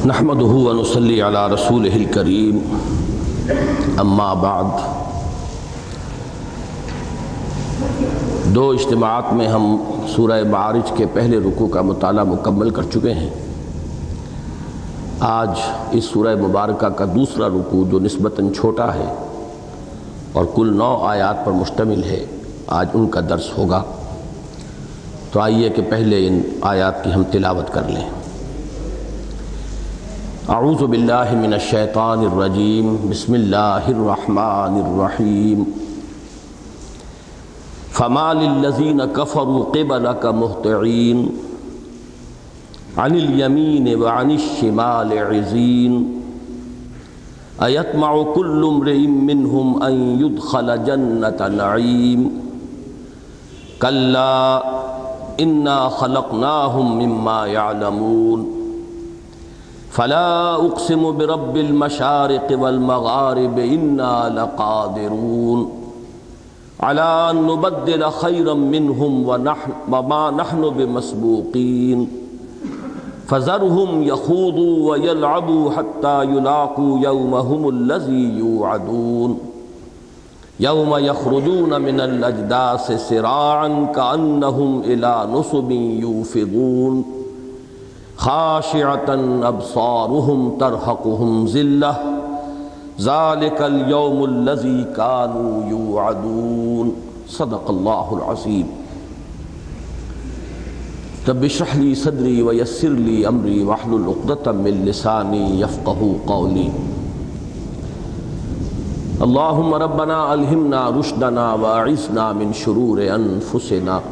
نحمده ونصلي على رسوله الكريم اما بعد۔ دو اجتماعات میں ہم سورہ معارج کے پہلے رکوع کا مطالعہ مکمل کر چکے ہیں۔ آج اس سورہ مبارکہ کا دوسرا رکوع جو نسبتاً چھوٹا ہے اور کل 9 آیات پر مشتمل ہے، آج ان کا درس ہوگا۔ تو آئیے کہ پہلے ان آیات کی ہم تلاوت کر لیں۔ اعوذ باللہ من الشیطان الرجیم، بسم اللہ الرحمن الرحیم۔ فما للذین کفروا قبلک مہطعین عن الیمین وعن الشمال عزین ایطمع کل امرئ منہم ان يدخل جنۃ نعیم کلا انا خلقناہم مما یعلمون فلا اقسم برب المشارق والمغارب انا لقادرون على ان نبدل خيرا منهم وما نحن بمسبوقين فذرهم يخوضوا ويلعبوا حتى يلاقوا يومهم الذي يوعدون يوم يخرجون من الأجداث سراعا كأنهم إلى نصب يوفضون خاشعة أبصارهم ترهقهم ذلة ذلك اليوم الذي كانوا يوعدون۔ صدق اللہ العظیم۔ رب اشرح لي صدری ويسر لي امری واحلل عقدۃ من لسانی يفقهوا قولی۔ اللهم ربنا الہمنا رشدنا واعذنا من شرور انفسنا۔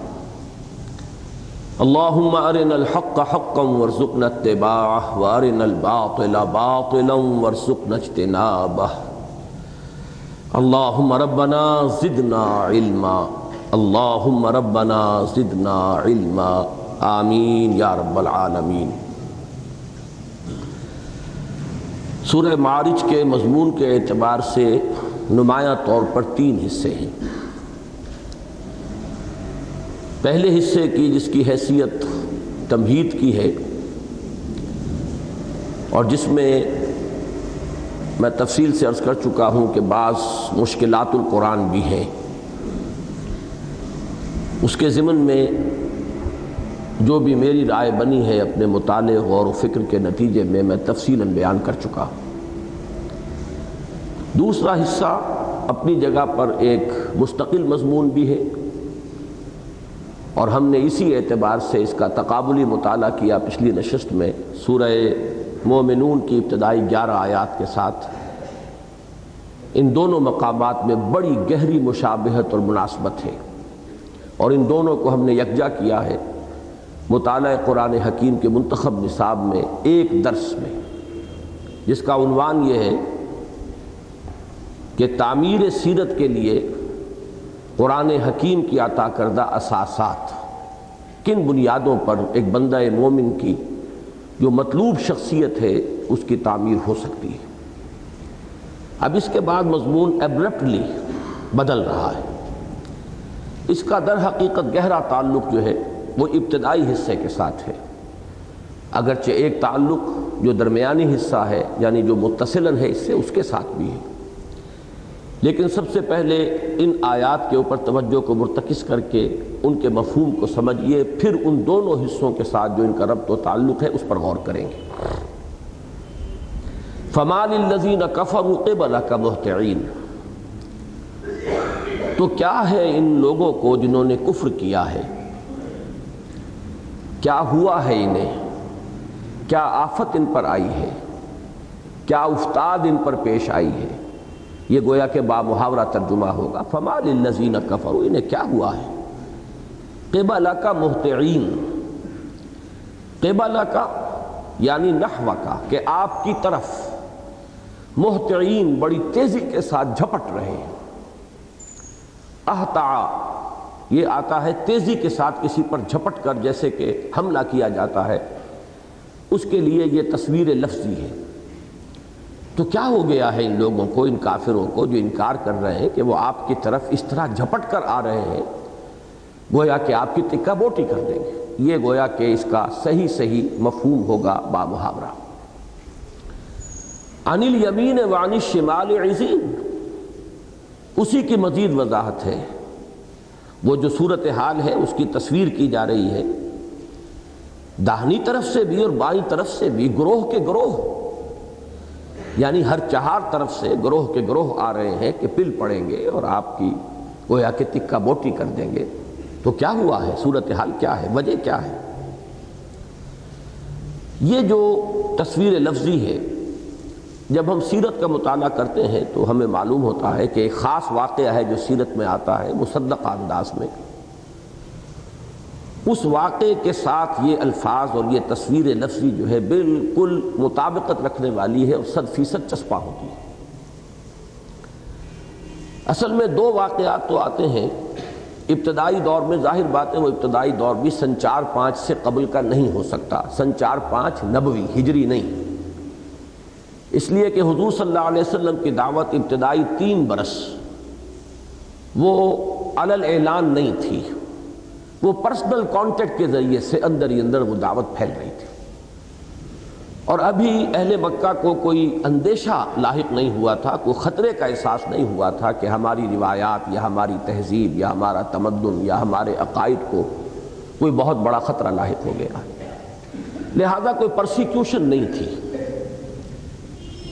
اللهم ارنا الحق حقا وارزقنا اتباعه وارنا الباطل باطلا وارزقنا اجتنابه۔ اللهم ربنا زدنا علما، اللهم ربنا زدنا علما، آمین یا رب العالمین۔ سورہ معارج کے مضمون کے اعتبار سے نمایاں طور پر 3 حصے ہیں۔ پہلے حصے کی جس کی حیثیت تمہید کی ہے اور جس میں میں تفصیل سے عرض کر چکا ہوں کہ بعض مشکلات القرآن بھی ہیں، اس کے ضمن میں جو بھی میری رائے بنی ہے اپنے مطالعے غور و فکر کے نتیجے میں تفصیلاً بیان کر چکا ہوں۔ دوسرا حصہ اپنی جگہ پر ایک مستقل مضمون بھی ہے اور ہم نے اسی اعتبار سے اس کا تقابلی مطالعہ کیا پچھلی نشست میں سورہ مومنون کی ابتدائی 11 آیات کے ساتھ۔ ان دونوں مقامات میں بڑی گہری مشابہت اور مناسبت ہے اور ان دونوں کو ہم نے یکجا کیا ہے مطالعہ قرآن حکیم کے منتخب نصاب میں ایک درس میں، جس کا عنوان یہ ہے کہ تعمیر سیرت کے لیے قرآن حکیم کی عطا کردہ اساسات، کن بنیادوں پر ایک بندہ مومن کی جو مطلوب شخصیت ہے اس کی تعمیر ہو سکتی ہے۔ اب اس کے بعد مضمون ایبرپٹلی بدل رہا ہے۔ اس کا در حقیقت گہرا تعلق جو ہے وہ ابتدائی حصے کے ساتھ ہے، اگرچہ ایک تعلق جو درمیانی حصہ ہے یعنی جو متصلاً ہے اس سے، اس کے ساتھ بھی ہے، لیکن سب سے پہلے ان آیات کے اوپر توجہ کو مرتکز کر کے ان کے مفہوم کو سمجھیے، پھر ان دونوں حصوں کے ساتھ جو ان کا ربط و تعلق ہے اس پر غور کریں گے۔ فما للذین کفروا قبلک مہطعین، تو کیا ہے ان لوگوں کو جنہوں نے کفر کیا ہے، کیا ہوا ہے انہیں، کیا آفت ان پر آئی ہے، کیا افتاد ان پر پیش آئی ہے؟ یہ گویا کہ بامحاورہ ترجمہ ہوگا۔ فما للذین کفروا، انہیں کیا ہوا ہے؟ قبلک مہطعین، قبلک یعنی نحوک کہ آپ کی طرف، مہطعین بڑی تیزی کے ساتھ جھپٹ رہے ہیں۔ اہتع یہ آتا ہے تیزی کے ساتھ کسی پر جھپٹ کر جیسے کہ حملہ کیا جاتا ہے، اس کے لیے یہ تصویر لفظی ہے۔ تو کیا ہو گیا ہے ان لوگوں کو، ان کافروں کو جو انکار کر رہے ہیں کہ وہ آپ کی طرف اس طرح جھپٹ کر آ رہے ہیں گویا کہ آپ کی ٹکا بوٹی کر دیں گے؟ یہ گویا کہ اس کا صحیح مفہوم ہوگا بامحاورہ۔ عن الیمین وعن الشمال عزین، اسی کی مزید وضاحت ہے۔ وہ جو صورتحال ہے اس کی تصویر کی جا رہی ہے، داہنی طرف سے بھی اور بائیں طرف سے بھی گروہ کے گروہ، یعنی ہر چہار طرف سے گروہ کے گروہ آ رہے ہیں کہ پل پڑیں گے اور آپ کی گویا کہ تکہ بوٹی کر دیں گے۔ تو کیا ہوا ہے، صورتحال کیا ہے، وجہ کیا ہے؟ یہ جو تصویر لفظی ہے، جب ہم سیرت کا مطالعہ کرتے ہیں تو ہمیں معلوم ہوتا ہے کہ ایک خاص واقعہ ہے جو سیرت میں آتا ہے مصدقہ انداز میں، اس واقعے کے ساتھ یہ الفاظ اور یہ تصویر لفظی جو ہے بالکل مطابقت رکھنے والی ہے اور 100% چسپاں ہوتی ہے۔ اصل میں دو واقعات تو آتے ہیں ابتدائی دور میں، ظاہر بات ہے وہ ابتدائی دور بھی سن 4-5 سے قبل کا نہیں ہو سکتا، سن 4-5 نبوی ہجری نہیں، اس لیے کہ حضور صلی اللہ علیہ وسلم کی دعوت ابتدائی 3 برس وہ علل اعلان نہیں تھی، وہ پرسنل کانٹیکٹ کے ذریعے سے اندر ہی اندر وہ دعوت پھیل رہی تھی، اور ابھی اہل مکہ کو کوئی اندیشہ لاحق نہیں ہوا تھا، کوئی خطرے کا احساس نہیں ہوا تھا کہ ہماری روایات یا ہماری تہذیب یا ہمارا تمدن یا ہمارے عقائد کو کوئی بہت بڑا خطرہ لاحق ہو گیا، لہذا کوئی پرسیکیوشن نہیں تھی۔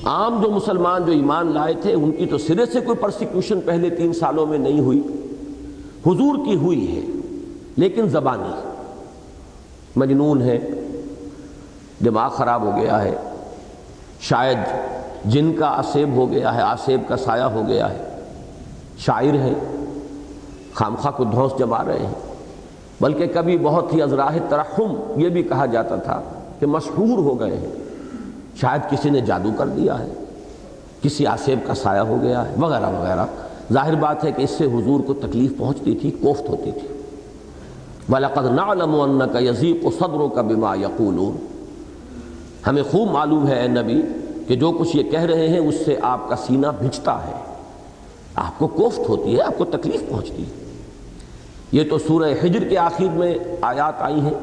عام جو مسلمان جو ایمان لائے تھے ان کی تو سرے سے کوئی پرسیکیوشن پہلے 3 سالوں میں نہیں ہوئی، حضور کی ہوئی ہے لیکن زبانی، مجنون ہے، دماغ خراب ہو گیا ہے، شاید جن کا آسیب ہو گیا ہے، آسیب کا سایہ ہو گیا ہے، شاعر ہے، خامخواہ کو دھونس جما رہے ہیں، بلکہ کبھی بہت ہی ازراہ ترحم یہ بھی کہا جاتا تھا کہ مسحور ہو گئے ہیں، شاید کسی نے جادو کر دیا ہے، کسی آسیب کا سایہ ہو گیا ہے، وغیرہ وغیرہ۔ ظاہر بات ہے کہ اس سے حضور کو تکلیف پہنچتی تھی، کوفت ہوتی تھی۔ وَلَقَدْ نَعْلَمُ أَنَّكَ يَضِيقُ صَدْرُكَ بِمَا يَقُولُونَ، ہمیں خوب معلوم ہے اے نبی کہ جو کچھ یہ کہہ رہے ہیں اس سے آپ کا سینہ بھجتا ہے، آپ کو کوفت ہوتی ہے، آپ کو تکلیف پہنچتی ہے۔ یہ تو سورہ حجر کے آخر میں آیات آئی ہیں،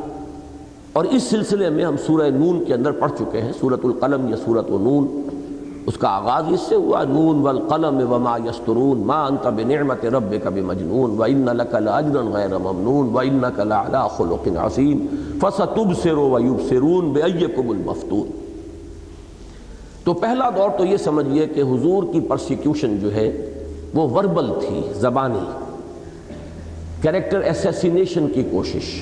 اور اس سلسلے میں ہم سورہ نون کے اندر پڑھ چکے ہیں، سورۃ القلم یا سورۃ نون، اس کا آغاز اس سے ہوا، نون والقلم وما یسطرون ما انت بنعمت ربک بمجنون وان لک لاجرا غیر ممنون وانک لعلی خلق عظیم فستبصر ویبصرون بایکم المفتون۔ تو پہلا دور تو یہ سمجھیے کہ حضور کی پرسیکیوشن جو ہے وہ وربل تھی، زبانی، کیریکٹر ایسیسینیشن کی کوشش،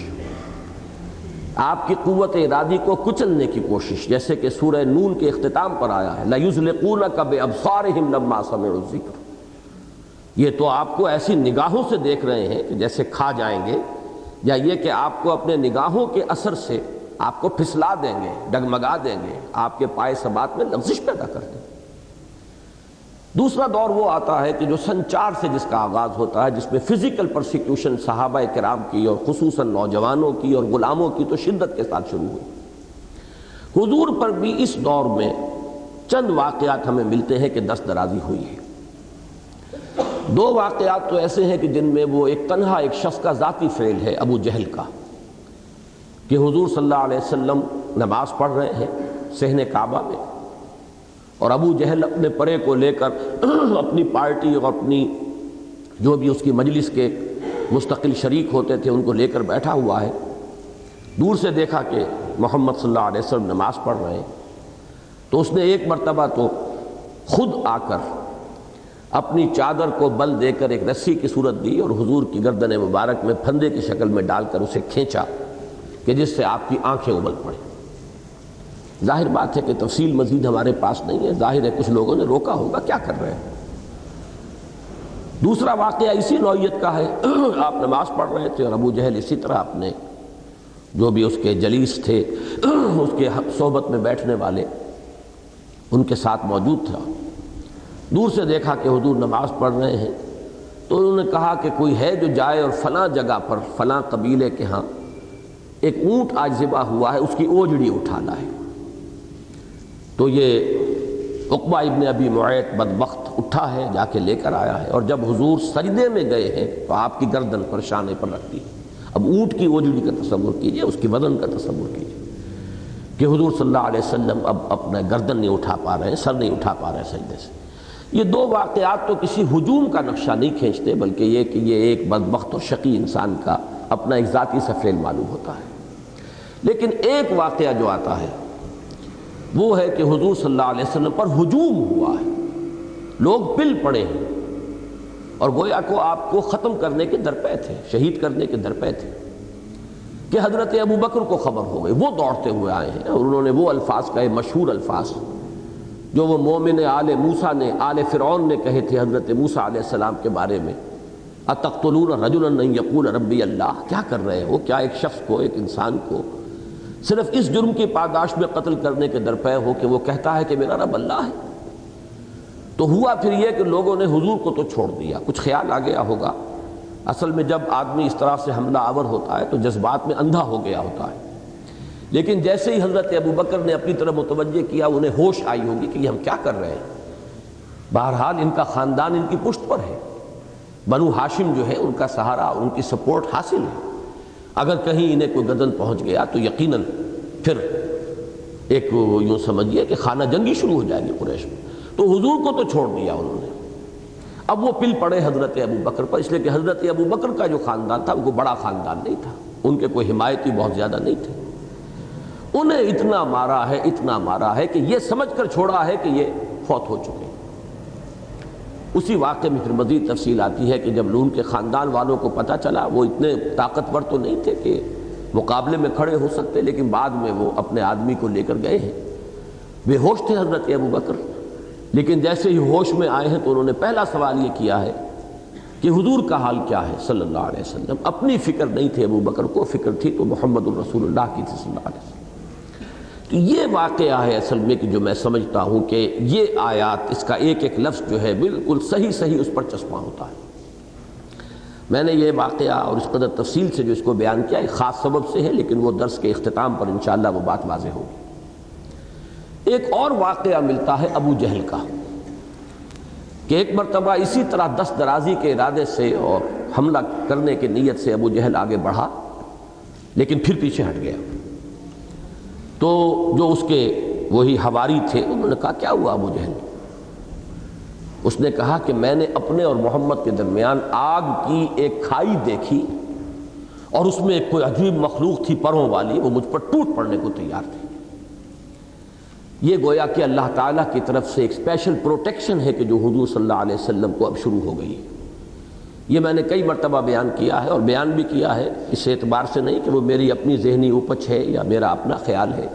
آپ کی قوت ارادی کو کچلنے کی کوشش، جیسے کہ سورہ نون کے اختتام پر آیا ہے لَيُزْلِقُونَكَ بِأَبْصَارِهِمْ لَمَّا سَمِعُوا الذِّكْرَ، یہ تو آپ کو ایسی نگاہوں سے دیکھ رہے ہیں کہ جیسے کھا جائیں گے، یا یہ کہ آپ کو اپنے نگاہوں کے اثر سے آپ کو پھسلا دیں گے، ڈگمگا دیں گے، آپ کے پائے ثبات میں لغزش پیدا کر دیں گے۔ دوسرا دور وہ آتا ہے کہ جو سن 4 سے جس کا آغاز ہوتا ہے، جس میں فزیکل پرسیکیوشن صحابہ کرام کی اور خصوصاً نوجوانوں کی اور غلاموں کی تو شدت کے ساتھ شروع ہوئی۔ حضور پر بھی اس دور میں چند واقعات ہمیں ملتے ہیں کہ دست درازی ہوئی ہے۔ 2 واقعات تو ایسے ہیں کہ جن میں وہ ایک تنہا ایک شخص کا ذاتی فعل ہے، ابو جہل کا، کہ حضور صلی اللہ علیہ وسلم نماز پڑھ رہے ہیں صحن کعبہ میں، اور ابو جہل اپنے پرے کو لے کر اپنی پارٹی اور اپنی جو بھی اس کی مجلس کے مستقل شریک ہوتے تھے ان کو لے کر بیٹھا ہوا ہے۔ دور سے دیکھا کہ محمد صلی اللہ علیہ وسلم نماز پڑھ رہے ہیں، تو اس نے ایک مرتبہ تو خود آ کر اپنی چادر کو بل دے کر ایک رسی کی صورت دی اور حضور کی گردن مبارک میں پھندے کی شکل میں ڈال کر اسے کھینچا کہ جس سے آپ کی آنکھیں ابل پڑیں۔ ظاہر بات ہے کہ تفصیل مزید ہمارے پاس نہیں ہے، ظاہر ہے کچھ لوگوں نے روکا ہوگا، کیا کر رہے ہیں۔ دوسرا واقعہ اسی نوعیت کا ہے، آپ نماز پڑھ رہے تھے اور ابو جہل اسی طرح اپنے جو بھی اس کے جلیس تھے، اس کے صحبت میں بیٹھنے والے، ان کے ساتھ موجود تھا۔ دور سے دیکھا کہ حضور نماز پڑھ رہے ہیں، تو انہوں نے کہا کہ کوئی ہے جو جائے اور فلاں جگہ پر فلاں قبیلے کے ہاں ایک اونٹ آج ذبح ہوا ہے، اس کی اوجڑی اٹھا لائے۔ تو یہ عقبہ ابن ابی معیط بدبخت اٹھا ہے، جا کے لے کر آیا ہے، اور جب حضور سجدے میں گئے ہیں تو آپ کی گردن پر شانے پر رکھ دی۔ اب اونٹ کی اوجڑی کا تصور کیجئے، اس کی وزن کا تصور کیجئے۔ کہ حضور صلی اللہ علیہ وسلم اب اپنا گردن نہیں اٹھا پا رہے ہیں، سر نہیں اٹھا پا رہے ہیں سجدے سے۔ یہ دو واقعات تو کسی ہجوم کا نقشہ نہیں کھینچتے، بلکہ یہ کہ یہ ایک بدبخت اور شقی انسان کا اپنا ایک ذاتی سا فعل معلوم ہوتا ہے۔ لیکن ایک واقعہ جو آتا ہے وہ ہے کہ حضور صلی اللہ علیہ وسلم پر ہجوم ہوا ہے، لوگ پل پڑے ہیں اور گویا کو آپ کو ختم کرنے کے درپے تھے، شہید کرنے کے درپے تھے، کہ حضرت ابو بکر کو خبر ہو گئی۔ وہ دوڑتے ہوئے آئے ہیں اور انہوں نے وہ الفاظ کہے، مشہور الفاظ جو وہ مومن آل موسیٰ نے، آل فرعون نے کہے تھے حضرت موسیٰ علیہ السلام کے بارے میں، اتقتلون رجلا ان یقول ربی اللہ، کیا کر رہے ہو؟ کیا ایک شخص کو، ایک انسان کو صرف اس جرم کی پاداش میں قتل کرنے کے درپے ہو کہ وہ کہتا ہے کہ میرا رب اللہ ہے؟ تو ہوا پھر یہ کہ لوگوں نے حضور کو تو چھوڑ دیا، کچھ خیال آ گیا ہوگا۔ اصل میں جب آدمی اس طرح سے حملہ آور ہوتا ہے تو جذبات میں اندھا ہو گیا ہوتا ہے، لیکن جیسے ہی حضرت ابو بکر نے اپنی طرف متوجہ کیا، انہیں ہوش آئی ہوگی کہ یہ ہم کیا کر رہے ہیں۔ بہرحال ان کا خاندان ان کی پشت پر ہے، بنو ہاشم جو ہے ان کا سہارا، ان کی سپورٹ حاصل ہے۔ اگر کہیں انہیں کوئی گدن پہنچ گیا تو یقیناً پھر ایک یوں سمجھیے کہ خانہ جنگی شروع ہو جائے گی قریش میں۔ تو حضور کو تو چھوڑ دیا انہوں نے، اب وہ پل پڑے حضرت ابو بکر پر، اس لیے کہ حضرت ابو بکر کا جو خاندان تھا وہ بڑا خاندان نہیں تھا، ان کے کوئی حمایتی بہت زیادہ نہیں تھے۔ انہیں اتنا مارا ہے کہ یہ سمجھ کر چھوڑا ہے کہ یہ فوت ہو چکے۔ اسی واقعے میں پھر مزید تفصیل آتی ہے کہ جب ان کے خاندان والوں کو پتہ چلا، وہ اتنے طاقتور تو نہیں تھے کہ مقابلے میں کھڑے ہو سکتے، لیکن بعد میں وہ اپنے آدمی کو لے کر گئے ہیں۔ بے ہوش تھے حضرت ابو بکر، لیکن جیسے ہی ہوش میں آئے ہیں تو انہوں نے پہلا سوال یہ کیا ہے کہ حضور کا حال کیا ہے صلی اللہ علیہ وسلم۔ اپنی فکر نہیں تھی ابو بکر کو، فکر تھی تو محمد الرسول اللہ کی تھی صلی اللہ علیہ وسلم۔ تو یہ واقعہ ہے اصل میں کہ جو میں سمجھتا ہوں کہ یہ آیات، اس کا ایک ایک لفظ جو ہے بالکل صحیح اس پر چسپاں ہوتا ہے۔ میں نے یہ واقعہ اور اس قدر تفصیل سے جو اس کو بیان کیا ایک خاص سبب سے ہے، لیکن وہ درس کے اختتام پر انشاءاللہ وہ بات واضح ہوگی۔ ایک اور واقعہ ملتا ہے ابو جہل کا، کہ ایک مرتبہ اسی طرح دست درازی کے ارادے سے اور حملہ کرنے کی نیت سے ابو جہل آگے بڑھا، لیکن پھر پیچھے ہٹ گیا۔ تو جو اس کے وہی حواری تھے انہوں نے کہا کیا ہوا ابو جہل؟ اس نے کہا کہ میں نے اپنے اور محمد کے درمیان آگ کی ایک کھائی دیکھی اور اس میں ایک کوئی عجیب مخلوق تھی پروں والی، وہ مجھ پر ٹوٹ پڑنے کو تیار تھی۔ یہ گویا کہ اللہ تعالیٰ کی طرف سے ایک اسپیشل پروٹیکشن ہے کہ جو حضور صلی اللہ علیہ وسلم کو اب شروع ہو گئی ہے۔ یہ میں نے کئی مرتبہ بیان کیا ہے، اور بیان بھی کیا ہے اس اعتبار سے نہیں کہ وہ میری اپنی ذہنی اوپچ ہے یا میرا اپنا خیال ہے،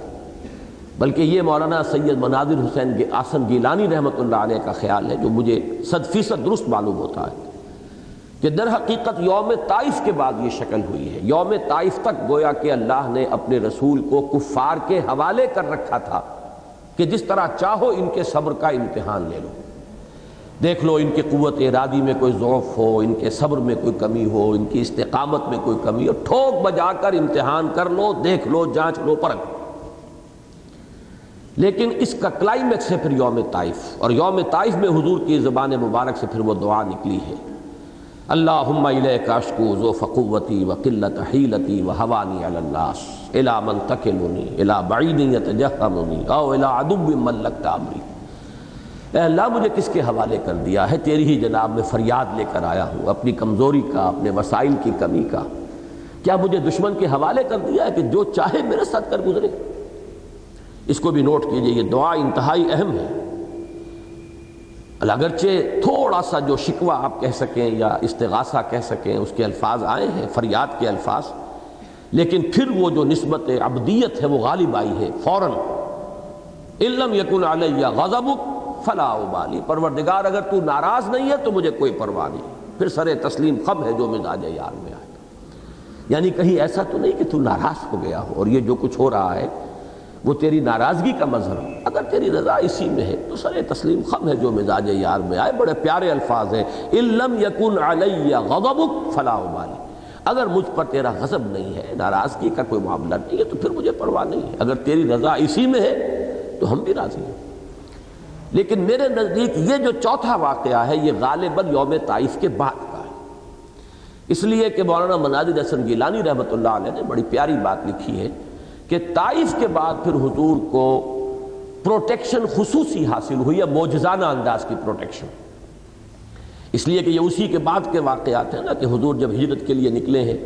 بلکہ یہ مولانا سید مناظر حسین آسن گیلانی رحمۃ اللہ علیہ کا خیال ہے، جو مجھے 100% درست معلوم ہوتا ہے کہ در حقیقت یوم طائف کے بعد یہ شکل ہوئی ہے۔ یوم طائف تک گویا کہ اللہ نے اپنے رسول کو کفار کے حوالے کر رکھا تھا کہ جس طرح چاہو ان کے صبر کا امتحان لے لو، دیکھ لو ان کی قوت ارادی میں کوئی ضعف ہو، ان کے صبر میں کوئی کمی ہو، ان کی استقامت میں کوئی کمی ہو، ٹھوک بجا کر امتحان کر لو، دیکھ لو، جانچ لو، پرکھ لو۔ لیکن اس کا کلائمیکس ہے پھر یوم طائف، اور یوم طائف میں حضور کی زبان مبارک سے پھر وہ دعا نکلی ہے، اللہم الیک اشکو ضعف قوتی وقلت حیلتی وہوانی علی الناس الی من تکلنی الی بعید یتجہمنی او الی عدو ملکت امری۔ اے اللہ مجھے کس کے حوالے کر دیا ہے؟ تیری ہی جناب میں فریاد لے کر آیا ہوں، اپنی کمزوری کا، اپنے وسائل کی کمی کا۔ کیا مجھے دشمن کے حوالے کر دیا ہے کہ جو چاہے میرے ساتھ کر گزرے؟ اس کو بھی نوٹ کیجئے، یہ دعا انتہائی اہم ہے۔ اگرچہ تھوڑا سا جو شکوہ آپ کہہ سکیں یا استغاثہ کہہ سکیں اس کے الفاظ آئے ہیں، فریاد کے الفاظ، لیکن پھر وہ جو نسبت عبدیت ہے وہ غالب آئی ہے فوراً۔ ان لم یکن علی غضبک فلا ابالی، پروردگار اگر تو ناراض نہیں ہے تو مجھے کوئی پرواہ نہیں۔ پھر سر تسلیم خم ہے جو مزاج یار میں آئے گا، یعنی کہیں ایسا تو نہیں کہ تو ناراض ہو گیا ہو اور یہ جو کچھ ہو رہا ہے وہ تیری ناراضگی کا مظہر ہو۔ اگر تیری رضا اسی میں ہے تو سر تسلیم خم ہے جو مزاج یار میں آئے۔ بڑے پیارے الفاظ ہیں، ان لم یکن علی غضبک فلا ابالی، اگر مجھ پر تیرا غضب نہیں ہے، ناراضگی کا کوئی معاملہ نہیں ہے تو پھر مجھے پرواہ نہیں ہے۔ اگر تیری رضا اسی میں ہے تو ہم بھی راضی ہیں۔ لیکن میرے نزدیک یہ جو چوتھا واقعہ ہے یہ غالباً یوم طائف کے بعد کا ہے، اس لیے کہ مولانا مناظر حسن گیلانی رحمۃ اللہ علیہ نے بڑی پیاری بات لکھی ہے کہ کہ طائف کے بعد پھر حضور کو پروٹیکشن خصوصی حاصل ہوئی ہے، معجزانہ انداز کی پروٹیکشن، اس لیے کہ یہ اسی کے بعد کے واقعات ہیں نا کہ حضور جب ہجرت کے لیے نکلے ہیں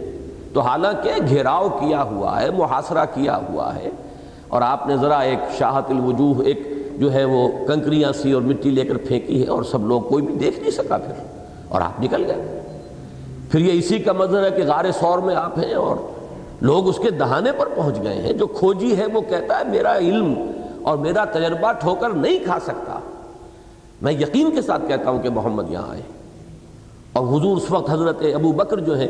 تو حالانکہ گھیراؤ کیا ہوا ہے، محاصرہ کیا ہوا ہے، اور آپ نے ذرا ایک شاہت الوجوہ، ایک جو ہے وہ کنکریاں سی اور مٹی لے کر پھینکی ہے، اور سب لوگ کوئی بھی دیکھ نہیں سکا پھر، اور آپ نکل گئے۔ پھر یہ اسی کا منظر ہے کہ غار ثور میں آپ ہیں اور لوگ اس کے دہانے پر پہنچ گئے ہیں۔ جو کھوجی ہے وہ کہتا ہے میرا علم اور میرا تجربہ ٹھوکر نہیں کھا سکتا، میں یقین کے ساتھ کہتا ہوں کہ محمد یہاں آئے۔ اور حضور اس وقت حضرت ابو بکر جو ہیں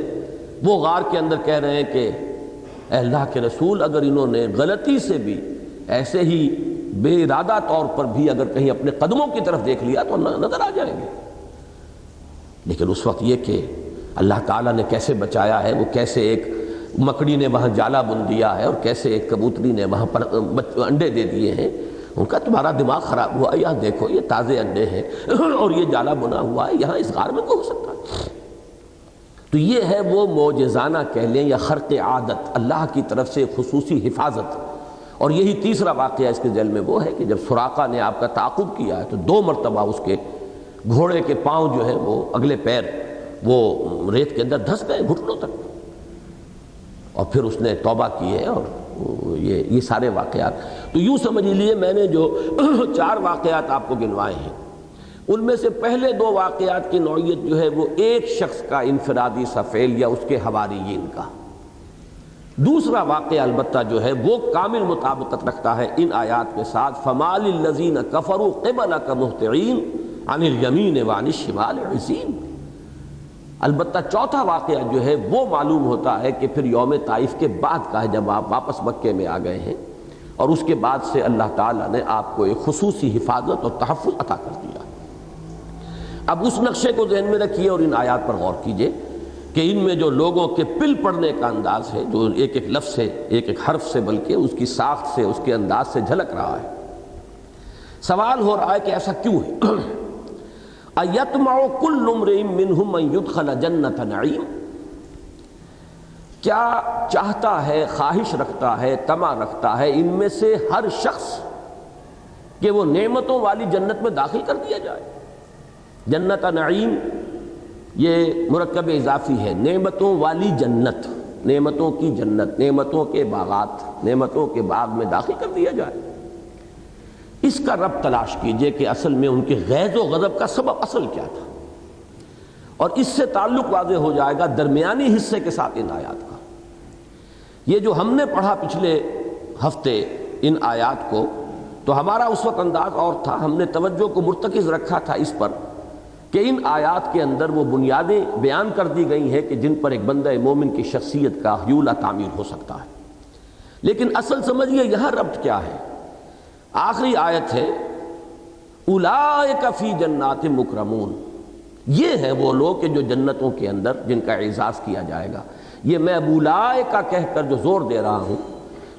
وہ غار کے اندر کہہ رہے ہیں کہ اے اللہ کے رسول، اگر انہوں نے غلطی سے بھی ایسے ہی بے ارادہ طور پر بھی اگر کہیں اپنے قدموں کی طرف دیکھ لیا تو نظر آ جائیں گے۔ لیکن اس وقت یہ کہ اللہ تعالیٰ نے کیسے بچایا ہے، وہ کیسے ایک مکڑی نے وہاں جالا بن دیا ہے اور کیسے ایک کبوتری نے وہاں پر انڈے دے دیے ہیں۔ ان کا تمہارا دماغ خراب ہوا، یہاں دیکھو یہ تازے انڈے ہیں اور یہ جالا بنا ہوا ہے، یہاں اس غار میں کو ہو سکتا ہے؟ تو یہ ہے وہ معجزانہ کہہ لیں یا خرق عادت، اللہ کی طرف سے خصوصی حفاظت۔ اور یہی تیسرا واقعہ اس کے ذیل میں وہ ہے کہ جب سراقہ نے آپ کا تعاقب کیا ہے تو 2 مرتبہ اس کے گھوڑے کے پاؤں جو ہے وہ اگلے پیر وہ ریت کے اندر دھس گئے گھٹنوں تک، اور پھر اس نے توبہ کی ہے، اور یہ سارے واقعات۔ تو یوں سمجھ لیجیے میں نے جو 4 واقعات آپ کو گنوائے ہیں ان میں سے پہلے 2 واقعات کی نوعیت جو ہے وہ ایک شخص کا انفرادی سا فعل یا اس کے حواریین کا۔ دوسرا واقعہ البتہ جو ہے وہ کامل مطابقت رکھتا ہے ان آیات کے ساتھ، فَمَالِ الَّذِينَ كَفَرُوا قِبَلَكَ مُهْطِعِينَ عَنِ الْيَمِينِ وَعَنِ الشِّمَالِ عِزِينَ۔ البتہ چوتھا واقعہ جو ہے وہ معلوم ہوتا ہے کہ پھر یوم طائف کے بعد کا ہے، جب آپ واپس مکے میں آ گئے ہیں، اور اس کے بعد سے اللہ تعالیٰ نے آپ کو ایک خصوصی حفاظت اور تحفظ عطا کر دیا۔ اب اس نقشے کو ذہن میں رکھیے اور ان آیات پر غور کیجئے کہ ان میں جو لوگوں کے پل پڑنے کا انداز ہے، جو ایک ایک لفظ سے، ایک ایک حرف سے، بلکہ اس کی ساخت سے، اس کے انداز سے جھلک رہا ہے۔ سوال ہو رہا ہے کہ ایسا کیوں ہے؟ اَيَطْمَعُ كُلُّ امْرِئٍ مِّنْهُمْ أَن يُدْخَلَ جَنَّةَ نَعِيمٍ، کیا چاہتا ہے، خواہش رکھتا ہے، طمع رکھتا ہے ان میں سے ہر شخص کہ وہ نعمتوں والی جنت میں داخل کر دیا جائے؟ جنت نعیم یہ مرکب اضافی ہے، نعمتوں والی جنت، نعمتوں کی جنت، نعمتوں کے باغات، نعمتوں کے باغ میں داخل کر دیا جائے۔ اس کا رب تلاش کیجئے کہ اصل میں ان کے غیظ و غضب کا سبب اصل کیا تھا، اور اس سے تعلق واضح ہو جائے گا درمیانی حصے کے ساتھ ان آیات کا۔ یہ جو ہم نے پڑھا پچھلے ہفتے ان آیات کو، تو ہمارا اس وقت انداز اور تھا، ہم نے توجہ کو مرتکز رکھا تھا اس پر کہ ان آیات کے اندر وہ بنیادیں بیان کر دی گئی ہیں کہ جن پر ایک بندہ مومن کی شخصیت کا حیولہ تعمیر ہو سکتا ہے۔ لیکن اصل سمجھیے یہاں ربط کیا ہے؟ آخری آیت ہے اولئک فی جنات مکرمون، یہ ہیں وہ لوگ کہ جو جنتوں کے اندر جن کا اعزاز کیا جائے گا۔ یہ میں اولئک کہہ کر جو زور دے رہا ہوں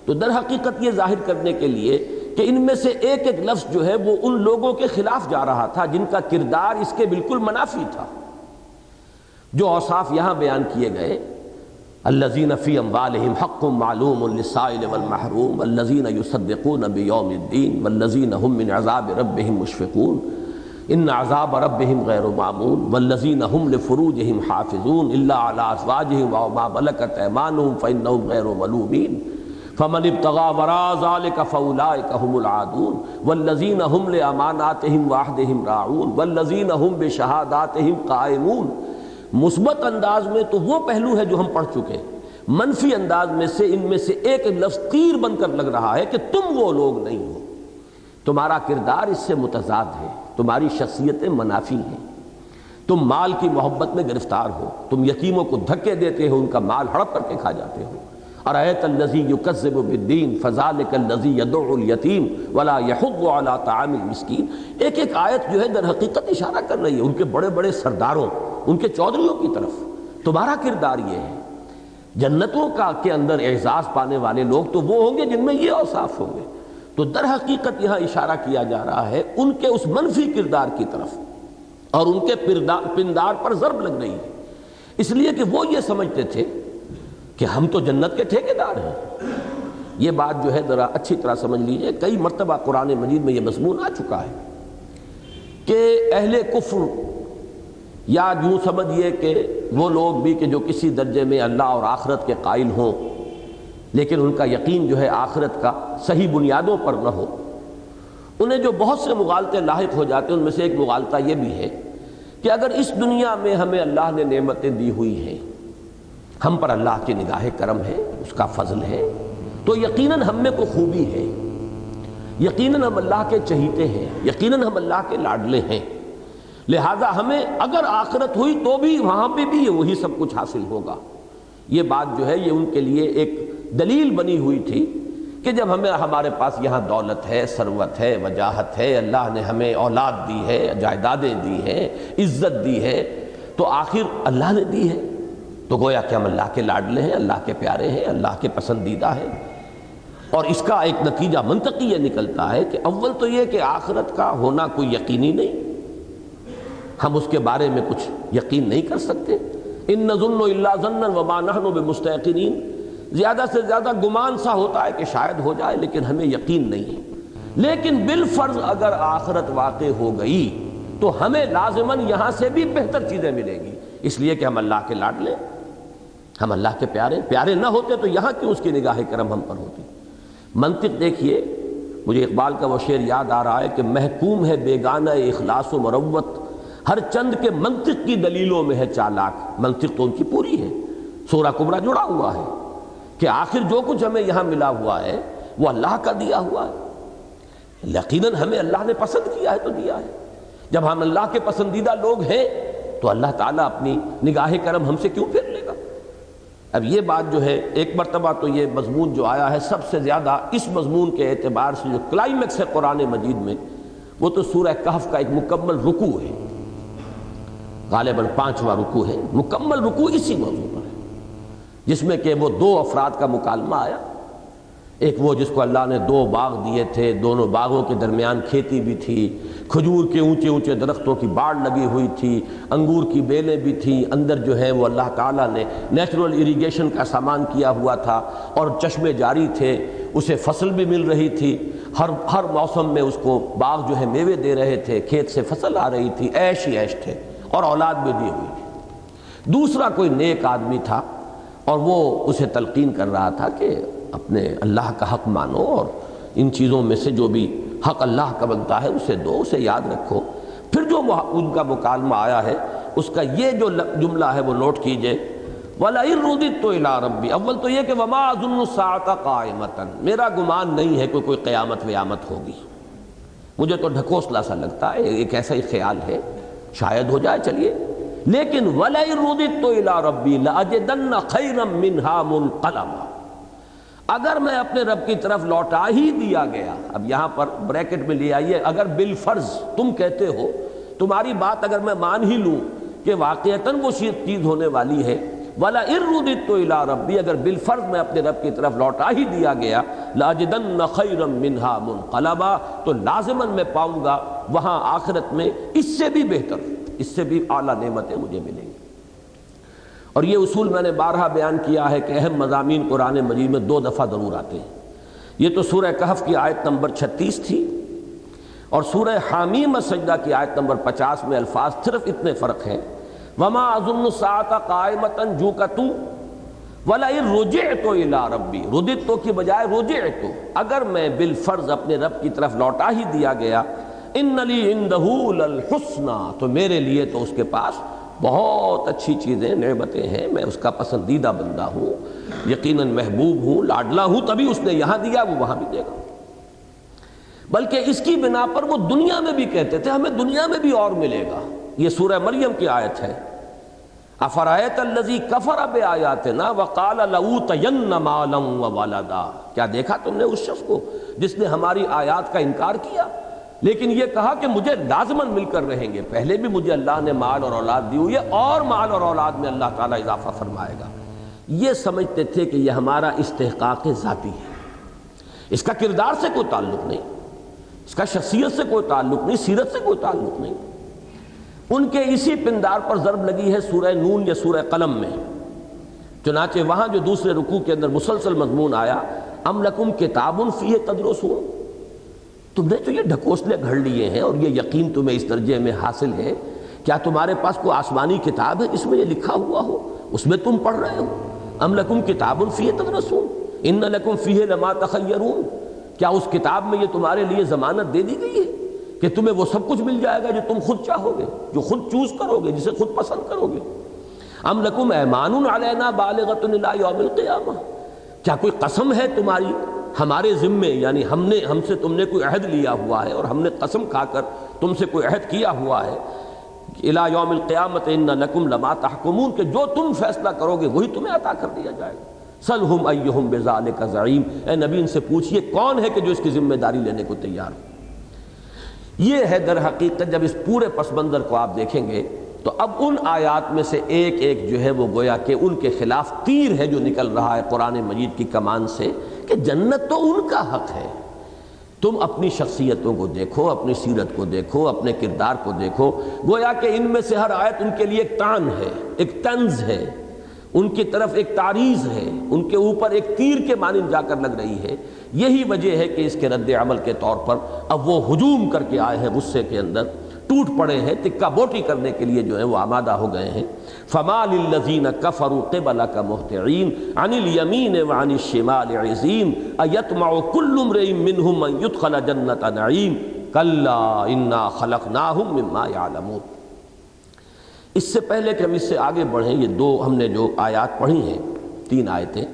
تو در حقیقت یہ ظاہر کرنے کے لیے کہ ان میں سے ایک ایک لفظ جو ہے وہ ان لوگوں کے خلاف جا رہا تھا جن کا کردار اس کے بالکل منافی تھا۔ جو اوصاف یہاں بیان کیے گئے، الذین فی اموالہم حق معلوم للسائل والمحروم والذین یصدقون بیوم الدین والذین هم من عذاب ربہم مشفقون ان عذاب ربہم غیر مامون والذین هم لفروجہم حافظون الا علی ازواجہم وما ملکت ایمانہم فانہم غیر ملومین فمن ابتغى وراء ذلك فاولئک هم العادون والذین هم لاماناتہم وعہدہم راعون والذین هم بشہاداتہم قائمون۔ مثبت انداز میں تو وہ پہلو ہے جو ہم پڑھ چکے، منفی انداز میں سے ان میں سے ایک لفظ تیر بن کر لگ رہا ہے کہ تم وہ لوگ نہیں ہو، تمہارا کردار اس سے متضاد ہے، تمہاری شخصیتیں منافی ہیں، تم مال کی محبت میں گرفتار ہو، تم یتیموں کو دھکے دیتے ہو، ان کا مال ہڑپ کر کے کھا جاتے ہو۔ ارأیت الذی یکذب بالدین فذلک الذی یدع الیتیم ولا یحض علی طعام المسکین۔ ایک ایک آیت جو ہے در حقیقت اشارہ کر رہی ہے ان کے بڑے بڑے سرداروں، ان کے چودھریوں کی طرف۔ تمہارا کردار یہ ہے، جنتوں کا کے اندر اعزاز پانے والے لوگ تو وہ ہوں گے جن میں یہ اوصاف ہوں گے۔ تو در حقیقت یہاں اشارہ کیا جا رہا ہے ان کے اس منفی کردار کی طرف، اور ان کے پندار پر ضرب لگ رہی ہے، اس لیے کہ وہ یہ سمجھتے تھے کہ ہم تو جنت کے ٹھیکیدار ہیں، یہ بات جو ہے ذرا اچھی طرح سمجھ لیجئے، کئی مرتبہ قرآن مجید میں یہ مضمون آ چکا ہے کہ اہل کفر، یا یوں سمجھیے کہ وہ لوگ بھی کہ جو کسی درجے میں اللہ اور آخرت کے قائل ہوں لیکن ان کا یقین جو ہے آخرت کا صحیح بنیادوں پر نہ ہو، انہیں جو بہت سے مغالطے لاحق ہو جاتے ہیں، ان میں سے ایک مغالطہ یہ بھی ہے کہ اگر اس دنیا میں ہمیں اللہ نے نعمتیں دی ہوئی ہیں، ہم پر اللہ کی نگاہ کرم ہے، اس کا فضل ہے، تو یقیناً ہم میں کوئی خوبی ہے، یقیناً ہم اللہ کے چہیتے ہیں، یقیناً ہم اللہ کے لاڈلے ہیں، لہذا ہمیں اگر آخرت ہوئی تو بھی وہاں پہ بھی وہی سب کچھ حاصل ہوگا۔ یہ بات جو ہے یہ ان کے لیے ایک دلیل بنی ہوئی تھی کہ جب ہمارے پاس یہاں دولت ہے، ثروت ہے، وجاہت ہے، اللہ نے ہمیں اولاد دی ہے، جائیدادیں دی ہیں، عزت دی ہے، تو آخر اللہ نے دی ہے، تو گویا کہ ہم اللہ کے لاڈلے ہیں، اللہ کے پیارے ہیں، اللہ کے پسندیدہ ہیں۔ اور اس کا ایک نتیجہ منطقی یہ نکلتا ہے کہ اول تو یہ کہ آخرت کا ہونا کوئی یقینی نہیں، ہم اس کے بارے میں کچھ یقین نہیں کر سکتے۔ ان نظن الا ظنا وما نحن بمستيقنين، زیادہ سے زیادہ گمان سا ہوتا ہے کہ شاید ہو جائے، لیکن ہمیں یقین نہیں ہے۔ لیکن بالفرض اگر آخرت واقع ہو گئی تو ہمیں لازماً یہاں سے بھی بہتر چیزیں ملیں گی، اس لیے کہ ہم اللہ کے لاڈلے، ہم اللہ کے پیارے نہ ہوتے تو یہاں کیوں اس کی نگاہ کرم ہم پر ہوتی۔ منطق دیکھیے، مجھے اقبال کا وہ شعر یاد آ رہا ہے کہ محکوم ہے بیگانہ اخلاص و مروت، ہر چند کے منطق کی دلیلوں میں ہے چالاک۔ منطق تو ان کی پوری ہے، سورہ کبریٰ جڑا ہوا ہے کہ آخر جو کچھ ہمیں یہاں ملا ہوا ہے وہ اللہ کا دیا ہوا ہے، یقیناً ہمیں اللہ نے پسند کیا ہے تو دیا ہے۔ جب ہم اللہ کے پسندیدہ لوگ ہیں تو اللہ تعالیٰ اپنی نگاہ کرم ہم سے کیوں پھیر لے گا۔ اب یہ بات جو ہے ایک مرتبہ تو یہ مضمون جو آیا ہے سب سے زیادہ اس مضمون کے اعتبار سے جو کلائمیکس ہے قرآن مجید میں، وہ تو سورہ کہف کا ایک مکمل رکوع ہے، غالباً 5واں رکوع ہے، مکمل رکوع اسی موضوع پر ہے، جس میں کہ وہ 2 افراد کا مکالمہ آیا۔ ایک وہ جس کو اللہ نے 2 باغ دیے تھے، دونوں باغوں کے درمیان کھیتی بھی تھی، کھجور کے اونچے اونچے درختوں کی باڑ لگی ہوئی تھی، انگور کی بیلیں بھی تھیں، اندر جو ہے وہ اللہ تعالیٰ نے نیچرل اریگیشن کا سامان کیا ہوا تھا اور چشمے جاری تھے، اسے فصل بھی مل رہی تھی، ہر موسم میں اس کو باغ جو ہے میوے دے رہے تھے، کھیت سے فصل آ رہی تھی، عیش ہی عیش تھے اور اولاد بھی دی ہوئی تھی۔ دوسرا کوئی نیک آدمی تھا اور وہ اسے تلقین کر رہا تھا کہ اپنے اللہ کا حق مانو اور ان چیزوں میں سے جو بھی حق اللہ کا بنتا ہے اسے دو، اسے یاد رکھو۔ پھر جو ان کا مکالمہ آیا ہے اس کا یہ جو جملہ ہے وہ نوٹ کیجئے، وَلَئِن رُدِدتُّ إِلَىٰ رَبِّي، اول تو یہ کہ وَمَا أَظُنُّ السَّاعَةَ قَائِمَةً، میرا گمان نہیں ہے کہ کوئی قیامت ویامت ہوگی، مجھے تو ڈھکوسلا سا لگتا ہے، ایک ایسا ہی خیال ہے، شاید ہو جائے، چلیے۔ لیکن وَلَئِن رُدِدتُّ إِلَىٰ رَبِّي لَأَجِدَنَّ خَيْرًا مِّنْهَا مُنْقَلَبًا، اگر میں اپنے رب کی طرف لوٹا ہی دیا گیا، اب یہاں پر بریکٹ میں لے آئیے، اگر بالفرض تم کہتے ہو، تمہاری بات اگر میں مان ہی لوں کہ واقعتاً وہ چیز ہونے والی ہے، وَلَئِن رُدِدتُّ إِلَىٰ رَبِّي، اگر بالفرض میں اپنے رب کی طرف لوٹا ہی دیا گیا، لَأَجِدَنَّ خَيْرًا مِّنْهَا مُنْقَلَبًا، تو لازماً میں پاؤں گا وہاں آخرت میں اس سے بھی بہتر، اس سے بھی اعلیٰ نعمتیں مجھے ملیں گی۔ اور یہ اصول میں نے بارہا بیان کیا ہے کہ اہم مضامین قرآن مجید میں 2 دفعہ ضرور آتے ہیں۔ یہ تو سورہ کہف کی آیت نمبر 36 تھی، اور سورہ حامیم السجدہ کی آیت نمبر 50 میں الفاظ صرف اتنے فرق ہیں، وَمَا أَظُنُّ السَّاعَةَ قَائِمَةً جو کا تو وَلَئِن رُجِعْتُ إِلَىٰ رَبِّي، رُدِدتُّ کی بجائے رُجِعْتُ، اگر میں بالفرض اپنے رب کی طرف لوٹا ہی دیا گیا، إِنَّ لِي عِندَهُ لَلْحُسْنَىٰ، تو میرے لیے تو اس کے پاس بہت اچھی چیزیں، نعمتیں ہیں، میں اس کا پسندیدہ بندہ ہوں، یقیناً محبوب ہوں، لاڈلا ہوں، تبھی اس نے یہاں دیا وہ وہاں بھی دے گا۔ بلکہ اس کی بنا پر وہ دنیا میں بھی کہتے تھے ہمیں دنیا میں بھی اور ملے گا۔ یہ سورہ مریم کی آیت ہے، أَفَرَأَيْتَ الَّذِي كَفَرَ بِآيَاتِنَا وَقَالَ لَأُوتَيَنَّ مَالًا وَوَلَدًا، کیا دیکھا تم نے اس شخص کو جس نے ہماری آیات کا انکار کیا لیکن یہ کہا کہ مجھے لازماً مل کر رہیں گے، پہلے بھی مجھے اللہ نے مال اور اولاد دی ہوئی ہے اور مال اور اولاد میں اللہ تعالیٰ اضافہ فرمائے گا۔ یہ سمجھتے تھے کہ یہ ہمارا استحقاق ذاتی ہے، اس کا کردار سے کوئی تعلق نہیں، اس کا شخصیت سے کوئی تعلق نہیں، سیرت سے کوئی تعلق نہیں۔ ان کے اسی پندار پر ضرب لگی ہے سورہ نون یا سورہ قلم میں، چنانچہ وہاں جو دوسرے رکوع کے اندر مسلسل مضمون آیا ام لکم کتاب فیہ تدرسون، تم نے تو یہ ڈھکوسلے گھڑ لیے ہیں اور یہ یقین تمہیں اس درجے میں حاصل ہے، کیا تمہارے پاس کوئی آسمانی کتاب ہے جس میں یہ لکھا ہوا ہو، اس میں تم پڑھ رہے ہو؟ ام لکم کتاب فیہ تدرسون ان لکم فیہ لما تخیرون، کیا اس کتاب میں یہ تمہارے لیے ضمانت دے دی گئی ہے کہ تمہیں وہ سب کچھ مل جائے گا جو تم خود چاہو گے، جو خود چوز کرو گے، جسے خود پسند کرو گے؟ ام لکم ایمان علینا بالغۃ الی یوم القیامہ، کیا کوئی قسم ہے تمہاری ہمارے ذمے، یعنی ہم سے تم نے کوئی عہد لیا ہوا ہے اور ہم نے قسم کھا کر تم سے کوئی عہد کیا ہوا ہے الی یوم القیامۃ ان لکم لما تحکمون، کہ جو تم فیصلہ کرو گے وہی تمہیں عطا کر دیا جائے گا۔ سلہم ایہم بذالک زعیم، اے نبی ان سے پوچھئے کون ہے کہ جو اس کی ذمہ داری لینے کو تیار ہو۔ یہ ہے در حقیقت جب اس پورے پس منظر کو آپ دیکھیں گے تو اب ان آیات میں سے ایک ایک جو ہے وہ گویا کہ ان کے خلاف تیر ہے جو نکل رہا ہے قرآن مجید کی کمان سے، کہ جنت تو ان کا حق ہے۔ تم اپنی شخصیتوں کو دیکھو، اپنی سیرت کو دیکھو، اپنے کردار کو دیکھو، گویا کہ ان میں سے ہر آیت ان کے لیے ایک تان ہے، ایک طنز ہے، ان کی طرف ایک تعریض ہے، ان کے اوپر ایک تیر کے مانند جا کر لگ رہی ہے۔ یہی وجہ ہے کہ اس کے رد عمل کے طور پر اب وہ ہجوم کر کے آئے ہیں، غصے کے اندر ٹوٹ پڑے ہیں، تکہ بوٹی کرنے کے لیے جو ہے وہ آمادہ ہو گئے ہیں۔ فَمَا لِلَّذِينَ كَفَرُوا قِبَلَكَ مُهْطِعِينَ عَنِ الْيَمِينِ وَعَنِ الشِّمَالِ عِزِينَ أَيَطْمَعُ كُلُّ امْرِئٍ مِّنْهُمْ أَن يُدْخَلَ جَنَّةَ نَعِيمٍ كَلَّا إِنَّا خَلَقْنَاهُمْ مِمَّا يَعْلَمُونَ۔ اس سے پہلے کہ ہم اس سے آگے بڑھیں، یہ دو ہم نے جو آیات پڑھی ہیں، 3 آیتیں،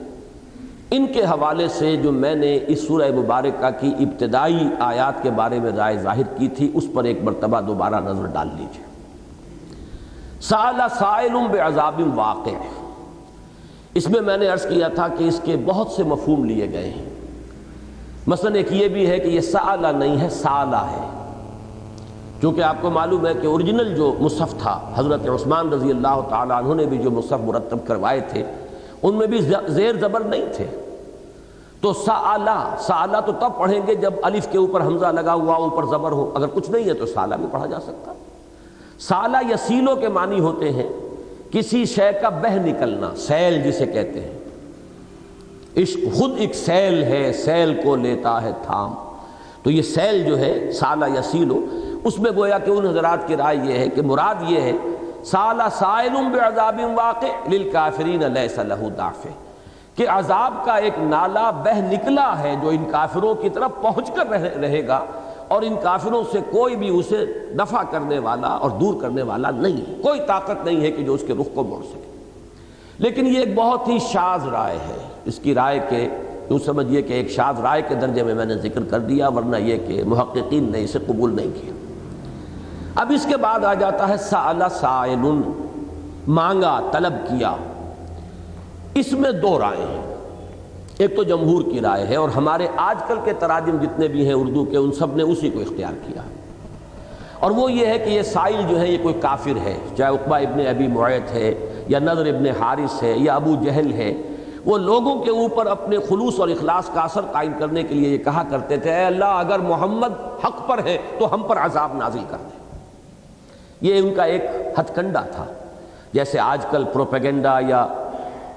ان کے حوالے سے جو میں نے اس سورہ مبارکہ کی ابتدائی آیات کے بارے میں رائے ظاہر کی تھی، اس پر ایک مرتبہ دوبارہ نظر ڈال لیجیے۔ سأل سائل بعذاب واقع، اس میں میں نے عرض کیا تھا کہ اس کے بہت سے مفہوم لیے گئے ہیں۔ مثلا ایک یہ بھی ہے کہ یہ سألہ نہیں ہے، سالہ ہے، کیونکہ آپ کو معلوم ہے کہ اوریجنل جو مصحف تھا حضرت عثمان رضی اللہ تعالیٰ عنہ نے بھی جو مصحف مرتب کروائے تھے ان میں بھی زیر زبر نہیں تھے، تو سالہ تو تب پڑھیں گے جب الف کے اوپر حمزہ لگا ہوا اوپر زبر ہو، اگر کچھ نہیں ہے تو سالہ بھی پڑھا جا سکتا۔ سالہ یا سیلوں کے معنی ہوتے ہیں کسی شے کا بہ نکلنا، سیل جسے کہتے ہیں، عشق خود ایک سیل ہے، سیل کو لیتا ہے تھام، تو یہ سیل جو ہے سالہ یا سیلو، اس میں گویا کہ ان حضرات کی رائے یہ ہے کہ مراد یہ ہے سالہ سائل بعذاب واقع للکافرین لیس لہ دافع، کہ عذاب کا ایک نالا بہ نکلا ہے جو ان کافروں کی طرف پہنچ کر رہے گا، اور ان کافروں سے کوئی بھی اسے دفع کرنے والا اور دور کرنے والا نہیں ہے، کوئی طاقت نہیں ہے کہ جو اس کے رخ کو موڑ سکے۔ لیکن یہ ایک بہت ہی شاذ رائے ہے، اس کی رائے کے یوں سمجھیے کہ ایک شاذ رائے کے درجے میں نے ذکر کر دیا، ورنہ یہ کہ محققین نے اسے قبول نہیں کیا۔ اب اس کے بعد آ جاتا ہے سأل سائل، مانگا، طلب کیا۔ اس میں 2 رائے ہیں، ایک تو جمہور کی رائے ہے اور ہمارے آج کل کے تراجم جتنے بھی ہیں اردو کے ان سب نے اسی کو اختیار کیا، اور وہ یہ ہے کہ یہ سائل جو ہے یہ کوئی کافر ہے، چاہے عقبہ ابن ابی معیط ہے یا نضر ابن حارث ہے یا ابو جہل ہے، وہ لوگوں کے اوپر اپنے خلوص اور اخلاص کا اثر قائم کرنے کے لیے یہ کہا کرتے تھے، اے اللہ اگر محمد حق پر ہے تو ہم پر عذاب نازل کر دے۔ یہ ان کا ایک ہتھ کنڈا تھا، جیسے آج کل پروپیگنڈا یا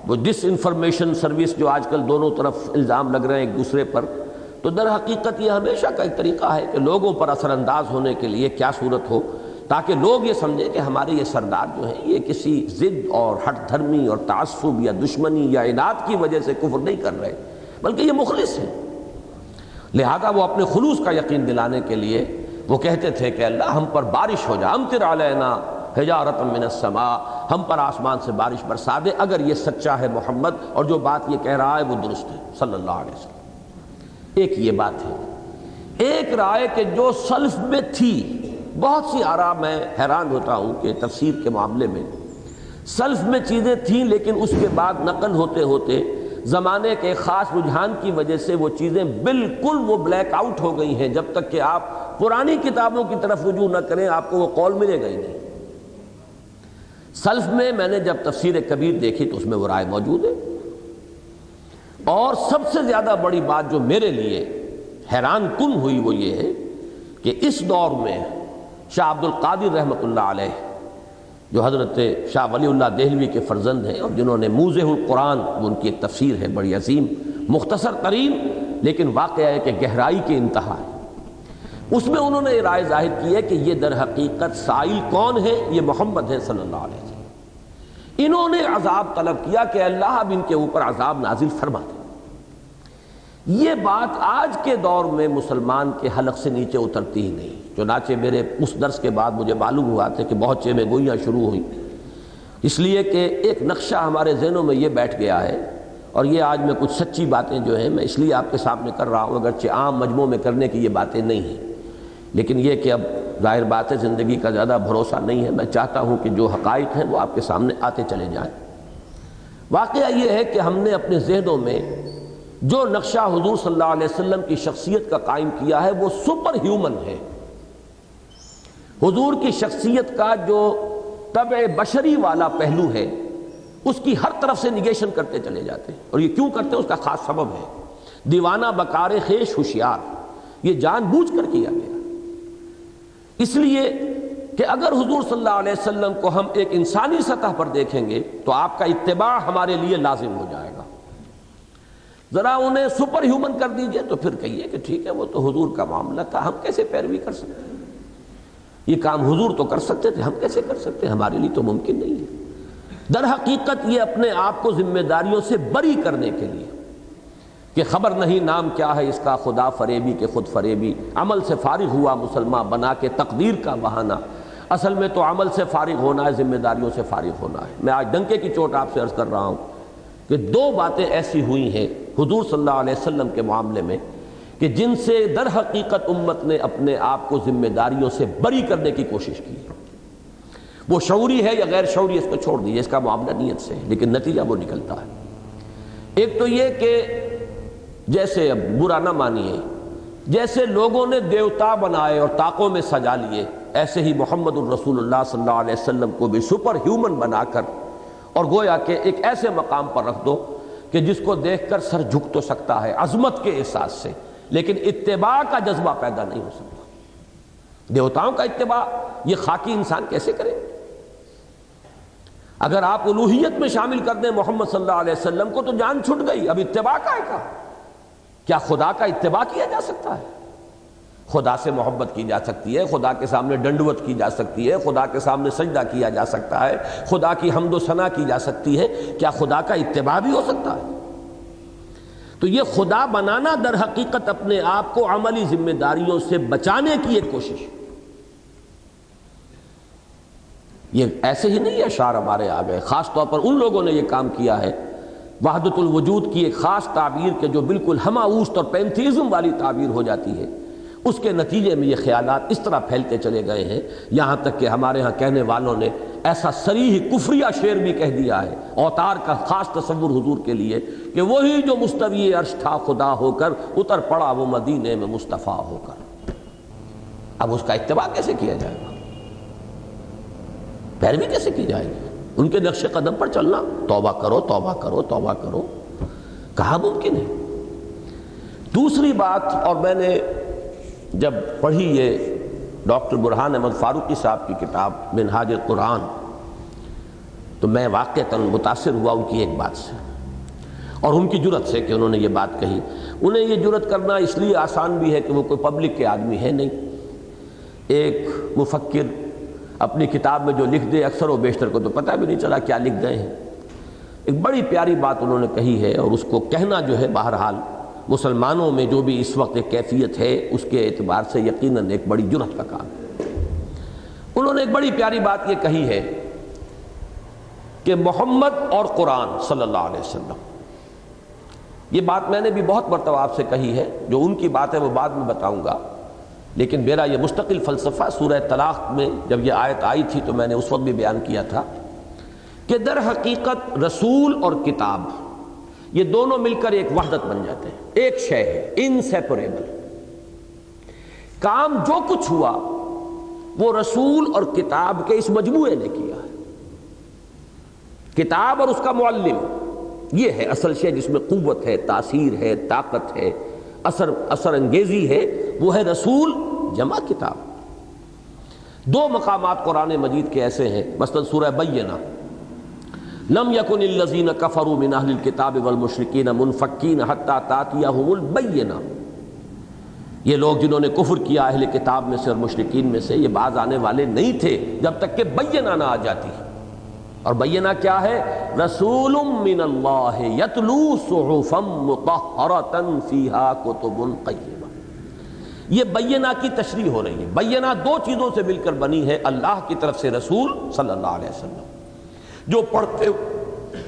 وہ ڈس انفارمیشن سروس جو آج کل دونوں طرف الزام لگ رہے ہیں ایک دوسرے پر، تو در حقیقت یہ ہمیشہ کا ایک طریقہ ہے کہ لوگوں پر اثر انداز ہونے کے لیے کیا صورت ہو تاکہ لوگ یہ سمجھیں کہ ہمارے یہ سردار جو ہیں یہ کسی ضد اور ہٹ دھرمی اور تعصب یا دشمنی یا عناد کی وجہ سے کفر نہیں کر رہے، بلکہ یہ مخلص ہیں۔ لہذا وہ اپنے خلوص کا یقین دلانے کے لیے وہ کہتے تھے کہ اللہ ہم پر بارش ہو جا، امطر علینا حجارۃ من السماء، ہم پر آسمان سے بارش برسا دے اگر یہ سچا ہے محمد اور جو بات یہ کہہ رہا ہے وہ درست ہے صلی اللہ علیہ وسلم۔ ایک یہ بات ہے۔ ایک رائے کہ جو سلف میں تھی، بہت سی آراء میں حیران ہوتا ہوں کہ تفسیر کے معاملے میں سلف میں چیزیں تھیں لیکن اس کے بعد نقل ہوتے ہوتے زمانے کے خاص رجحان کی وجہ سے وہ چیزیں بالکل وہ بلیک آؤٹ ہو گئی ہیں، جب تک کہ آپ پرانی کتابوں کی طرف رجوع نہ کریں آپ کو وہ قول ملے گا ہی نہیں۔ سلف میں میں نے جب تفسیر کبیر دیکھی تو اس میں وہ رائے موجود ہے، اور سب سے زیادہ بڑی بات جو میرے لیے حیران کن ہوئی وہ یہ ہے کہ اس دور میں شاہ عبد القادر رحمۃ اللہ علیہ جو حضرت شاہ ولی اللہ دہلوی کے فرزند ہیں اور جنہوں نے موضح القرآن، وہ ان کی ایک تفسیر ہے بڑی عظیم، مختصر ترین لیکن واقعہ ہے کہ گہرائی کی انتہا ہے۔ اس میں انہوں نے یہ رائے ظاہر کی ہے کہ یہ در حقیقت سائل کون ہے؟ یہ محمد ہے صلی اللہ علیہ وسلم۔ انہوں نے عذاب طلب کیا کہ اللہ اب ان کے اوپر عذاب نازل فرما دے۔ یہ بات آج کے دور میں مسلمان کے حلق سے نیچے اترتی ہی نہیں، چنانچہ میرے اس درس کے بعد مجھے معلوم ہوا تھا کہ بہت چیمیں گوئیاں شروع ہوئیں، اس لیے کہ ایک نقشہ ہمارے ذہنوں میں یہ بیٹھ گیا ہے، اور یہ آج میں کچھ سچی باتیں جو ہیں میں اس لیے آپ کے سامنے کر رہا ہوں، اگرچہ عام مجموع میں کرنے کی یہ باتیں نہیں ہیں، لیکن یہ کہ اب ظاہر بات ہے زندگی کا زیادہ بھروسہ نہیں ہے، میں چاہتا ہوں کہ جو حقائق ہیں وہ آپ کے سامنے آتے چلے جائیں۔ واقعہ یہ ہے کہ ہم نے اپنے ذہنوں میں جو نقشہ حضور صلی اللہ علیہ وسلم کی شخصیت کا قائم کیا ہے وہ سپر ہیومن ہے۔ حضور کی شخصیت کا جو طبع بشری والا پہلو ہے اس کی ہر طرف سے نگیشن کرتے چلے جاتے ہیں، اور یہ کیوں کرتے ہیں اس کا خاص سبب ہے۔ دیوانہ بکار خیش ہوشیار، یہ جان بوجھ کر کیا گیا، اس لیے کہ اگر حضور صلی اللہ علیہ وسلم کو ہم ایک انسانی سطح پر دیکھیں گے تو آپ کا اتباع ہمارے لیے لازم ہو جائے گا۔ ذرا انہیں سپر ہیومن کر دیجئے تو پھر کہیے کہ ٹھیک ہے وہ تو حضور کا معاملہ تھا، ہم کیسے پیروی کر سکتے ہیں؟ یہ کام حضور تو کر سکتے تھے، ہم کیسے کر سکتے ہیں؟ ہمارے لیے تو ممکن نہیں ہے۔ در حقیقت یہ اپنے آپ کو ذمہ داریوں سے بری کرنے کے لیے کہ خبر نہیں نام کیا ہے اس کا، خدا فریبی کے خود فریبی، عمل سے فارغ ہوا مسلمان بنا کے تقدیر کا بہانہ۔ اصل میں تو عمل سے فارغ ہونا ہے، ذمہ داریوں سے فارغ ہونا ہے۔ میں آج ڈنکے کی چوٹ آپ سے عرض کر رہا ہوں کہ دو باتیں ایسی ہوئی ہیں حضور صلی اللہ علیہ وسلم کے معاملے میں کہ جن سے در حقیقت امت نے اپنے آپ کو ذمہ داریوں سے بری کرنے کی کوشش کی۔ وہ شعوری ہے یا غیر شعوری اس کو چھوڑ دیجیے، اس کا معاملہ نیت سے ہے، لیکن نتیجہ وہ نکلتا ہے۔ ایک تو یہ کہ جیسے اب برا نہ مانیے، جیسے لوگوں نے دیوتا بنائے اور طاقوں میں سجا لیے، ایسے ہی محمد الرسول اللہ صلی اللہ علیہ وسلم کو بھی سپر ہیومن بنا کر اور گویا کہ ایک ایسے مقام پر رکھ دو کہ جس کو دیکھ کر سر جھک تو سکتا ہے عظمت کے احساس سے، لیکن اتباع کا جذبہ پیدا نہیں ہو سکتا۔ دیوتاؤں کا اتباع یہ خاکی انسان کیسے کرے؟ اگر آپ الوہیت میں شامل کر دیں محمد صلی اللہ علیہ وسلم کو تو جان چھٹ گئی، اب اتباع کا ہے کہاں؟ کیا خدا کا اتباع کیا جا سکتا ہے؟ خدا سے محبت کی جا سکتی ہے، خدا کے سامنے ڈنڈوت کی جا سکتی ہے، خدا کے سامنے سجدہ کیا جا سکتا ہے، خدا کی حمد و ثنا کی جا سکتی ہے، کیا خدا کا اتباع بھی ہو سکتا ہے؟ تو یہ خدا بنانا در حقیقت اپنے آپ کو عملی ذمہ داریوں سے بچانے کی ایک کوشش۔ یہ ایسے ہی نہیں اشعار ہمارے آ گئے، خاص طور پر ان لوگوں نے یہ کام کیا ہے وحدت الوجود کی ایک خاص تعبیر کے جو بالکل ہماؤست اور پینتھیزم والی تعبیر ہو جاتی ہے، اس کے نتیجے میں یہ خیالات اس طرح پھیلتے چلے گئے ہیں، یہاں تک کہ ہمارے ہاں کہنے والوں نے ایسا صریح کفریہ شعر بھی کہہ دیا ہے اوتار کا خاص تصور حضور کے لیے کہ وہی جو مستوی عرش تھا خدا ہو کر اتر پڑا وہ مدینے میں مصطفیٰ ہو کر۔ اب اس کا اتباع کیسے کیا جائے گا؟ پیروی کیسے کی جائے گی؟ ان کے نقش قدم پر چلنا، توبہ کرو توبہ کرو توبہ کرو، کہاں ممکن ہے؟ دوسری بات، اور میں نے جب پڑھی یہ ڈاکٹر برہان احمد فاروقی صاحب کی کتاب منہاج القرآن تو میں واقعتاً متاثر ہوا ان کی ایک بات سے اور ان کی جرأت سے کہ انہوں نے یہ بات کہی۔ انہیں یہ جرأت کرنا اس لیے آسان بھی ہے کہ وہ کوئی پبلک کے آدمی ہے نہیں۔ ایک مفکر اپنی کتاب میں جو لکھ دے اکثر و بیشتر کو تو پتہ بھی نہیں چلا کیا لکھ گئے ہیں۔ ایک بڑی پیاری بات انہوں نے کہی ہے، اور اس کو کہنا جو ہے بہرحال مسلمانوں میں جو بھی اس وقت ایک کیفیت ہے اس کے اعتبار سے یقیناً ایک بڑی جرأت کا کام ہے۔ انہوں نے ایک بڑی پیاری بات یہ کہی ہے کہ محمد اور قرآن صلی اللہ علیہ وسلم، یہ بات میں نے بھی بہت مرتبہ آپ سے کہی ہے، جو ان کی بات ہے وہ بعد میں بتاؤں گا، لیکن میرا یہ مستقل فلسفہ سورہ طلاق میں جب یہ آیت آئی تھی تو میں نے اس وقت بھی بیان کیا تھا کہ در حقیقت رسول اور کتاب یہ دونوں مل کر ایک وحدت بن جاتے ہیں، ایک شے ہے، انسیپریبل۔ کام جو کچھ ہوا وہ رسول اور کتاب کے اس مجموعے نے کیا ہے۔ کتاب اور اس کا معلم، یہ ہے اصل شے جس میں قوت ہے، تاثیر ہے، طاقت ہے، اثر انگیزی ہے، وہ ہے رسول جمع کتاب۔ دو مقامات قرآن مجید کے ایسے ہیں، مثلا سورہ بینہ، لم یکن الذین کفروا من اہل الکتاب والمشرکین منفکین حتی تأتیہم البینہ، یہ لوگ جنہوں نے کفر کیا اہل کتاب میں سے اور مشرکین میں سے، یہ باز آنے والے نہیں تھے جب تک کہ بینہ نہ آ جاتی۔ اور بینہ کیا ہے؟ رسول من اللہ یتلو صحفا مطہرۃ فیہا کتب قیمہ۔ یہ بینہ کی تشریح ہو رہی ہے۔ بینہ دو چیزوں سے مل کر بنی ہے، اللہ کی طرف سے رسول صلی اللہ علیہ وسلم جو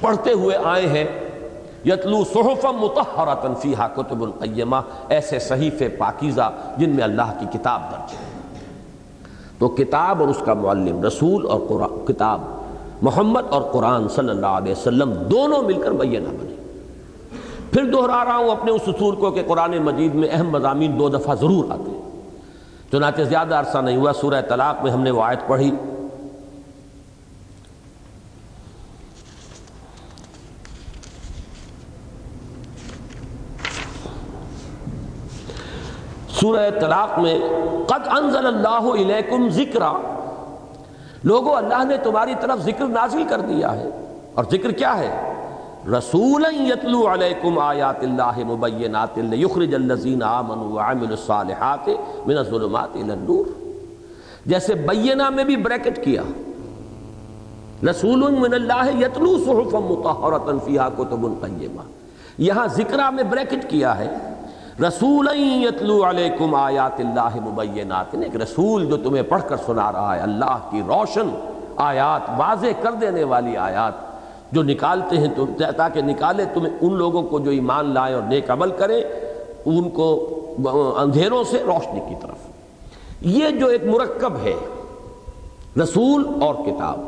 پڑھتے ہوئے آئے ہیں، یتلو صحفا مطہرۃ فیہا کتب قیمہ، ایسے صحیفے پاکیزہ جن میں اللہ کی کتاب درج ہے۔ تو کتاب اور اس کا معلم، رسول اور قرآن، کتاب محمد اور قرآن صلی اللہ علیہ وسلم دونوں مل کر بینہ بنے۔ پھر دہرا رہا ہوں اپنے اس اصول کو کہ قرآن مجید میں اہم مضامین 2 دفعہ ضرور آتے ہیں، چنانچہ زیادہ عرصہ نہیں ہوا سورہ طلاق میں ہم نے وہ آیت پڑھی، سورہ طلاق میں قد انزل اللہ الیکم ذکرا، لوگو اللہ نے تمہاری طرف ذکر نازل کر دیا ہے، اور ذکر کیا ہے؟ رسولا یتلو علیکم آیات اللہ مبینات لیخرج الذین آمنوا وعملوا الصالحات من الظلمات الی النور۔ جیسے بینہ میں بھی بریکٹ کیا، رسول من اللہ یتلو صحفا مطہرۃ فیہا کتب قیمہ، یہاں ذکرہ میں بریکٹ کیا ہے، رسولا یتلو علیکم آیات اللہ مبینات، ایک رسول جو تمہیں پڑھ کر سنا رہا ہے اللہ کی روشن آیات، واضح کر دینے والی آیات جو نکالتے ہیں تاکہ نکالے تمہیں ان لوگوں کو جو ایمان لائیں اور نیک عمل کریں، ان کو اندھیروں سے روشنی کی طرف۔ یہ جو ایک مرکب ہے رسول اور کتاب،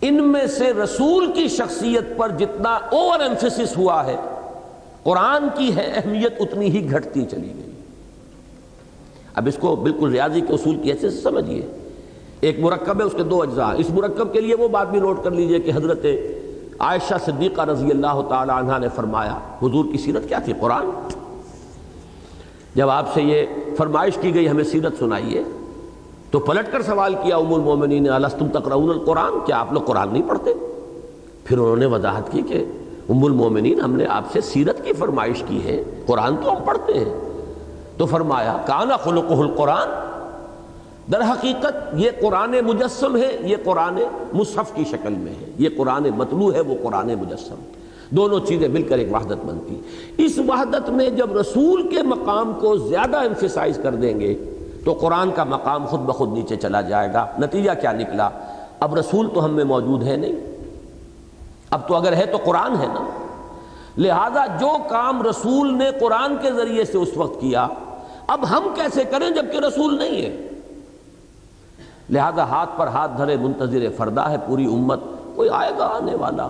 ان میں سے رسول کی شخصیت پر جتنا اوور ایمفیسس ہوا ہے، قرآن کی ہے اہمیت اتنی ہی گھٹتی چلی گئی۔ اب اس کو بالکل ریاضی کے اصول کی حیثیت سے سمجھیے، ایک مرکب ہے، اس کے 2 اجزاء۔ اس مرکب کے لیے وہ بات بھی نوٹ کر لیجئے کہ حضرت عائشہ صدیقہ رضی اللہ تعالی عنہا نے فرمایا، حضور کی سیرت کیا تھی؟ قرآن۔ جب آپ سے یہ فرمائش کی گئی ہمیں سیرت سنائیے، تو پلٹ کر سوال کیا ام المومنین الستم تقرؤون القرآن، کیا آپ لوگ قرآن نہیں پڑھتے؟ پھر انہوں نے وضاحت کی کہ ام المومنین ہم نے آپ سے سیرت کی فرمائش کی ہے، قرآن تو ہم پڑھتے ہیں۔ تو فرمایا کان خلقہ القرآن، در حقیقت یہ قرآن مجسم ہے، یہ قرآن مصحف کی شکل میں ہے، یہ قرآن متلو ہے، وہ قرآن مجسم، دونوں چیزیں مل کر ایک وحدت بنتی۔ اس وحدت میں جب رسول کے مقام کو زیادہ ایمفیسائز کر دیں گے تو قرآن کا مقام خود بخود نیچے چلا جائے گا۔ نتیجہ کیا نکلا؟ اب رسول تو ہم میں موجود ہے نہیں، اب تو اگر ہے تو قرآن ہے نا، لہذا جو کام رسول نے قرآن کے ذریعے سے اس وقت کیا، اب ہم کیسے کریں جبکہ رسول نہیں ہے؟ لہذا ہاتھ پر ہاتھ دھرے منتظر فردا ہے پوری امت، کوئی آئے گا آنے والا،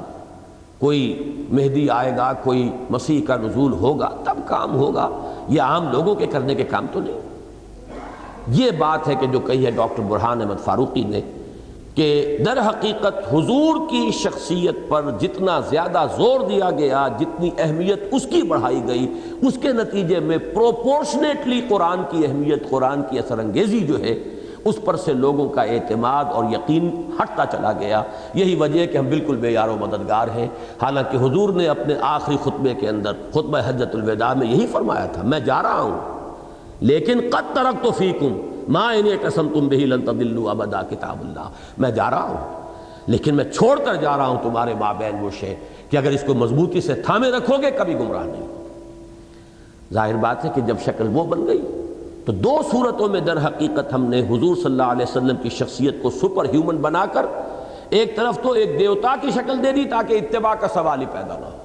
کوئی مہدی آئے گا، کوئی مسیح کا نزول ہوگا، تب کام ہوگا، یہ عام لوگوں کے کرنے کے کام تو نہیں۔ یہ بات ہے کہ جو کہی ہے ڈاکٹر برہان احمد فاروقی نے کہ در حقیقت حضور کی شخصیت پر جتنا زیادہ زور دیا گیا، جتنی اہمیت اس کی بڑھائی گئی، اس کے نتیجے میں پروپورشنیٹلی قرآن کی اہمیت، قرآن کی اثر انگیزی جو ہے، اس پر سے لوگوں کا اعتماد اور یقین ہٹتا چلا گیا۔ یہی وجہ ہے کہ ہم بالکل بے یار و مددگار ہیں، حالانکہ حضور نے اپنے آخری خطبے کے اندر، خطبہ حجۃ الوداع میں یہی فرمایا تھا، میں جا رہا ہوں لیکن قد ترکت فیکم ما ان اعتصمتم بہ لن تضلوا ابدا، کتاب اللہ، میں جا رہا ہوں لیکن میں چھوڑ کر جا رہا ہوں تمہارے مابین وہ شے کہ اگر اس کو مضبوطی سے تھامے رکھو گے کبھی گمراہ نہیں۔ ظاہر بات ہے کہ جب شکل وہ بن گئی تو 2 صورتوں میں در حقیقت ہم نے حضور صلی اللہ علیہ وسلم کی شخصیت کو سپر ہیومن بنا کر ایک طرف تو ایک دیوتا کی شکل دے دی تاکہ اتباع کا سوال ہی پیدا نہ ہو،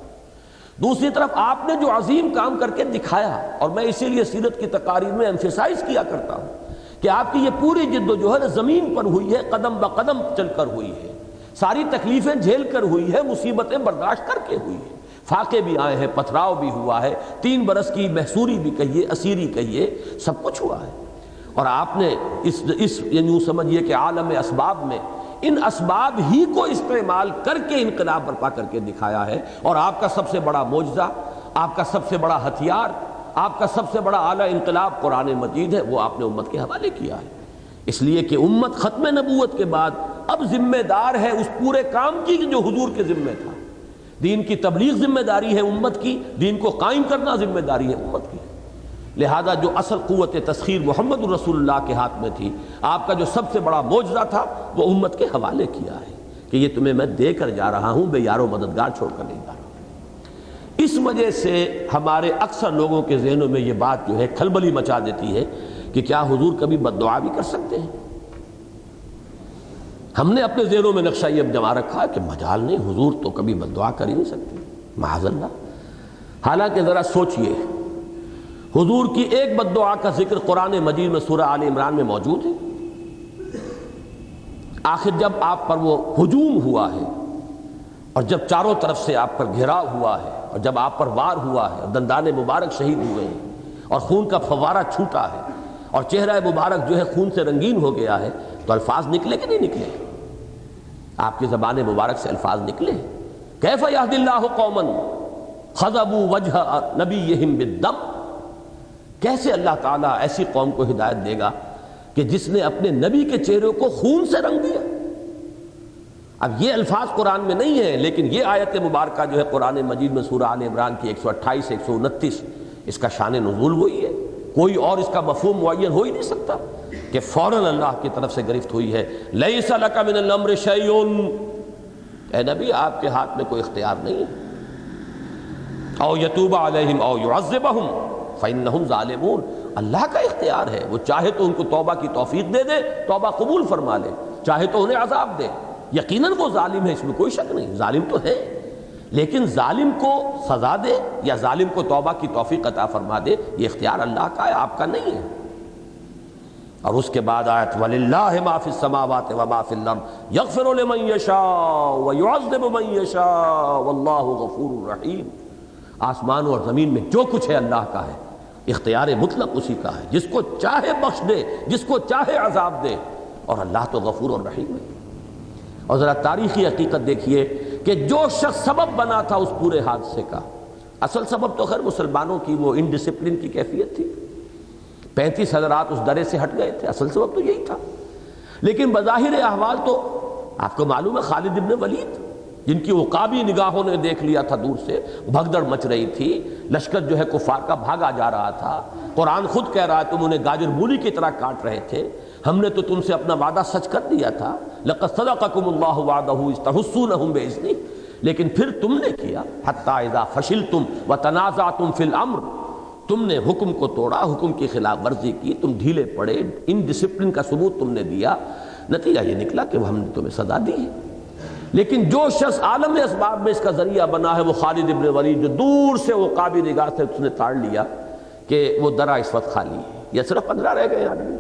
دوسری طرف آپ نے جو عظیم کام کر کے دکھایا، اور میں اسی لیے سیرت کی تقاریر میں ایمفیسائز کیا کرتا ہوں کہ آپ کی یہ پوری جد و جہد زمین پر ہوئی ہے، قدم بقدم چل کر ہوئی ہے، ساری تکلیفیں جھیل کر ہوئی ہے، مصیبتیں برداشت کر کے ہوئی ہے، فاقے بھی آئے ہیں، پتھراؤ بھی ہوا ہے، 3 برس کی محصوری بھی کہیے، اسیری کہیے، سب کچھ ہوا ہے۔ اور آپ نے اس یوں سمجھیے کہ عالم اسباب میں ان اسباب ہی کو استعمال کر کے انقلاب برپا کر کے دکھایا ہے، اور آپ کا سب سے بڑا معجزہ، آپ کا سب سے بڑا ہتھیار، آپ کا سب سے بڑا اعلیٰ انقلاب قرآن مجید ہے، وہ آپ نے امت کے حوالے کیا ہے۔ اس لیے کہ امت ختم نبوت کے بعد اب ذمہ دار ہے اس پورے کام کی جو حضور کے ذمہ تھا۔ دین کی تبلیغ ذمہ داری ہے امت کی، دین کو قائم کرنا ذمہ داری ہے امت کی۔ لہذا جو اصل قوت تسخیر محمد الرسول اللہ کے ہاتھ میں تھی، آپ کا جو سب سے بڑا معجزہ تھا وہ امت کے حوالے کیا ہے کہ یہ تمہیں میں دے کر جا رہا ہوں، بے یار و مددگار چھوڑ کر نہیں جا رہا ہوں۔ اس وجہ سے ہمارے اکثر لوگوں کے ذہنوں میں یہ بات جو ہے کھلبلی مچا دیتی ہے کہ کیا حضور کبھی بد دعا بھی کر سکتے ہیں؟ ہم نے اپنے ذہنوں میں نقشہ یہ جما رکھا ہے کہ مجال نہیں، حضور تو کبھی بد دعا کر ہی نہیں سکتے، معاذ اللہ۔ حالانکہ ذرا سوچئے، حضور کی ایک بد دعا کا ذکر قرآن مجید میں سورہ آل عمران میں موجود ہے۔ آخر جب آپ پر وہ ہجوم ہوا ہے اور جب چاروں طرف سے آپ پر گھیراؤ ہوا ہے اور جب آپ پر وار ہوا ہے اور دندان مبارک شہید ہوئے ہیں اور خون کا فوارہ چھوٹا ہے اور چہرہ مبارک جو ہے خون سے رنگین ہو گیا ہے، تو الفاظ نکلے کہ نہیں نکلے؟ آپ کی زبان مبارک سے الفاظ نکلے، کیف یہدی اللہ قوما خضبوا وجہ نبیہم بالدم، کیسے اللہ تعالیٰ ایسی قوم کو ہدایت دے گا کہ جس نے اپنے نبی کے چہرے کو خون سے رنگ دیا؟ اب یہ الفاظ قرآن میں نہیں ہیں، لیکن یہ آیت مبارکہ جو ہے قرآن مجید میں سورہ آل عمران کی 128 129، اس کا شان نزول وہی ہے، کوئی اور اس کا مفہوم معین ہو ہی نہیں سکتا کہ فوراً اللہ کی طرف سے گرفت ہوئی ہے۔ لیس لک من الامر شیء، اے نبی آپ کے ہاتھ میں کوئی اختیار نہیں ہے، او یتوب علیہم او یعذبہم فإنہم ظالمون، اللہ کا اختیار ہے، وہ چاہے تو ان کو توبہ کی توفیق دے دے، توبہ قبول فرما لے، چاہے تو انہیں عذاب دے۔ یقیناً وہ ظالم ہے، اس میں کوئی شک نہیں، ظالم تو ہے، لیکن ظالم کو سزا دے یا ظالم کو توبہ کی توفیق عطا فرما دے، یہ اختیار اللہ کا ہے، آپ کا نہیں ہے۔ اور اس کے بعد آیت وَلِلَّهِ مَا فِي السَّمَاوَاتِ وَمَا فِي الْأَرْضِ يَغْفِرُ لِمَن يَشَاءُ وَيُعَذِّبُ مَن يَشَاءُ وَاللَّهُ غَفُورٌ رَحِيمٌ، آسمان اور زمین میں جو کچھ ہے اللہ کا ہے، اختیار مطلق اسی کا ہے، جس کو چاہے بخش دے، جس کو چاہے عذاب دے، اور اللہ تو غفور اور رحیم ہے۔ اور ذرا تاریخی حقیقت دیکھیے کہ جو شخص سبب بنا تھا اس پورے حادثے کا، اصل سبب تو خیر مسلمانوں کی وہ انڈسپلن کی کیفیت تھی، 35 حضرات اس درے سے ہٹ گئے تھے، اصل سبب تو یہی تھا۔ لیکن بظاہر احوال تو آپ کو معلوم ہے خالد ابن ولید، جن کی عقابی نگاہوں نے دیکھ لیا تھا دور سے، بھگدڑ مچ رہی تھی، لشکر جو ہے کفار کا بھاگا جا رہا تھا، قرآن خود کہہ رہا ہے تم انہیں گاجر مولی کی طرح کاٹ رہے تھے، ہم نے تو تم سے اپنا وعدہ سچ کر دیا تھا، لقد صدقکم اللہ وعدہ اذ تحسونہم باذنہ، لیکن پھر تم نے کیا، حتی اذا فشلتم وتنازعتم فی الامر، تم نے حکم کو توڑا، حکم کی خلاف ورزی کی، تم ڈھیلے پڑے، ان ڈسپلن کا ثبوت تم نے دیا، نتیجہ یہ نکلا کہ ہم نے تمہیں سزا دی ہے۔ لیکن جو شخص عالم اسباب میں اس کا ذریعہ بنا ہے وہ خالد ابن ولید، جو دور سے وہ عقابی نگاہ سے اس نے تاڑ لیا کہ وہ درہ اس وقت خالی ہے، یہ صرف 15 رہ گئے آدمی،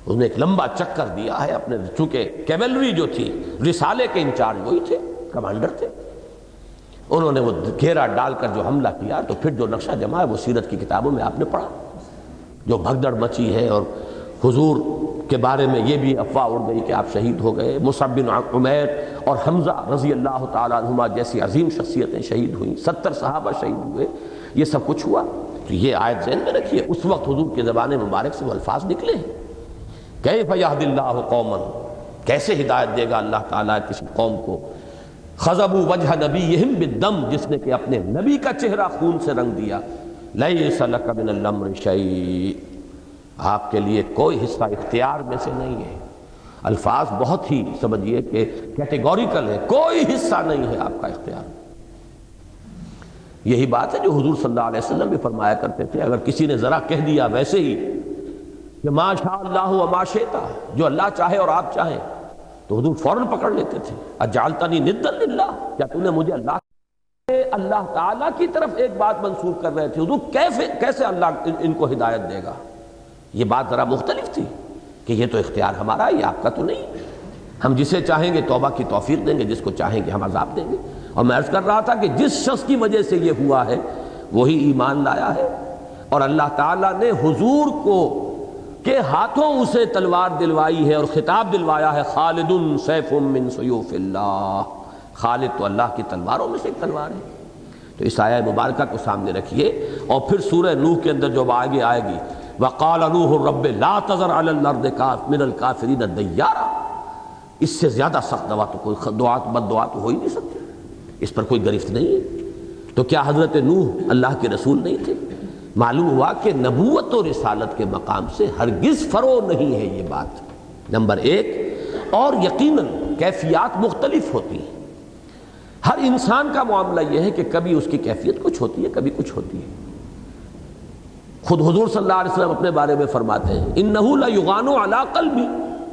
اس نے ایک لمبا چکر دیا ہے اپنے، چونکہ کیولری جو تھی رسالے کے انچارج وہی تھے، کمانڈر تھے، انہوں نے وہ گھیرا ڈال کر جو حملہ کیا، تو پھر جو نقشہ جمع ہے وہ سیرت کی کتابوں میں آپ نے پڑھا، جو بھگدڑ مچی ہے، اور حضور کے بارے میں یہ بھی افواہ اڑ گئی کہ آپ شہید ہو گئے، مصعب بن عمیر اور حمزہ رضی اللہ تعالیٰ عنہما جیسی عظیم شخصیتیں شہید ہوئیں، 70 صحابہ شہید ہوئے، یہ سب کچھ ہوا۔ تو یہ آیت ذہن میں رکھیے، اس وقت حضور کے زبان مبارک سے وہ الفاظ نکلے ہیں، کیف یہدی اللہ قوما، کیسے ہدایت دے گا اللہ تعالیٰ کسی قوم کو، خضبوا وجہ نبیہم بالدم، جس نے کہ اپنے نبی کا چہرہ خون سے رنگ دیا، لیس لک من الامر شیء، آپ کے لیے کوئی حصہ اختیار میں سے نہیں ہے۔ الفاظ بہت ہی سمجھیے کہ کیٹیگوریکل ہے، کوئی حصہ نہیں ہے آپ کا اختیار۔ یہی بات ہے جو حضور صلی اللہ علیہ وسلم بھی فرمایا کرتے تھے، اگر کسی نے ذرا کہہ دیا ویسے ہی کہ ما شاء اللہ وما شئت، جو اللہ چاہے اور آپ چاہیں، تو حضور فوراً پکڑ لیتے تھے، اجعلتنی ندا للہ، کیا تو نے مجھے اللہ تعالیٰ کی طرف ایک بات منسوخ کر رہے تھے، حضور کیسے اللہ ان کو ہدایت دے گا؟ یہ بات ذرا مختلف تھی کہ یہ تو اختیار ہمارا ہے، یہ آپ کا تو نہیں، ہم جسے چاہیں گے توبہ کی توفیق دیں گے، جس کو چاہیں گے ہم عذاب دیں گے۔ اور میں عرض کر رہا تھا کہ جس شخص کی وجہ سے یہ ہوا ہے وہی ایمان لایا ہے، اور اللہ تعالیٰ نے حضور کو کے ہاتھوں اسے تلوار دلوائی ہے اور خطاب دلوایا ہے، خالد سیف من سیوف اللہ، خالد تو اللہ کی تلواروں میں سے ایک تلوار ہے۔ تو اس آیہ مبارکہ کو سامنے رکھیے، اور پھر سورہ نوح کے اندر جو آگے آئے گی، وَقَالَ نُوحٌ رَبِّ لَا تَذَرْ عَلَى الْأَرْضِ مِنَ الْكَافِرِينَ دَيَّارًا، اس سے زیادہ سخت دعا تو کوئی دعا بد دعا تو ہو ہی نہیں سکتی، اس پر کوئی گرفت نہیں ہے۔ تو کیا حضرت نوح اللہ کے رسول نہیں تھے؟ معلوم ہوا کہ نبوت و رسالت کے مقام سے ہرگز فرو نہیں ہے یہ بات، نمبر ایک۔ اور یقیناً کیفیات مختلف ہوتی ہیں، ہر انسان کا معاملہ یہ ہے کہ کبھی اس کی کیفیت کچھ ہوتی ہے، کبھی کچھ ہوتی ہے۔ خود حضور صلی اللہ علیہ وسلم اپنے بارے میں فرماتے ہیں انہ لیغان علی قلبی،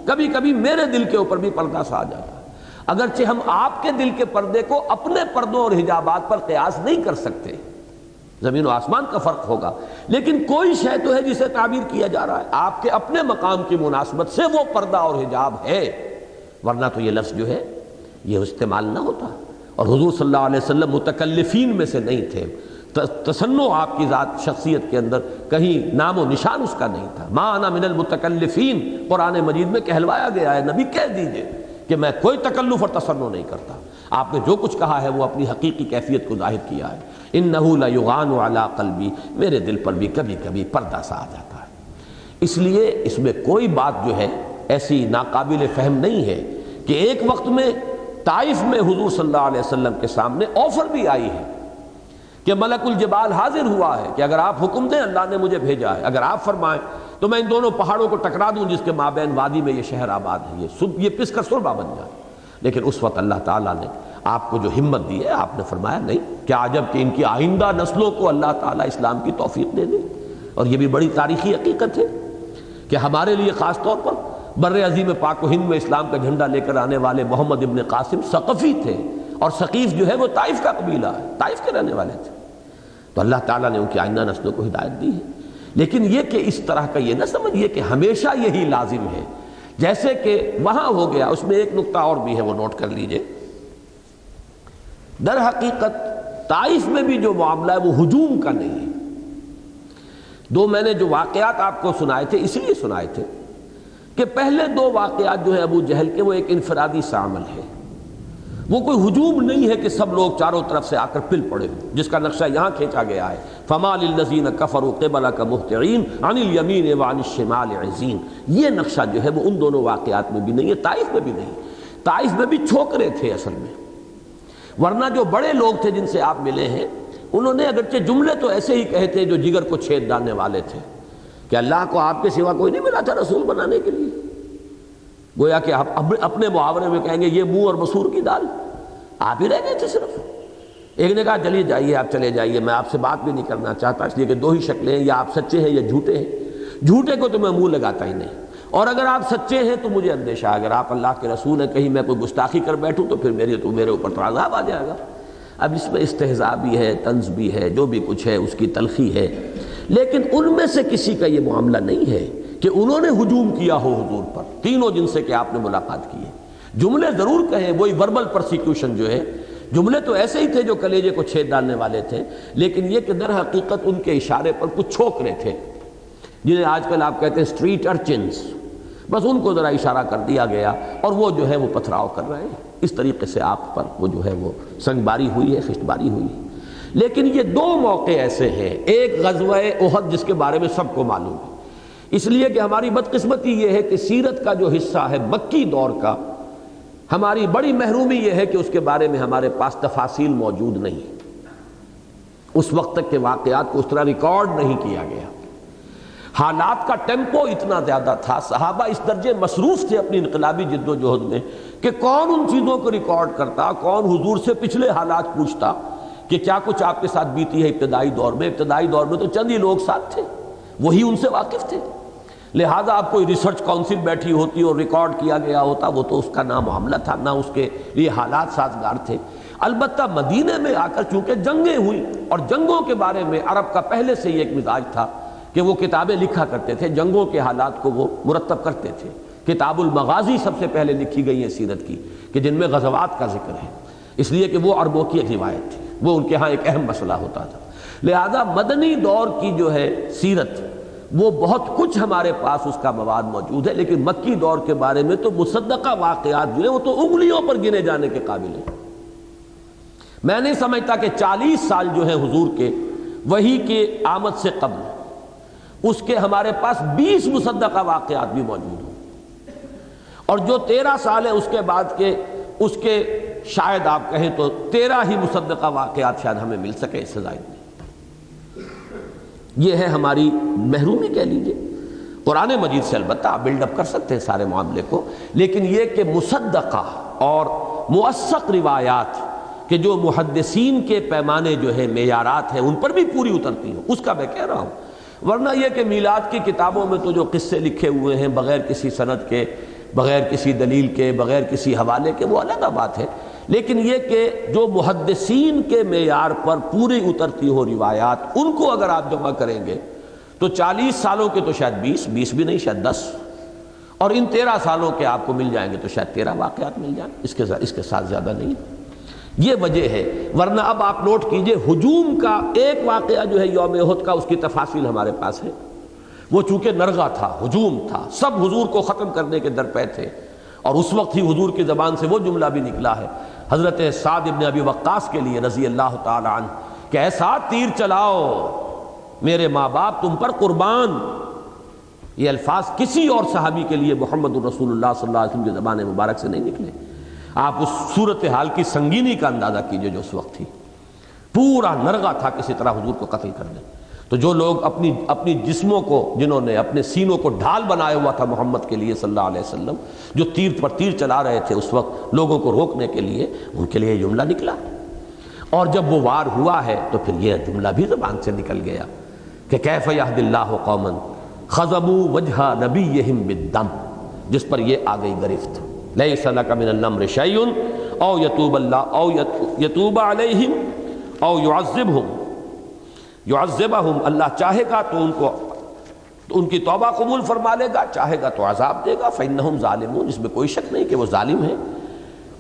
کبھی کبھی میرے دل کے اوپر بھی پردہ سا آ جاتا ہے۔ اگرچہ ہم آپ کے دل کے پردے کو اپنے پردوں اور حجابات پر قیاس نہیں کر سکتے، زمین و آسمان کا فرق ہوگا، لیکن کوئی شے تو ہے جسے تعبیر کیا جا رہا ہے، آپ کے اپنے مقام کی مناسبت سے وہ پردہ اور حجاب ہے، ورنہ تو یہ لفظ جو ہے یہ استعمال نہ ہوتا۔ اور حضور صلی اللہ علیہ وسلم متکلفین میں سے نہیں تھے، تصنع آپ کی ذات شخصیت کے اندر کہیں نام و نشان اس کا نہیں تھا۔ ما انا من المتکلفین قرآن مجید میں کہلوایا گیا ہے، نبی کہہ دیجئے کہ میں کوئی تکلف اور تصنع نہیں کرتا۔ آپ نے جو کچھ کہا ہے وہ اپنی حقیقی کیفیت کو ظاہر کیا ہے۔ انہ لیغان علی قلبی، میرے دل پر بھی کبھی کبھی پردہ سا آ جاتا ہے۔ اس لیے اس میں کوئی بات جو ہے ایسی ناقابل فہم نہیں ہے کہ ایک وقت میں طائف میں حضور صلی اللہ علیہ وسلم کے سامنے آفر بھی آئی ہے کہ ملک الجبال حاضر ہوا ہے کہ اگر آپ حکم دیں اللہ نے مجھے بھیجا ہے، اگر آپ فرمائیں تو میں ان دونوں پہاڑوں کو ٹکرا دوں جس کے مابین وادی میں یہ شہر آباد ہے، یہ پس کر سربا بن جائے۔ لیکن اس وقت اللہ تعالیٰ نے آپ کو جو ہمت دی ہے، آپ نے فرمایا نہیں، کیا عجب کہ ان کی آئندہ نسلوں کو اللہ تعالیٰ اسلام کی توفیق دے دے۔ اور یہ بھی بڑی تاریخی حقیقت ہے کہ ہمارے لیے خاص طور پر بر عظیم پاک و ہند میں اسلام کا جھنڈا لے کر آنے والے محمد ابن قاسم ثقفی تھے، اور ثقیف جو ہے وہ طائف کا قبیلہ ہے، طائف کے رہنے والے تھے۔ تو اللہ تعالیٰ نے ان کی آئندہ نسلوں کو ہدایت دی ہے، لیکن یہ کہ اس طرح کا یہ نہ سمجھیے کہ ہمیشہ یہی لازم ہے۔ جیسے کہ وہاں ہو گیا، اس میں ایک نقطہ اور بھی ہے، وہ نوٹ کر لیجئے۔ در حقیقت طائف میں بھی جو معاملہ ہے وہ ہجوم کا نہیں ہے۔ دو میں نے جو واقعات آپ کو سنائے تھے اس لیے سنائے تھے کہ پہلے دو واقعات جو ہے ابو جہل کے، وہ ایک انفرادی سا عمل ہے، وہ کوئی ہجوم نہیں ہے کہ سب لوگ چاروں طرف سے آ کر پل پڑے ہوں، جس کا نقشہ یہاں کھینچا گیا ہے فَمَا لِلَّذِينَ كَفَرُوا قِبَلَكَ مُهْطِعِينَ عَنِ الْيَمِينِ وَعَنِ الشِّمَالِ عِزِينَ۔ یہ نقشہ جو ہے وہ ان دونوں واقعات میں بھی نہیں ہے، طائف میں بھی نہیں۔ طائف میں بھی چھوکرے تھے اصل میں، ورنہ جو بڑے لوگ تھے جن سے آپ ملے ہیں انہوں نے اگرچہ جملے تو ایسے ہی کہے تھے جو جگر کو چھید ڈالنے والے تھے کہ اللہ کو آپ کے سوا کوئی نہیں ملا تھا رسول بنانے کے لیے، گویا کہ آپ اپنے محاورے میں کہیں گے یہ منہ اور مسور کی دال، آپ ہی رہ گئے تھے صرف۔ ایک نے کہا چلیے جائیے، آپ چلے جائیے، میں آپ سے بات بھی نہیں کرنا چاہتا، اس لیے کہ دو ہی شکلیں ہیں، یا آپ سچے ہیں یا جھوٹے ہیں، جھوٹے کو تو میں منہ لگاتا ہی نہیں، اور اگر آپ سچے ہیں تو مجھے اندیشہ ہے اگر آپ اللہ کے رسول ہیں کہیں میں کوئی گستاخی کر بیٹھوں تو پھر میرے اوپر تو عذاب آ جائے گا۔ اب اس میں استہزاء بھی ہے، طنز بھی ہے، جو بھی کچھ ہے اس کی تلخی ہے، لیکن ان میں سے کسی کا یہ معاملہ نہیں ہے کہ انہوں نے ہجوم کیا ہو حضور پر، تینوں جن سے کہ آپ نے ملاقات کی ہے۔ جملے ضرور کہیں، وہی وربل پرسیکیوشن جو ہے، جملے تو ایسے ہی تھے جو کلیجے کو چھید ڈالنے والے تھے، لیکن یہ کہ در حقیقت ان کے اشارے پر کچھ چھوکرے تھے جنہیں آج کل آپ کہتے ہیں اسٹریٹ ارچنز، بس ان کو ذرا اشارہ کر دیا گیا اور وہ جو ہے وہ پتھراؤ کر رہے ہیں، اس طریقے سے آپ پر وہ جو ہے وہ سنگ باری ہوئی ہے، خشت باری ہوئی ہے۔ لیکن یہ دو موقع ایسے ہیں، ایک غزوہ احد جس کے بارے میں سب کو معلوم ہے، اس لیے کہ ہماری بدقسمتی یہ ہے کہ سیرت کا جو حصہ ہے مکی دور کا، ہماری بڑی محرومی یہ ہے کہ اس کے بارے میں ہمارے پاس تفاصیل موجود نہیں، اس وقت تک کے واقعات کو اس طرح ریکارڈ نہیں کیا گیا۔ حالات کا ٹیمپو اتنا زیادہ تھا، صحابہ اس درجے مصروف تھے اپنی انقلابی جد و جہد میں کہ کون ان چیزوں کو ریکارڈ کرتا، کون حضور سے پچھلے حالات پوچھتا کہ کیا کچھ آپ کے ساتھ بیتی ہے ابتدائی دور میں۔ ابتدائی دور میں تو چند ہی لوگ ساتھ تھے، وہی ان سے واقف تھے، لہٰذا آپ کوئی ریسرچ کونسل بیٹھی ہوتی اور ریکارڈ کیا گیا ہوتا، وہ تو اس کا نہ معاملہ تھا، نہ اس کے لیے حالات سازگار تھے۔ البتہ مدینے میں آ کر چونکہ جنگیں ہوئیں، اور جنگوں کے بارے میں عرب کا پہلے سے ہی ایک مزاج تھا کہ وہ کتابیں لکھا کرتے تھے، جنگوں کے حالات کو وہ مرتب کرتے تھے۔ کتاب المغازی سب سے پہلے لکھی گئی ہے سیرت کی، کہ جن میں غزوات کا ذکر ہے، اس لیے کہ وہ عربوں کی ایک روایت تھی، وہ ان کے ہاں ایک اہم مسئلہ ہوتا تھا۔ لہذا مدنی دور کی جو ہے سیرت، وہ بہت کچھ ہمارے پاس اس کا مواد موجود ہے، لیکن مکی دور کے بارے میں تو مصدقہ واقعات جو ہیں وہ تو انگلیوں پر گنے جانے کے قابل ہیں۔ میں نہیں سمجھتا کہ 40 سال جو ہیں حضور کے وحی کے آمد سے قبل اس کے ہمارے پاس 20 مصدقہ واقعات بھی موجود ہوں، اور جو 13 سال ہے اس کے بعد کے اس کے شاید آپ کہیں تو 13 ہی مصدقہ واقعات شاید ہمیں مل سکے، اس سے زائد نہیں۔ یہ ہے ہماری محرومی کہہ لیجیے۔ قرآن مجید سے البتہ آپ بلڈ اپ کر سکتے ہیں سارے معاملے کو، لیکن یہ کہ مصدقہ اور موثق روایات کہ جو محدثین کے پیمانے جو ہے معیارات ہیں ان پر بھی پوری اترتی ہوں، اس کا میں کہہ رہا ہوں۔ ورنہ یہ کہ میلاد کی کتابوں میں تو جو قصے لکھے ہوئے ہیں بغیر کسی سند کے، بغیر کسی دلیل کے، بغیر کسی حوالے کے، وہ الگ بات ہے، لیکن یہ کہ جو محدثین کے معیار پر پوری اترتی ہو روایات، ان کو اگر آپ جمع کریں گے تو 40 سالوں کے تو شاید 20 بھی نہیں، شاید 10، اور ان 13 سالوں کے آپ کو مل جائیں گے تو شاید 13 واقعات مل جائیں، اس کے ساتھ زیادہ نہیں۔ یہ وجہ ہے۔ ورنہ اب آپ نوٹ کیجئے، ہجوم کا ایک واقعہ جو ہے یوم احد کا، اس کی تفاصیل ہمارے پاس ہے۔ وہ چونکہ نرغہ تھا، ہجوم تھا، سب حضور کو ختم کرنے کے درپے تھے، اور اس وقت ہی حضور کی زبان سے وہ جملہ بھی نکلا ہے حضرت سعد ابن ابی وقاص کے لیے رضی اللہ تعالی عنہ کہ اے سعد تیر چلاؤ، میرے ماں باپ تم پر قربان۔ یہ الفاظ کسی اور صحابی کے لیے محمد الرسول اللہ صلی اللہ علیہ وسلم کی زبان مبارک سے نہیں نکلے۔ آپ اس صورتحال کی سنگینی کا اندازہ کیجئے جو اس وقت تھی، پورا نرغہ تھا کسی طرح حضور کو قتل کر دیں۔ تو جو لوگ اپنی جسموں کو، جنہوں نے اپنے سینوں کو ڈھال بنایا ہوا تھا محمد کے لیے صلی اللہ علیہ وسلم، جو تیر پر تیر چلا رہے تھے اس وقت لوگوں کو روکنے کے لیے، ان کے لیے یہ جملہ نکلا۔ اور جب وہ وار ہوا ہے تو پھر یہ جملہ بھی زبان سے نکل گیا کہ کیف یہد اللہ قوما خضبوا وجہ نبیہم بالدم، جس پر یہ آ گئی گرفت، لیس لک من الامر شیء او یتوب اللہ او یتوب علیہم او یعذبہم، اللہ چاہے گا تو ان کی توبہ قبول فرما لے گا، چاہے گا تو عذاب دے گا، فإنہم ظالمون، اس میں کوئی شک نہیں کہ وہ ظالم ہیں۔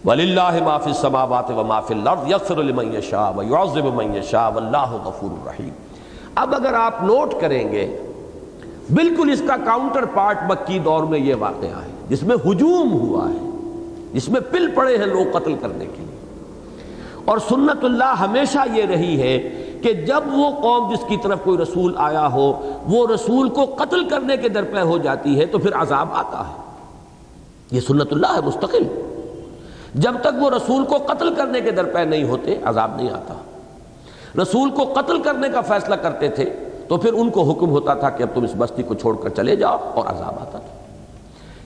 وَلِلَّهِ مَا فِي السَّمَاوَاتِ وَمَا فِي الْأَرْضِ يَغْفِرُ لِمَن يَشَاءُ وَيُعَذِّبُ مَن يَشَاءُ وَاللَّهُ غَفُورٌ رَحِيمٌ۔ اب اگر آپ نوٹ کریں گے، بالکل اس کا کاؤنٹر پارٹ مکی دور میں یہ واقعہ ہے جس میں ہجوم ہوا ہے، جس میں پل پڑے ہیں لوگ قتل کرنے کے لیے۔ اور سنت اللہ ہمیشہ یہ رہی ہے کہ جب وہ قوم جس کی طرف کوئی رسول آیا ہو وہ رسول کو قتل کرنے کے درپے ہو جاتی ہے تو پھر عذاب آتا ہے۔ یہ سنت اللہ ہے مستقل۔ جب تک وہ رسول کو قتل کرنے کے درپے نہیں ہوتے عذاب نہیں آتا۔ رسول کو قتل کرنے کا فیصلہ کرتے تھے تو پھر ان کو حکم ہوتا تھا کہ اب تم اس بستی کو چھوڑ کر چلے جاؤ، اور عذاب آتا تھا۔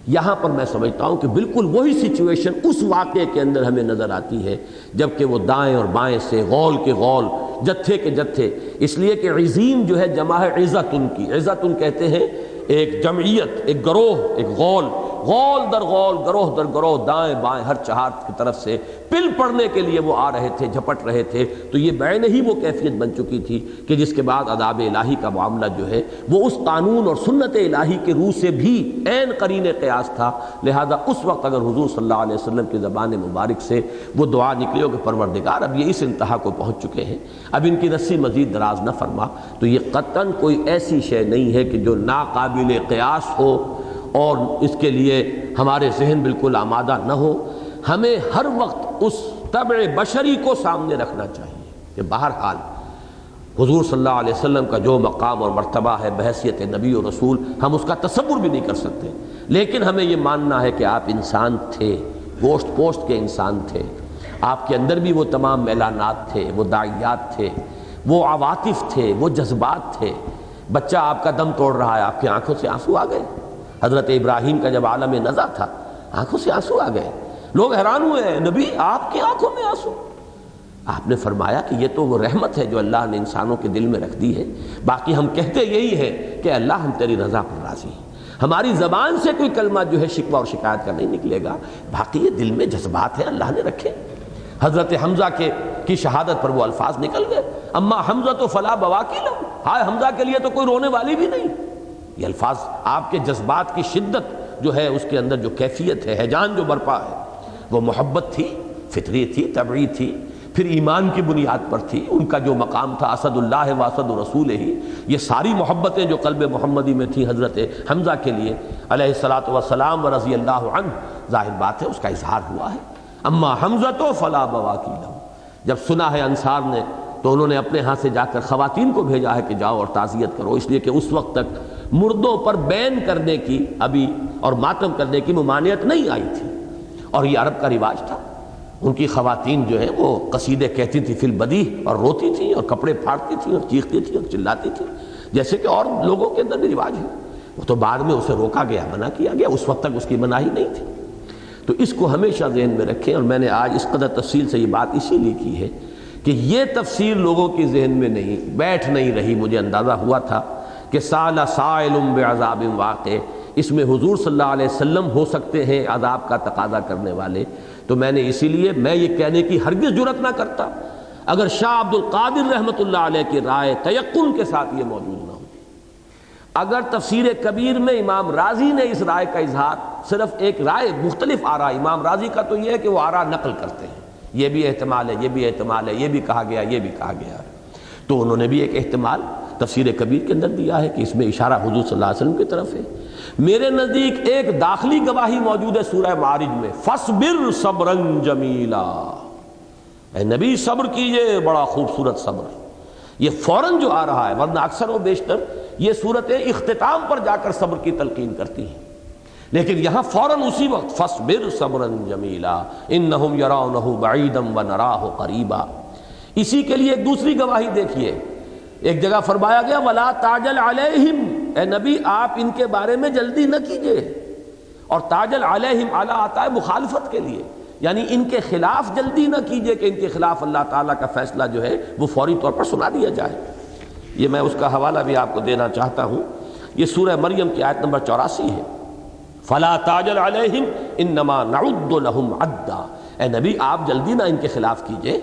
یہاں پر میں سمجھتا ہوں کہ بالکل وہی سچویشن اس واقعے کے اندر ہمیں نظر آتی ہے، جبکہ وہ دائیں اور بائیں سے غول کے غول، جتھے کے جتھے، اس لیے کہ عظیم جو ہے جمع ہے عزتن کی، عزتن کہتے ہیں ایک جمعیت، ایک گروہ، ایک غول، غول در غول، گروہ در گروہ، دائیں بائیں ہر چہار کی طرف سے پل پڑنے کے لیے وہ آ رہے تھے، جھپٹ رہے تھے۔ تو یہ بعین ہی وہ کیفیت بن چکی تھی کہ جس کے بعد عذاب الہی کا معاملہ جو ہے وہ اس قانون اور سنت الہی کے روح سے بھی عین قرین قیاس تھا۔ لہذا اس وقت اگر حضور صلی اللہ علیہ وسلم کی زبان مبارک سے وہ دعا نکلی ہو کہ پروردگار اب یہ اس انتہا کو پہنچ چکے ہیں، اب ان کی رسی مزید دراز نہ فرما، تو یہ قطعاً کوئی ایسی شے نہیں ہے کہ جو ناقابل قیاس ہو اور اس کے لیے ہمارے ذہن بالکل آمادہ نہ ہو۔ ہمیں ہر وقت اس طبع بشری کو سامنے رکھنا چاہیے کہ بہرحال حضور صلی اللہ علیہ وسلم کا جو مقام اور مرتبہ ہے بحیثیت نبی و رسول، ہم اس کا تصور بھی نہیں کر سکتے، لیکن ہمیں یہ ماننا ہے کہ آپ انسان تھے، گوشت پوشت کے انسان تھے، آپ کے اندر بھی وہ تمام میلانات تھے، وہ داعیات تھے، وہ عواطف تھے، وہ جذبات تھے۔ بچہ آپ کا دم توڑ رہا ہے، آپ کی آنکھوں سے آنسو آ گئے۔ حضرت ابراہیم کا جب عالم نزع تھا آنکھوں سے آنسو آ گئے، لوگ حیران ہوئے ہیں، نبی آپ کی آنکھوں میں آنسو؟ آپ نے فرمایا کہ یہ تو وہ رحمت ہے جو اللہ نے انسانوں کے دل میں رکھ دی ہے، باقی ہم کہتے یہی ہے کہ اللہ ہم تیری رضا پر راضی ہیں۔ ہماری زبان سے کوئی کلمہ جو ہے شکوہ اور شکایت کا نہیں نکلے گا، باقی یہ دل میں جذبات ہیں اللہ نے رکھے۔ حضرت حمزہ کی شہادت پر وہ الفاظ نکل گئے، اما حمزہ تو فلا بواکی لہو، ہائے حمزہ کے لیے تو کوئی رونے والی بھی نہیں۔ یہ الفاظ آپ کے جذبات کی شدت جو ہے، اس کے اندر جو کیفیت ہے، ہیجان جو برپا ہے، وہ محبت تھی، فطری تھی، طبعی تھی، پھر ایمان کی بنیاد پر تھی۔ ان کا جو مقام تھا اسد اللہ و اسد رسول ہی، یہ ساری محبتیں جو قلب محمدی میں تھیں حضرت حمزہ کے لیے علیہ الصلاۃ والسلام و رضی اللہ عنہ، ظاہر بات ہے اس کا اظہار ہوا ہے۔ اما حمزہ تو فلا بواکی لہو، جب سنا ہے انصار نے تو انہوں نے اپنے ہاں سے جا کر خواتین کو بھیجا ہے کہ جاؤ اور تعزیت کرو، اس لیے کہ اس وقت تک مردوں پر بین کرنے کی ابھی اور ماتم کرنے کی ممانعت نہیں آئی تھی، اور یہ عرب کا رواج تھا۔ ان کی خواتین جو ہیں وہ قصیدے کہتی تھیں فی البدیع، اور روتی تھیں اور کپڑے پھاڑتی تھیں اور چیختی تھیں اور چلاتی تھیں، جیسے کہ اور لوگوں کے اندر بھی رواج ہے۔ وہ تو بعد میں اسے روکا گیا، منع کیا گیا، اس وقت تک اس کی مناہی نہیں تھی۔ تو اس کو ہمیشہ ذہن میں رکھیں، اور میں نے آج اس قدر تفصیل سے یہ بات اسی لیے کی ہے کہ یہ تفسیر لوگوں کی ذہن میں بیٹھ نہیں رہی۔ مجھے اندازہ ہوا تھا کہ سال سائل بعذاب واقع، اس میں حضور صلی اللہ علیہ وسلم ہو سکتے ہیں عذاب کا تقاضا کرنے والے، تو میں نے اسی لیے میں یہ کہنے کی ہرگز جرأت نہ کرتا اگر شاہ عبد القادر رحمۃ اللہ علیہ کی رائے تیقن کے ساتھ یہ موجود نہ ہوتی۔ اگر تفسیر کبیر میں امام رازی نے اس رائے کا اظہار، صرف ایک رائے، مختلف آراء، امام رازی کا تو یہ ہے کہ وہ آراء نقل کرتے ہیں، یہ بھی احتمال ہے، یہ بھی احتمال ہے، یہ بھی کہا گیا، یہ بھی کہا گیا، تو انہوں نے بھی ایک احتمال تفسیر کبیر کے اندر دیا ہے کہ اس میں اشارہ حضور صلی اللہ علیہ وسلم کی طرف ہے۔ میرے نزدیک ایک داخلی گواہی موجود ہے سورہ معارج میں، فاصبر صبرا جمیلا، اے نبی صبر کیجئے، بڑا خوبصورت صبر۔ یہ فوراً جو آ رہا ہے، ورنہ اکثر و بیشتر یہ صورتیں اختتام پر جا کر صبر کی تلقین کرتی ہیں، لیکن یہاں فوراً اسی وقت فاصبر صبرا جمیلا انہم یرونہ بعیدا ونراہ قریبا۔ اسی کے لیے ایک دوسری گواہی دیکھیے، ایک جگہ فرمایا گیا ولا تعجل علیہم، اے نبی آپ ان کے بارے میں جلدی نہ کیجئے، اور تعجل علیہم اعلی آتا ہے مخالفت کے لیے، یعنی ان کے خلاف جلدی نہ کیجئے کہ ان کے خلاف اللہ تعالیٰ کا فیصلہ جو ہے وہ فوری طور پر سنا دیا جائے۔ یہ میں اس کا حوالہ بھی آپ کو دینا چاہتا ہوں، یہ سورہ مریم کی آیت نمبر 84 ہے، فلا تعجل علیہم انما نعد لہم عدا، اے نبی آپ جلدی نہ ان کے خلاف کیجئے،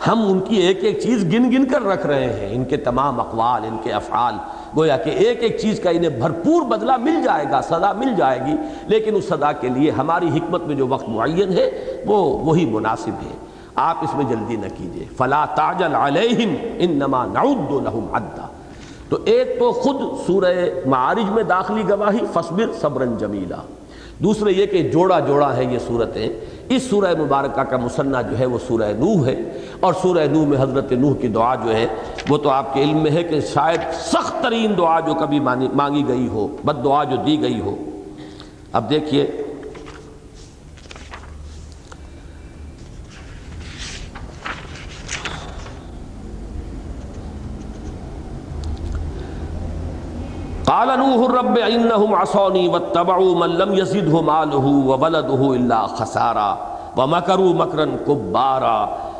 ہم ان کی ایک ایک چیز گن گن کر رکھ رہے ہیں، ان کے تمام اقوال، ان کے افعال، گویا کہ ایک ایک چیز کا انہیں بھرپور بدلہ مل جائے گا، سزا مل جائے گی، لیکن اس سزا کے لیے ہماری حکمت میں جو وقت معین ہے وہ وہی مناسب ہے، آپ اس میں جلدی نہ کیجئے۔ فلا تعجل علیہم انما نعد لہم عدا، تو ایک تو خود سورہ معارج میں داخلی گواہی فاصبر صبرا جمیلا، دوسرے یہ کہ جوڑا جوڑا ہے یہ صورتیں۔ اس سورہ مبارکہ کا مثنیٰ جو ہے وہ سورہ نوح ہے، اور سورہ نوح میں حضرت نوح کی دعا جو ہے وہ تو آپ کے علم میں ہے کہ شاید سخت ترین دعا جو کبھی مانگی گئی ہو، بد دعا جو دی گئی ہو۔ اب دیکھیے قال نوح رب انہم عصونی واتبعوا من لم یزدہ مالہ وولدہ الا خسارا ومکروا مکرا کبارا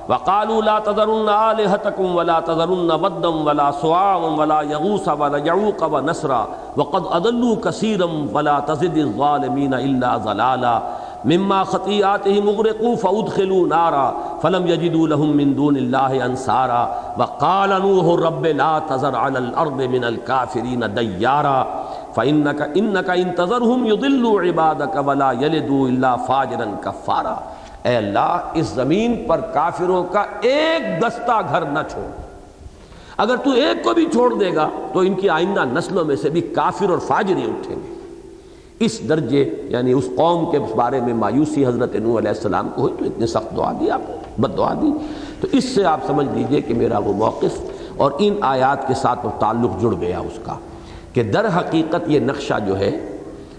وقالوا لا تذرن آلہتکم ولا تذرن ودا ولا سواعا ولا یغوث ولا یعوق ونسرا وقد اضلوا کثیرا ولا تزد الظالمین الا ضلالا مما خطیئاتہم اغرقوا فادخلوا نارا فلم یجدوا لهم من دون اللہ انصارا وقال نوح رب لا تذر علی الارض من الکافرین دیارا فإنک ان تذرہم یضلوا عبادک ولا یلدوا الا فاجرا کفارا، اے اللہ اس زمین پر کافروں کا ایک دستہ گھر نہ چھوڑ، اگر تو ایک کو بھی چھوڑ دے گا تو ان کی آئندہ نسلوں میں سے بھی کافر اور فاجر ہی اٹھیں گے۔ اس درجے یعنی اس قوم کے بارے میں مایوسی حضرت نوح علیہ السلام کو ہوئی تو اتنی سخت دعا دی، آپ بد دعا دی۔ تو اس سے آپ سمجھ لیجئے کہ میرا وہ موقف اور ان آیات کے ساتھ وہ تعلق جڑ گیا اس کا، کہ در حقیقت یہ نقشہ جو ہے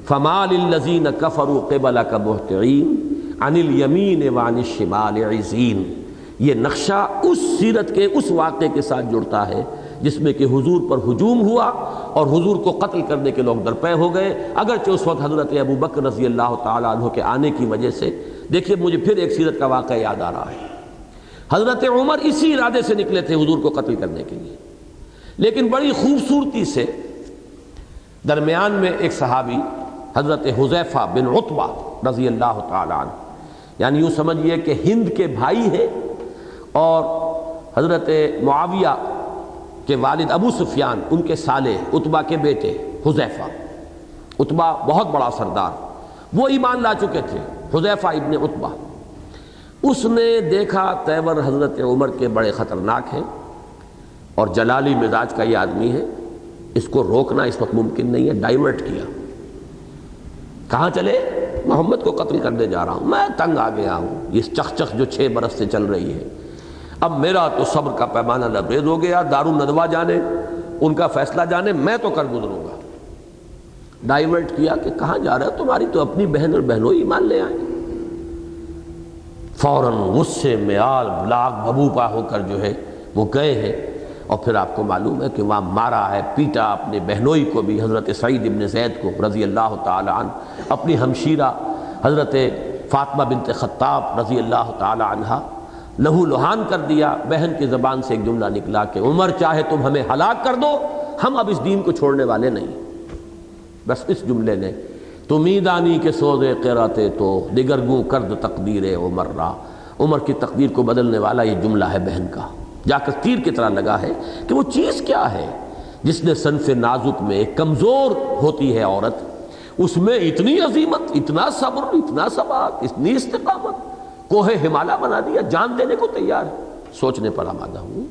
فَمَا لِلَّذِينَ كَفَرُوا قِبَلَكَ مُهْطِعِينَ عَنِ الْيَمِينِ وَعَنِ الشِّمَالِ عِزِينَ، یہ نقشہ اس سیرت کے اس واقعے کے ساتھ جڑتا ہے جس میں کہ حضور پر ہجوم ہوا اور حضور کو قتل کرنے کے لوگ درپے ہو گئے، اگرچہ اس وقت حضرت ابو بکر رضی اللہ تعالیٰ عنہ کے آنے کی وجہ سے۔ دیکھیے مجھے پھر ایک سیرت کا واقعہ یاد آ رہا ہے، حضرت عمر اسی ارادے سے نکلے تھے حضور کو قتل کرنے کے لیے، لیکن بڑی خوبصورتی سے درمیان میں ایک صحابی حضرت حذیفہ بن عتبہ رضی اللہ تعالیٰ عنہ، یعنی یوں سمجھیے کہ ہند کے بھائی ہیں، اور حضرت معاویہ کے والد ابو سفیان ان کے صالح عتبہ کے بیٹے حذیفہ، عتبہ بہت بڑا سردار، وہ ایمان لا چکے تھے، حذیفہ ابن عتبہ۔ اس نے دیکھا تیور حضرت عمر کے بڑے خطرناک ہیں اور جلالی مزاج کا یہ آدمی ہے، اس کو روکنا اس وقت ممکن نہیں ہے، ڈائیورٹ کیا۔ کہاں چلے؟ محمد کو قتل کرنے جا رہا ہوں، میں تنگ آ گیا ہوں، یہ چخ جو 6 برس سے چل رہی ہے، اب میرا تو صبر کا پیمانہ لبریز ہو گیا، دارالندوا جانے، ان کا فیصلہ جانے، میں تو کر گزروں گا۔ ڈائیورٹ کیا کہ کہاں جا رہے ہو، تمہاری تو اپنی بہن اور بہنوئی ایمان لے آئیں۔ فوراً غصے میں آگ لاگ بھبوپا ہو کر جو ہے وہ گئے ہیں، اور پھر آپ کو معلوم ہے کہ وہاں مارا ہے، پیٹا اپنے بہنوئی کو بھی، حضرت سعید ابن زید کو رضی اللہ تعالی عنہ، اپنی ہمشیرہ حضرت فاطمہ بنت خطاب رضی اللہ تعالی عنہ لہو لہان کر دیا۔ بہن کی زبان سے ایک جملہ نکلا کہ عمر چاہے تم ہمیں ہلاک کر دو، ہم اب اس دین کو چھوڑنے والے نہیں۔ بس اس جملے نے تو میدانی کے سوزے قراتے تو دگرگوں کرد تقدیر عمر را، عمر کی تقدیر کو بدلنے والا یہ جملہ ہے بہن کا، جا کر تیر کی طرح لگا ہے کہ وہ چیز کیا ہے جس نے صنف نازک میں کمزور ہوتی ہے عورت، اس میں اتنی عظیمت، اتنا صبر، اتنا ثبات، اتنی استقامت، کوہ ہمالیہ بنا دیا، جان دینے کو تیار ہے۔ سوچنے پر آمادہ ہوں،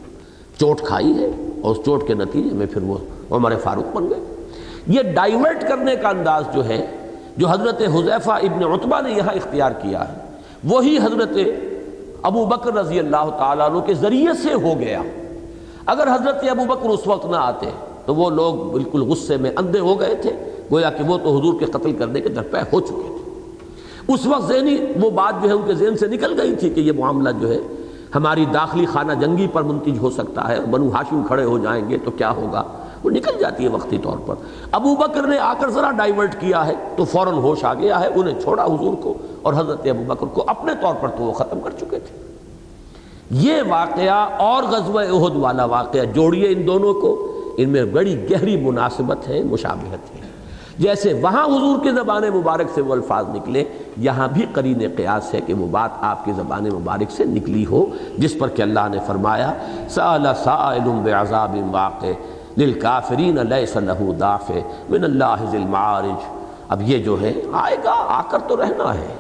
چوٹ کھائی ہے اور اس چوٹ کے نتیجے میں پھر وہ عمر فاروق بن گئے۔ یہ ڈائیورٹ کرنے کا انداز جو ہے جو حضرت حذیفہ ابن عتبہ نے یہاں اختیار کیا ہے، وہی حضرت ابو بکر رضی اللہ تعالیٰ عنہ کے ذریعے سے ہو گیا۔ اگر حضرت ابو بکر اس وقت نہ آتے تو وہ لوگ بالکل غصے میں اندھے ہو گئے تھے، گویا کہ وہ تو حضور کے قتل کرنے کے درپے ہو چکے تھے۔ اس وقت ذہنی وہ بات جو ہے ان کے ذہن سے نکل گئی تھی کہ یہ معاملہ جو ہے ہماری داخلی خانہ جنگی پر منتج ہو سکتا ہے، بنو ہاشم کھڑے ہو جائیں گے تو کیا ہوگا، وہ نکل جاتی ہے وقتی طور پر۔ ابو بکر نے آ کر ذرا ڈائیورٹ کیا ہے تو فوراً ہوش آ گیا ہے، انہیں چھوڑا حضور کو، اور حضرت ابو بکر کو اپنے طور پر تو وہ ختم کر چکے تھے۔ یہ واقعہ اور غزوہ احد والا واقعہ جوڑیے ان دونوں کو، ان میں بڑی گہری مناسبت ہے، مشابہت ہے۔ جیسے وہاں حضور کی زبان مبارک سے وہ الفاظ نکلے، یہاں بھی قرین قیاس ہے کہ وہ بات آپ کی زبان مبارک سے نکلی ہو، جس پر کہ اللہ نے فرمایا سأل سائل بعذاب واقع للکافرین لیس لہ دافع من اللہ ذی المعارج۔ اب یہ جو ہے آئے گا، آ کر تو رہنا ہے،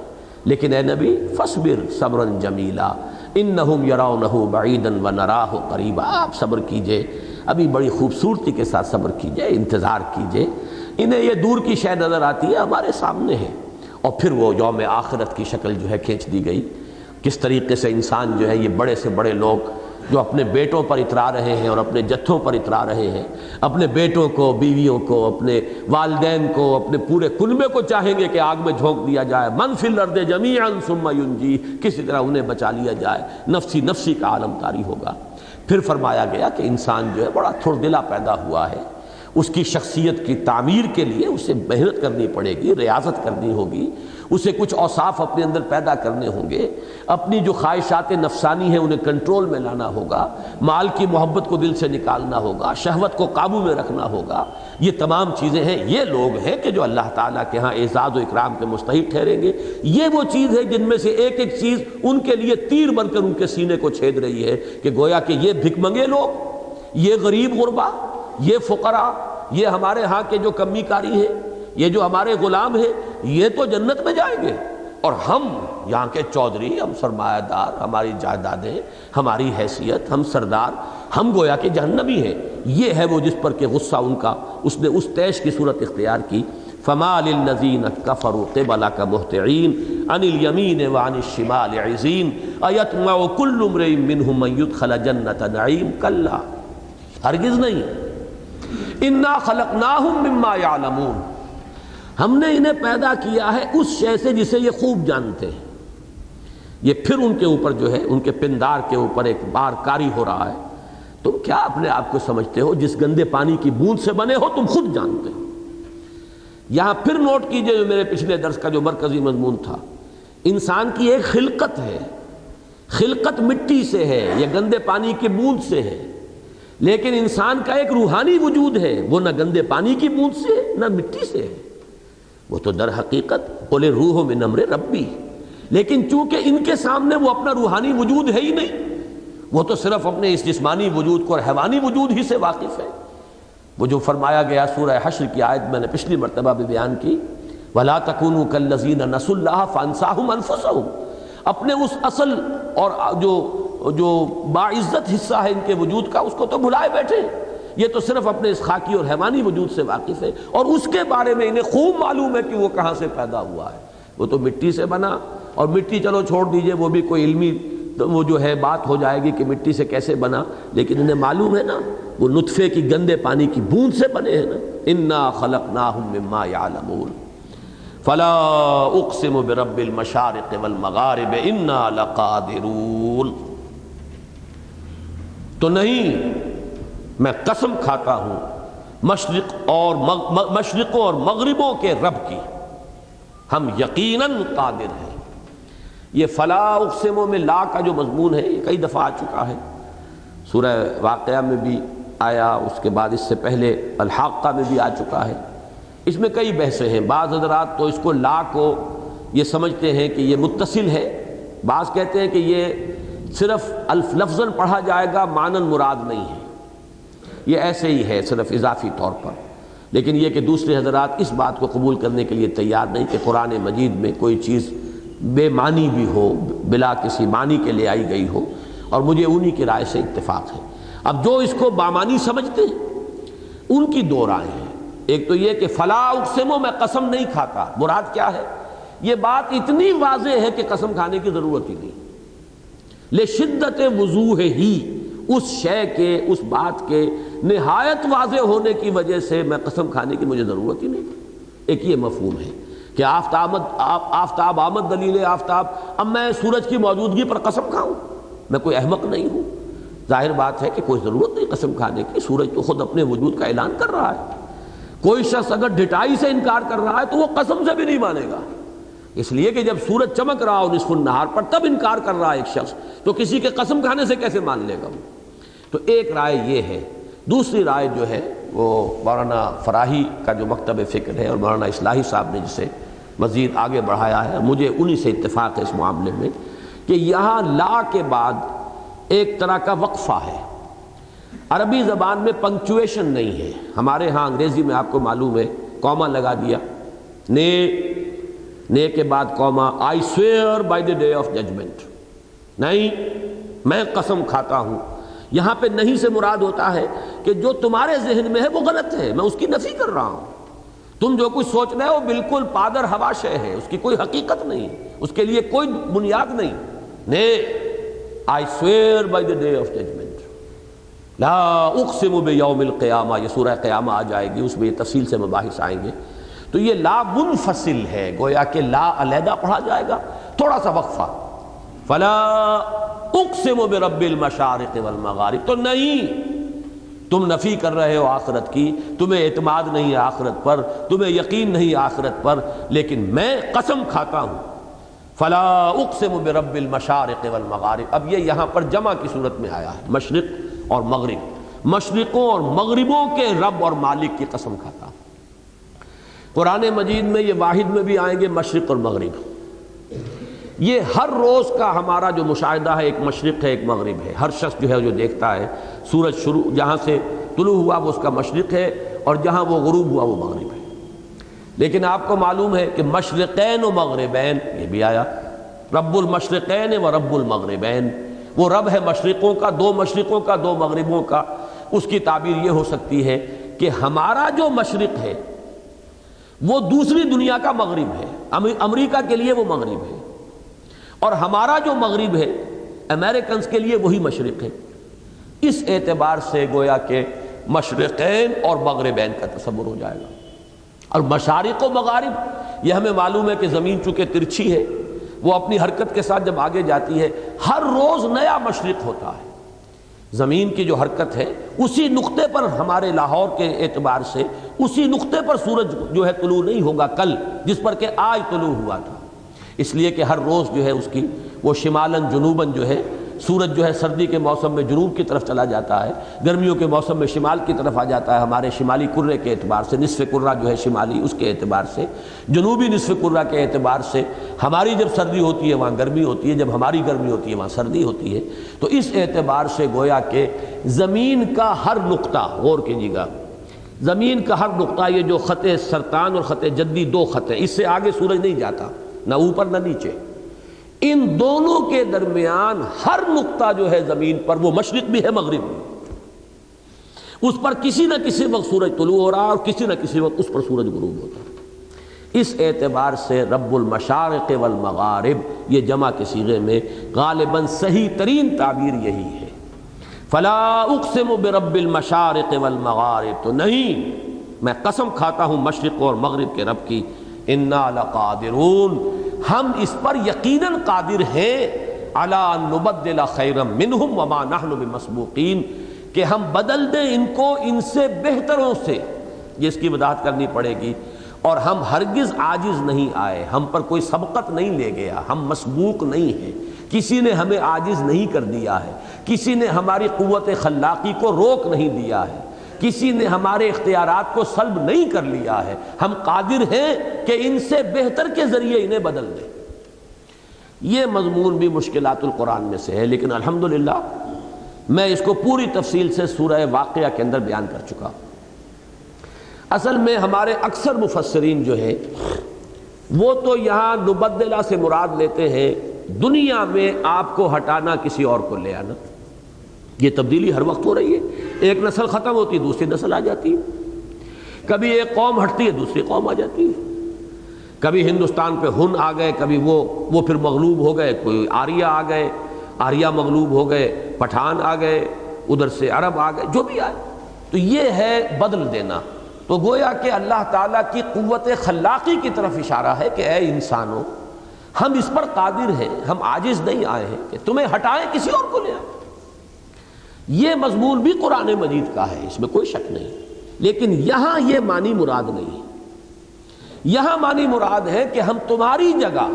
لیکن اے نبی فاصبر صبرا جمیلا انہم یرونہ بعیدا ونراہ قریبا، آپ صبر کیجئے، ابھی بڑی خوبصورتی کے ساتھ صبر کیجئے، انتظار کیجئے، انہیں یہ دور کی شے نظر آتی ہے، ہمارے سامنے ہے۔ اور پھر وہ یوم آخرت کی شکل جو ہے کھینچ دی گئی، کس طریقے سے انسان جو ہے یہ بڑے سے بڑے لوگ جو اپنے بیٹوں پر اترا رہے ہیں اور اپنے جتھوں پر اترا رہے ہیں، اپنے بیٹوں کو، بیویوں کو، اپنے والدین کو، اپنے پورے کنبے کو چاہیں گے کہ آگ میں جھونک دیا جائے، من فی الارض جمیعا ثم ینجی، کسی طرح انہیں بچا لیا جائے، نفسی نفسی کا عالم طاری ہوگا۔ پھر فرمایا گیا کہ انسان جو ہے بڑا تھردلا پیدا ہوا ہے، اس کی شخصیت کی تعمیر کے لیے اسے محنت کرنی پڑے گی، ریاضت کرنی ہوگی، اسے کچھ اوصاف اپنے اندر پیدا کرنے ہوں گے، اپنی جو خواہشات نفسانی ہیں انہیں کنٹرول میں لانا ہوگا، مال کی محبت کو دل سے نکالنا ہوگا، شہوت کو قابو میں رکھنا ہوگا۔ یہ تمام چیزیں ہیں، یہ لوگ ہیں کہ جو اللہ تعالیٰ کے ہاں اعزاز و اکرام کے مستحق ٹھہریں گے۔ یہ وہ چیز ہے جن میں سے ایک ایک چیز ان کے لیے تیر بن کر ان کے سینے کو چھید رہی ہے کہ گویا کہ یہ بھک منگے لوگ، یہ غریب غربا، یہ فقراء، یہ ہمارے ہاں کے جو کمی کاری ہیں، یہ جو ہمارے غلام ہیں، یہ تو جنت میں جائیں گے، اور ہم یہاں کے چودھری، ہم سرمایہ دار، ہماری جائیدادیں، ہماری حیثیت، ہم سردار، ہم گویا کہ جہنمی ہیں۔ یہ ہے وہ جس پر کہ غصہ ان کا، اس نے اس طیش کی صورت اختیار کی۔ فما للذین کفروا قبلک مہطعین عن الیمین وعن الشمال عزین ایطمع کل امرئ منہم ان یدخل جنۃ نعیم کلا، ہرگز نہیں، انا خلقناہم مما یعلمون، ہم نے انہیں پیدا کیا ہے اس شے سے جسے یہ خوب جانتے ہیں۔ یہ پھر ان کے اوپر جو ہے، ان کے پندار کے اوپر ایک بار کاری ہو رہا ہے۔ تم کیا اپنے آپ کو سمجھتے ہو؟ جس گندے پانی کی بوند سے بنے ہو تم خود جانتے ہو۔ یہاں پھر نوٹ کیجئے جو میرے پچھلے درس کا جو مرکزی مضمون تھا، انسان کی ایک خلقت ہے، خلقت مٹی سے ہے، یہ گندے پانی کی بوند سے ہے، لیکن انسان کا ایک روحانی وجود ہے، وہ نہ گندے پانی کی بوند سے ہے نہ مٹی سے ہے، وہ تو در حقیقت قل الروح من امر ربی، لیکن چونکہ ان کے سامنے وہ اپنا روحانی وجود ہے ہی نہیں، وہ تو صرف اپنے اس جسمانی وجود کو اور حیوانی وجود ہی سے واقف ہے۔ وہ جو فرمایا گیا سورہ حشر کی آیت میں نے پچھلی مرتبہ بھی بیان کی، وَلَا تَكُونُوا كَالَّذِينَ نَسُوا اللَّهَ فَأَنسَاهُمْ أَنفُسَهُمْ، اپنے اس اصل اور جو باعزت حصہ ہے ان کے وجود کا، اس کو تو بھلائے بیٹھے، یہ تو صرف اپنے اس خاکی اور حیوانی وجود سے واقف ہے، اور اس کے بارے میں انہیں خوب معلوم ہے کہ وہ کہاں سے پیدا ہوا ہے۔ وہ تو مٹی سے بنا، اور مٹی چلو چھوڑ دیجئے، وہ بھی کوئی علمی تو وہ جو ہے بات ہو جائے گی کہ مٹی سے کیسے بنا، لیکن انہیں معلوم ہے نا وہ نطفے کی گندے پانی کی بوند سے بنے ہیں نا۔ انا خلقناہم مما یعلمون فلا اقسم برب المشارق والمغارب انا لقادرون۔ تو نہیں، میں قسم کھاتا ہوں مشرقوں اور مغربوں کے رب کی، ہم یقیناً قادر ہیں۔ یہ فلا اقسموں میں لا کا جو مضمون ہے یہ کئی دفعہ آ چکا ہے، سورہ واقعہ میں بھی آیا، اس کے بعد اس سے پہلے الحاقہ میں بھی آ چکا ہے۔ اس میں کئی بحثیں ہیں، بعض حضرات تو اس کو لا کو یہ سمجھتے ہیں کہ یہ متصل ہے، بعض کہتے ہیں کہ یہ صرف لفظاً پڑھا جائے گا، معناً مراد نہیں ہے، یہ ایسے ہی ہے صرف اضافی طور پر۔ لیکن یہ کہ دوسرے حضرات اس بات کو قبول کرنے کے لیے تیار نہیں کہ قرآن مجید میں کوئی چیز بے معنی بھی ہو، بلا کسی معنی کے لے آئی گئی ہو، اور مجھے انہی کی رائے سے اتفاق ہے۔ اب جو اس کو بامانی سمجھتے ہیں ان کی دو رائے ہیں، ایک تو یہ کہ فلا اقسموں میں قسم نہیں کھاتا، مراد کیا ہے؟ یہ بات اتنی واضح ہے کہ قسم کھانے کی ضرورت ہی نہیں، لشدت وضوح ہی، اس شے کے، اس بات کے نہایت واضح ہونے کی وجہ سے میں قسم کھانے کی مجھے ضرورت ہی نہیں۔ ایک یہ مفہوم ہے کہ آفتاب آمد دلیل آفتاب، اب میں سورج کی موجودگی پر قسم کھاؤں؟ میں کوئی احمق نہیں ہوں، ظاہر بات ہے کہ کوئی ضرورت نہیں قسم کھانے کی، سورج تو خود اپنے وجود کا اعلان کر رہا ہے۔ کوئی شخص اگر ڈٹائی سے انکار کر رہا ہے تو وہ قسم سے بھی نہیں مانے گا، اس لیے کہ جب سورج چمک رہا ہو نصف النہار پر تب انکار کر رہا ہے ایک شخص، تو کسی کے قسم کھانے سے کیسے مان لے گا وہ؟ تو ایک رائے یہ ہے۔ دوسری رائے جو ہے وہ مولانا فراہی کا جو مکتب فکر ہے اور مولانا اصلاحی صاحب نے جسے مزید آگے بڑھایا ہے، مجھے انہی سے اتفاق ہے اس معاملے میں، کہ یہاں لا کے بعد ایک طرح کا وقفہ ہے۔ عربی زبان میں پنکچویشن نہیں ہے، ہمارے ہاں انگریزی میں آپ کو معلوم ہے کوما لگا دیا، نے کے بعد comma, I swear by the day of judgement, نہیں میں قسم کھاتا ہوں۔ یہاں پہ نہیں سے مراد ہوتا ہے کہ جو تمہارے ذہن میں ہے وہ غلط ہے، میں اس کی نفی کر رہا ہوں۔ تم جو کچھ سوچ رہے ہو بالکل پادر ہوا شے ہے، اس کی کوئی حقیقت نہیں، اس کے لیے کوئی بنیاد نہیں۔ نے I swear by the day of judgment, لا اقسم بیوم القیامہ، یہ سورہ قیامہ آ جائے گی، اس میں یہ تفصیل سے مباحث آئیں گے۔ تو یہ لا منفصل ہے، گویا کہ لا علیحدہ پڑھا جائے گا، تھوڑا سا وقفہ۔ فلا اقسم برب المشارق والمغارب، تو نہیں، تم نفی کر رہے ہو آخرت کی، تمہیں اعتماد نہیں ہے آخرت پر، تمہیں یقین نہیں آخرت پر، لیکن میں قسم کھاتا ہوں۔ فلا اقسم برب المشارق والمغارب، اب یہ یہاں پر جمع کی صورت میں آیا ہے، مشرق اور مغرب، مشرقوں اور مغربوں کے رب اور مالک کی قسم کھاتا ہوں۔ قرآن مجید میں یہ واحد میں بھی آئیں گے مشرق اور مغرب، یہ ہر روز کا ہمارا جو مشاہدہ ہے، ایک مشرق ہے ایک مغرب ہے، ہر شخص جو ہے جو دیکھتا ہے سورج شروع جہاں سے طلوع ہوا وہ اس کا مشرق ہے، اور جہاں وہ غروب ہوا وہ مغرب ہے۔ لیکن آپ کو معلوم ہے کہ مشرقین و مغربین یہ بھی آیا، رب المشرقین و رب المغربین، وہ رب ہے مشرقوں کا، دو مشرقوں کا، دو مغربوں کا۔ اس کی تعبیر یہ ہو سکتی ہے کہ ہمارا جو مشرق ہے وہ دوسری دنیا کا مغرب ہے، امریکہ کے لیے وہ مغرب ہے، اور ہمارا جو مغرب ہے امریکنز کے لیے وہی مشرق ہے۔ اس اعتبار سے گویا کہ مشرقین اور مغربین کا تصور ہو جائے گا۔ اور مشارق و مغارب، یہ ہمیں معلوم ہے کہ زمین چونکہ ترچھی ہے، وہ اپنی حرکت کے ساتھ جب آگے جاتی ہے ہر روز نیا مشرق ہوتا ہے۔ زمین کی جو حرکت ہے اسی نقطے پر، ہمارے لاہور کے اعتبار سے اسی نقطے پر سورج جو ہے طلوع نہیں ہوگا کل، جس پر کہ آج طلوع ہوا تھا، اس لیے کہ ہر روز جو ہے اس کی وہ شمالاً جنوباً جو ہے سورج جو ہے سردی کے موسم میں جنوب کی طرف چلا جاتا ہے، گرمیوں کے موسم میں شمال کی طرف آ جاتا ہے۔ ہمارے شمالی کرے کے اعتبار سے، نصف کرہ جو ہے شمالی، اس کے اعتبار سے، جنوبی نصف کرہ کے اعتبار سے ہماری جب سردی ہوتی ہے وہاں گرمی ہوتی ہے، جب ہماری گرمی ہوتی ہے وہاں سردی ہوتی ہے۔ تو اس اعتبار سے گویا کہ زمین کا ہر نقطہ، غور کیجیے گا، زمین کا ہر نقطہ، یہ جو خط سرطان اور خط جدی دو خط ہیں، اس سے آگے سورج نہیں جاتا، نہ اوپر نہ نیچے، ان دونوں کے درمیان ہر نقطہ جو ہے زمین پر وہ مشرق بھی ہے مغرب بھی، اس پر کسی نہ کسی وقت سورج طلوع ہو رہا ہے اور کسی نہ کسی وقت اس پر سورج غروب ہوتا ہے۔ اس اعتبار سے رب المشارق والمغارب یہ جمع کے صیغے میں غالباً صحیح ترین تعبیر یہی ہے۔ فلا اقسم برب المشارق والمغارب، تو نہیں، میں قسم کھاتا ہوں مشرق اور مغرب کے رب کی، انا لقادرون، ہم اس پر یقیناً قادر ہیں، علی ان نبدل خیرا منہم وما نحن بمسبوقین، کہ ہم بدل دیں ان کو ان سے بہتروں سے، یہ اس کی وضاحت کرنی پڑے گی، اور ہم ہرگز عاجز نہیں آئے، ہم پر کوئی سبقت نہیں لے گیا، ہم مسبوق نہیں ہیں، کسی نے ہمیں عاجز نہیں کر دیا ہے، کسی نے ہماری قوت خلاقی کو روک نہیں دیا ہے، کسی نے ہمارے اختیارات کو سلب نہیں کر لیا ہے، ہم قادر ہیں کہ ان سے بہتر کے ذریعے انہیں بدل دیں۔ یہ مضمون بھی مشکلات القرآن میں سے ہے، لیکن الحمدللہ میں اس کو پوری تفصیل سے سورہ واقعہ کے اندر بیان کر چکا ہوں۔ اصل میں ہمارے اکثر مفسرین جو ہیں وہ تو یہاں نبدلہ سے مراد لیتے ہیں دنیا میں آپ کو ہٹانا، کسی اور کو لے آنا۔ یہ تبدیلی ہر وقت ہو رہی ہے، ایک نسل ختم ہوتی ہے دوسری نسل آ جاتی ہے، کبھی ایک قوم ہٹتی ہے دوسری قوم آ جاتی ہے، کبھی ہندوستان پہ ہن آ گئے، کبھی وہ پھر مغلوب ہو گئے، کوئی آریہ آ گئے، آریہ مغلوب ہو گئے، پٹھان آ گئے، ادھر سے عرب آ گئے، جو بھی آئے، تو یہ ہے بدل دینا۔ تو گویا کہ اللہ تعالیٰ کی قوت خلاقی کی طرف اشارہ ہے کہ اے انسانوں، ہم اس پر قادر ہیں، ہم عاجز نہیں آئے ہیں کہ تمہیں ہٹائیں کسی اور کو لے آئیں۔ یہ مضمون بھی قرآن مجید کا ہے، اس میں کوئی شک نہیں، لیکن یہاں یہ معنی مراد نہیں ہے۔ یہاں معنی مراد ہے کہ ہم تمہاری جگہ،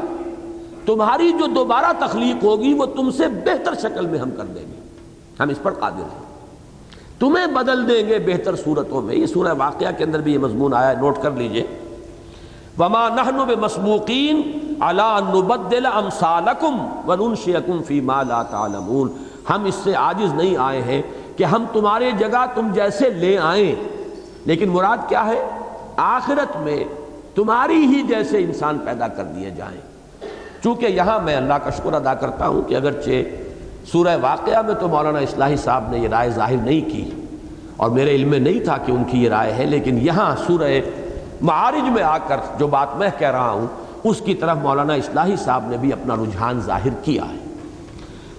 تمہاری جو دوبارہ تخلیق ہوگی وہ تم سے بہتر شکل میں ہم کر دیں گے، ہم اس پر قادر ہیں، تمہیں بدل دیں گے بہتر صورتوں میں۔ یہ سورہ واقعہ کے اندر بھی یہ مضمون آیا ہے، نوٹ کر لیجئے۔ وما نحن بمسبوقین علی ان نبدل امثالکم وننشئکم فیما لا تعلمون، ہم اس سے عاجز نہیں آئے ہیں کہ ہم تمہارے جگہ تم جیسے لے آئیں، لیکن مراد کیا ہے؟ آخرت میں تمہاری ہی جیسے انسان پیدا کر دیے جائیں۔ چونکہ یہاں میں اللہ کا شکر ادا کرتا ہوں کہ اگرچہ سورہ واقعہ میں تو مولانا اصلاحی صاحب نے یہ رائے ظاہر نہیں کی اور میرے علم میں نہیں تھا کہ ان کی یہ رائے ہے، لیکن یہاں سورہ معارج میں آ کر جو بات میں کہہ رہا ہوں اس کی طرف مولانا اصلاحی صاحب نے بھی اپنا رجحان ظاہر کیا ہے۔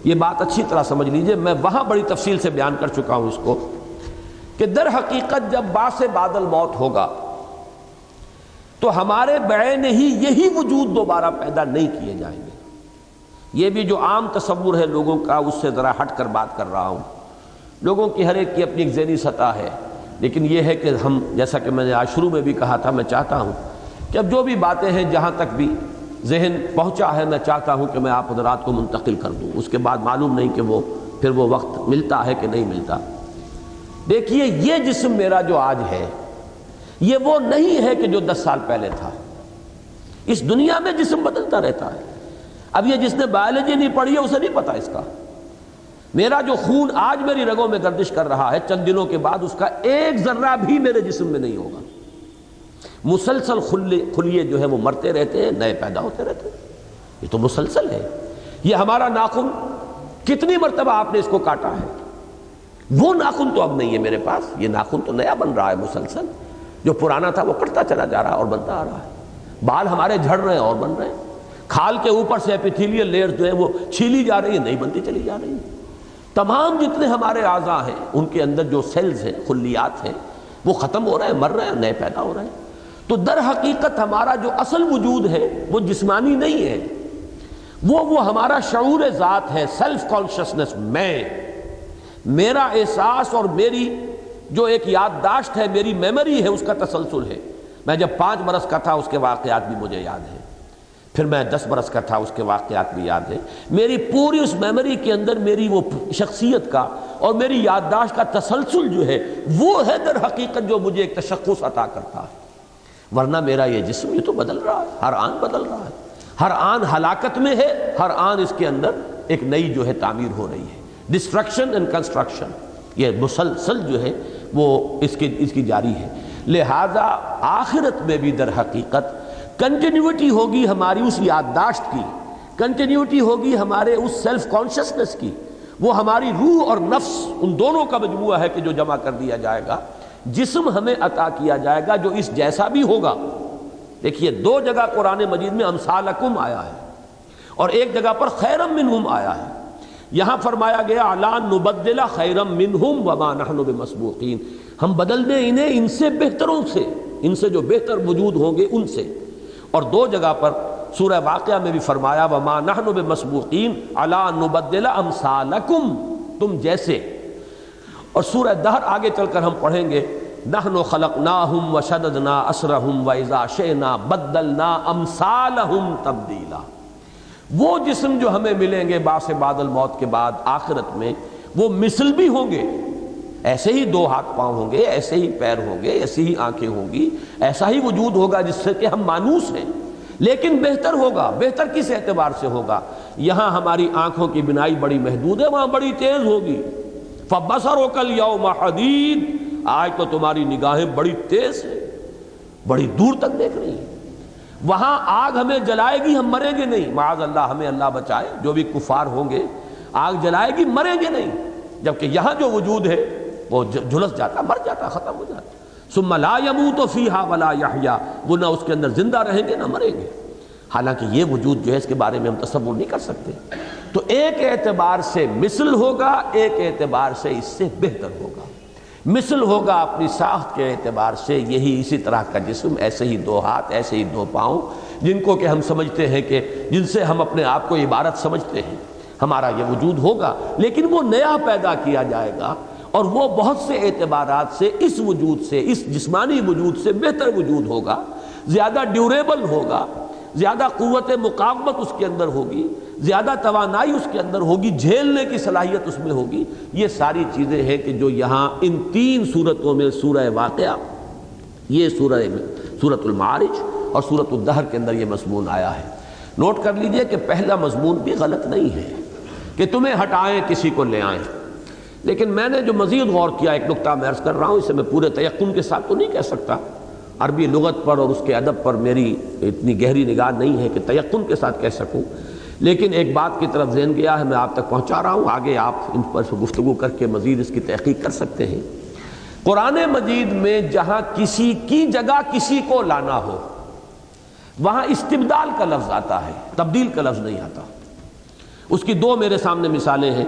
یہ بات اچھی طرح سمجھ لیجئے، میں وہاں بڑی تفصیل سے بیان کر چکا ہوں اس کو، کہ در حقیقت جب بعث بعد الموت ہوگا تو ہمارے بعین ہی یہی وجود دوبارہ پیدا نہیں کیے جائیں گے۔ یہ بھی جو عام تصور ہے لوگوں کا، اس سے ذرا ہٹ کر بات کر رہا ہوں۔ لوگوں کی ہر ایک کی اپنی ایک ذہنی سطح ہے، لیکن یہ ہے کہ ہم، جیسا کہ میں نے آج شروع میں بھی کہا تھا، میں چاہتا ہوں کہ اب جو بھی باتیں ہیں جہاں تک بھی ذہن پہنچا ہے میں چاہتا ہوں کہ میں آپ حضرات کو منتقل کر دوں، اس کے بعد معلوم نہیں کہ پھر وہ وقت ملتا ہے کہ نہیں ملتا۔ دیکھیے، یہ جسم میرا جو آج ہے یہ وہ نہیں ہے کہ جو 10 سال پہلے تھا۔ اس دنیا میں جسم بدلتا رہتا ہے۔ اب یہ جس نے بایولوجی نہیں پڑھی ہے اسے نہیں پتا اس کا۔ میرا جو خون آج میری رگوں میں گردش کر رہا ہے، چند دنوں کے بعد اس کا ایک ذرہ بھی میرے جسم میں نہیں ہوگا۔ مسلسل خلیے جو ہے وہ مرتے رہتے ہیں، نئے پیدا ہوتے رہتے ہیں، یہ تو مسلسل ہے۔ یہ ہمارا ناخن، کتنی مرتبہ آپ نے اس کو کاٹا ہے، وہ ناخن تو اب نہیں ہے میرے پاس، یہ ناخن تو نیا بن رہا ہے مسلسل، جو پرانا تھا وہ کٹتا چلا جا رہا ہے اور بنتا آ رہا ہے۔ بال ہمارے جھڑ رہے ہیں اور بن رہے ہیں، کھال کے اوپر سے ایپیتھیلیل لیئر جو ہے وہ چھیلی جا رہی ہے، نہیں بنتی چلی جا رہی ہے۔ تمام جتنے ہمارے اعضاء ہیں ان کے اندر جو سیلز ہیں، خلیات ہیں، وہ ختم ہو رہے ہیں، مر رہے ہیں، نئے پیدا ہو رہے ہیں۔ تو در حقیقت ہمارا جو اصل وجود ہے وہ جسمانی نہیں ہے، وہ ہمارا شعور ذات ہے، سیلف کانشسنس، میں، میرا احساس اور میری جو ایک یادداشت ہے، میری میموری ہے، اس کا تسلسل ہے۔ میں جب 5 برس کا تھا اس کے واقعات بھی مجھے یاد ہیں، پھر میں 10 برس کا تھا اس کے واقعات بھی یاد ہیں۔ میری پوری اس میموری کے اندر میری وہ شخصیت کا اور میری یادداشت کا تسلسل جو ہے وہ ہے در حقیقت جو مجھے ایک تشخص عطا کرتا ہے۔ ورنہ میرا یہ جسم یہ تو بدل رہا ہے، ہر آن بدل رہا ہے، ہر آن ہلاکت میں ہے، ہر آن اس کے اندر ایک نئی جو ہے تعمیر ہو رہی ہے، ڈسٹرکشن اینڈ کنسٹرکشن، یہ مسلسل جو ہے وہ اس کی جاری ہے۔ لہذا آخرت میں بھی در حقیقت کنٹینیوٹی ہوگی ہماری اس یادداشت کی، کنٹینیوٹی ہوگی ہمارے اس سیلف کانشسنس کی، وہ ہماری روح اور نفس ان دونوں کا مجموعہ ہے کہ جو جمع کر دیا جائے گا۔ جسم ہمیں عطا کیا جائے گا جو اس جیسا بھی ہوگا، دیکھیے دو جگہ قرآن مجید میں امثالکم آیا ہے اور ایک جگہ پر خیرم منہم آیا ہے. یہاں فرمایا گیا الا نبدل خیرم منہم وما نحن بمسبوقین، ہم بدل دیں انہیں ان سے بہتروں سے، ان سے جو بہتر وجود ہوں گے ان سے. اور دو جگہ پر سورہ واقعہ میں بھی فرمایا وما نحن بمسبوقین الا نبدل امثالکم، تم جیسے. اور سورہ دہر آگے چل کر ہم پڑھیں گے نحن خلقناہم وشددنا اسرہم واذا شئنا بدلنا امثالہم تبدیلا. وہ جسم جو ہمیں ملیں گے بعث بعد الموت کے بعد آخرت میں، وہ مثل بھی ہوں گے، ایسے ہی دو ہاتھ پاؤں ہوں گے، ایسے ہی پیر ہوں گے، ایسی ہی آنکھیں ہوں گی، ایسا ہی وجود ہوگا جس سے کہ ہم مانوس ہیں، لیکن بہتر ہوگا. بہتر کس اعتبار سے ہوگا؟ یہاں ہماری آنکھوں کی بینائی بڑی محدود ہے، وہاں بڑی تیز ہوگی. فَبَصَرُكَ الْيَوْمَ حَدِيدٌ، آج تو تمہاری نگاہیں بڑی تیز ہیں، بڑی دور تک دیکھ رہی ہیں. وہاں آگ ہمیں جلائے گی، ہم مریں گے نہیں، معاذ اللہ، ہمیں اللہ بچائے. جو بھی کفار ہوں گے آگ جلائے گی، مریں گے نہیں. جبکہ یہاں جو وجود ہے وہ جھلس جاتا، مر جاتا، ختم ہو جاتا. ثم لا يموت فيها ولا يحيا، وہ نہ اس کے اندر زندہ رہیں گے نہ مریں گے. حالانکہ یہ وجود جو ہے اس کے بارے میں ہم تصور نہیں کر سکتے. تو ایک اعتبار سے مثل ہوگا، ایک اعتبار سے اس سے بہتر ہوگا. مثل ہوگا اپنی ساخت کے اعتبار سے یہی اسی طرح کا جسم، ایسے ہی دو ہاتھ، ایسے ہی دو پاؤں، جن کو کہ ہم سمجھتے ہیں کہ جن سے ہم اپنے آپ کو عبارت سمجھتے ہیں. ہمارا یہ وجود ہوگا، لیکن وہ نیا پیدا کیا جائے گا اور وہ بہت سے اعتبارات سے اس وجود سے، اس جسمانی وجود سے بہتر وجود ہوگا، زیادہ ڈیوریبل ہوگا، زیادہ قوت مقاومت اس کے اندر ہوگی، زیادہ توانائی اس کے اندر ہوگی، جھیلنے کی صلاحیت اس میں ہوگی. یہ ساری چیزیں ہیں کہ جو یہاں ان تین صورتوں میں، سورہ واقعہ، یہ سورۃ المعارج اور سورۃ الدہر کے اندر یہ مضمون آیا ہے. نوٹ کر لیجئے کہ پہلا مضمون بھی غلط نہیں ہے کہ تمہیں ہٹائیں کسی کو لے آئیں، لیکن میں نے جو مزید غور کیا، ایک نقطہ میں عرض کر رہا ہوں، اسے میں پورے تیقن کے ساتھ تو نہیں کہہ سکتا، عربی لغت پر اور اس کے ادب پر میری اتنی گہری نگاہ نہیں ہے کہ تیقن کے ساتھ کہہ سکوں، لیکن ایک بات کی طرف ذہن گیا ہے، میں آپ تک پہنچا رہا ہوں. آگے آپ ان پر گفتگو کر کے مزید اس کی تحقیق کر سکتے ہیں. قرآن مجید میں جہاں کسی کی جگہ کسی کو لانا ہو، وہاں استبدال کا لفظ آتا ہے، تبدیل کا لفظ نہیں آتا. اس کی دو میرے سامنے مثالیں ہیں.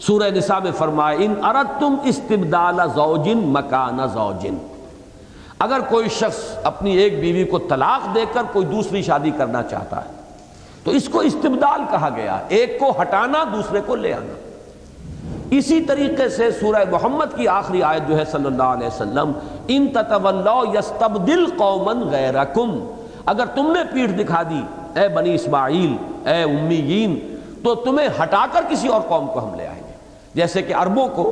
سورہ نساء میں فرمایا ان اردتم استبدال زوج مکان زوج، اگر کوئی شخص اپنی ایک بیوی کو طلاق دے کر کوئی دوسری شادی کرنا چاہتا ہے تو اس کو استبدال کہا گیا، ایک کو ہٹانا دوسرے کو لے آنا. اسی طریقے سے سورہ محمد کی آخری آیت جو ہے صلی اللہ علیہ وسلم، ان تتولوا یستبدل قوما غیرکم، اگر تم نے پیٹھ دکھا دی اے بنی اسماعیل، اے امیین، تو تمہیں ہٹا کر کسی اور قوم کو ہم لے آئیں گے. جیسے کہ عربوں کو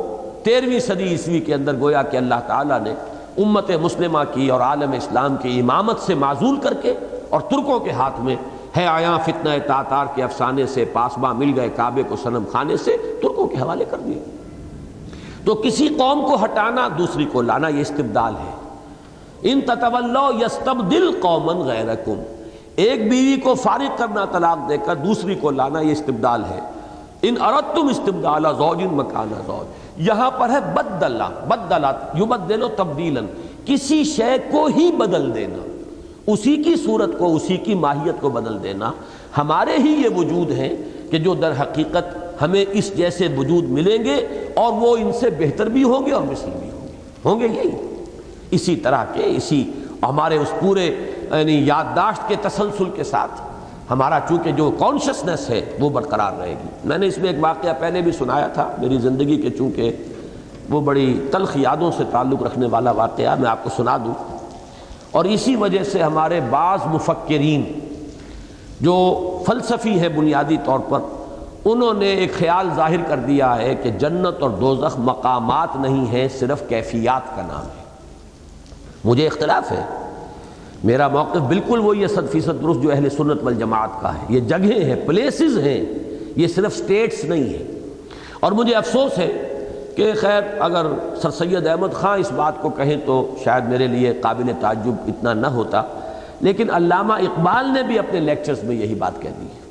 13ویں صدی عیسوی کے اندر گویا کہ اللہ تعالیٰ نے امت مسلمہ کی اور عالم اسلام کی امامت سے معزول کر کے اور ترکوں کے ہاتھ میں ہے آیا فتنہ تاتار کے افسانے سے پاسباں مل گئے کعبے کو صنم خانے سے، ترکوں کے حوالے کر دیے. تو کسی قوم کو ہٹانا دوسری کو لانا، یہ استبدال ہے. ان تتولوا یستبدل قوما غیرکم، ایک بیوی کو فارغ کرنا طلاق دے کر دوسری کو لانا، یہ استبدال ہے. ان اردتم استبدال زوج مکان زوج، یہاں پر ہے بدلا، بدلت یبدل تبدیلا، کسی شے کو ہی بدل دینا، اسی کی صورت کو، اسی کی ماہیت کو بدل دینا. ہمارے ہی یہ وجود ہیں کہ جو در حقیقت ہمیں اس جیسے وجود ملیں گے اور وہ ان سے بہتر بھی ہوں گے اور مثل بھی ہوں گے یہی اسی طرح کے، اسی ہمارے اس پورے یعنی یادداشت کے تسلسل کے ساتھ ہمارا چونکہ جو کانشسنس ہے وہ برقرار رہے گی. میں نے اس میں ایک واقعہ پہلے بھی سنایا تھا، میری زندگی کے چونکہ وہ بڑی تلخ یادوں سے تعلق رکھنے والا واقعہ، میں آپ کو سنا دوں. اور اسی وجہ سے ہمارے بعض مفکرین جو فلسفی ہے بنیادی طور پر، انہوں نے ایک خیال ظاہر کر دیا ہے کہ جنت اور دوزخ مقامات نہیں ہیں، صرف کیفیات کا نام ہے. مجھے اختلاف ہے، میرا موقف بالکل وہی ہے 100% درست جو اہل سنت والجماعت کا ہے. یہ جگہیں ہیں، پلیسز ہیں، یہ صرف سٹیٹس نہیں ہیں. اور مجھے افسوس ہے کہ خیر اگر سر سید احمد خان اس بات کو کہیں تو شاید میرے لیے قابل تعجب اتنا نہ ہوتا، لیکن علامہ اقبال نے بھی اپنے لیکچرز میں یہی بات کہہ دی ہے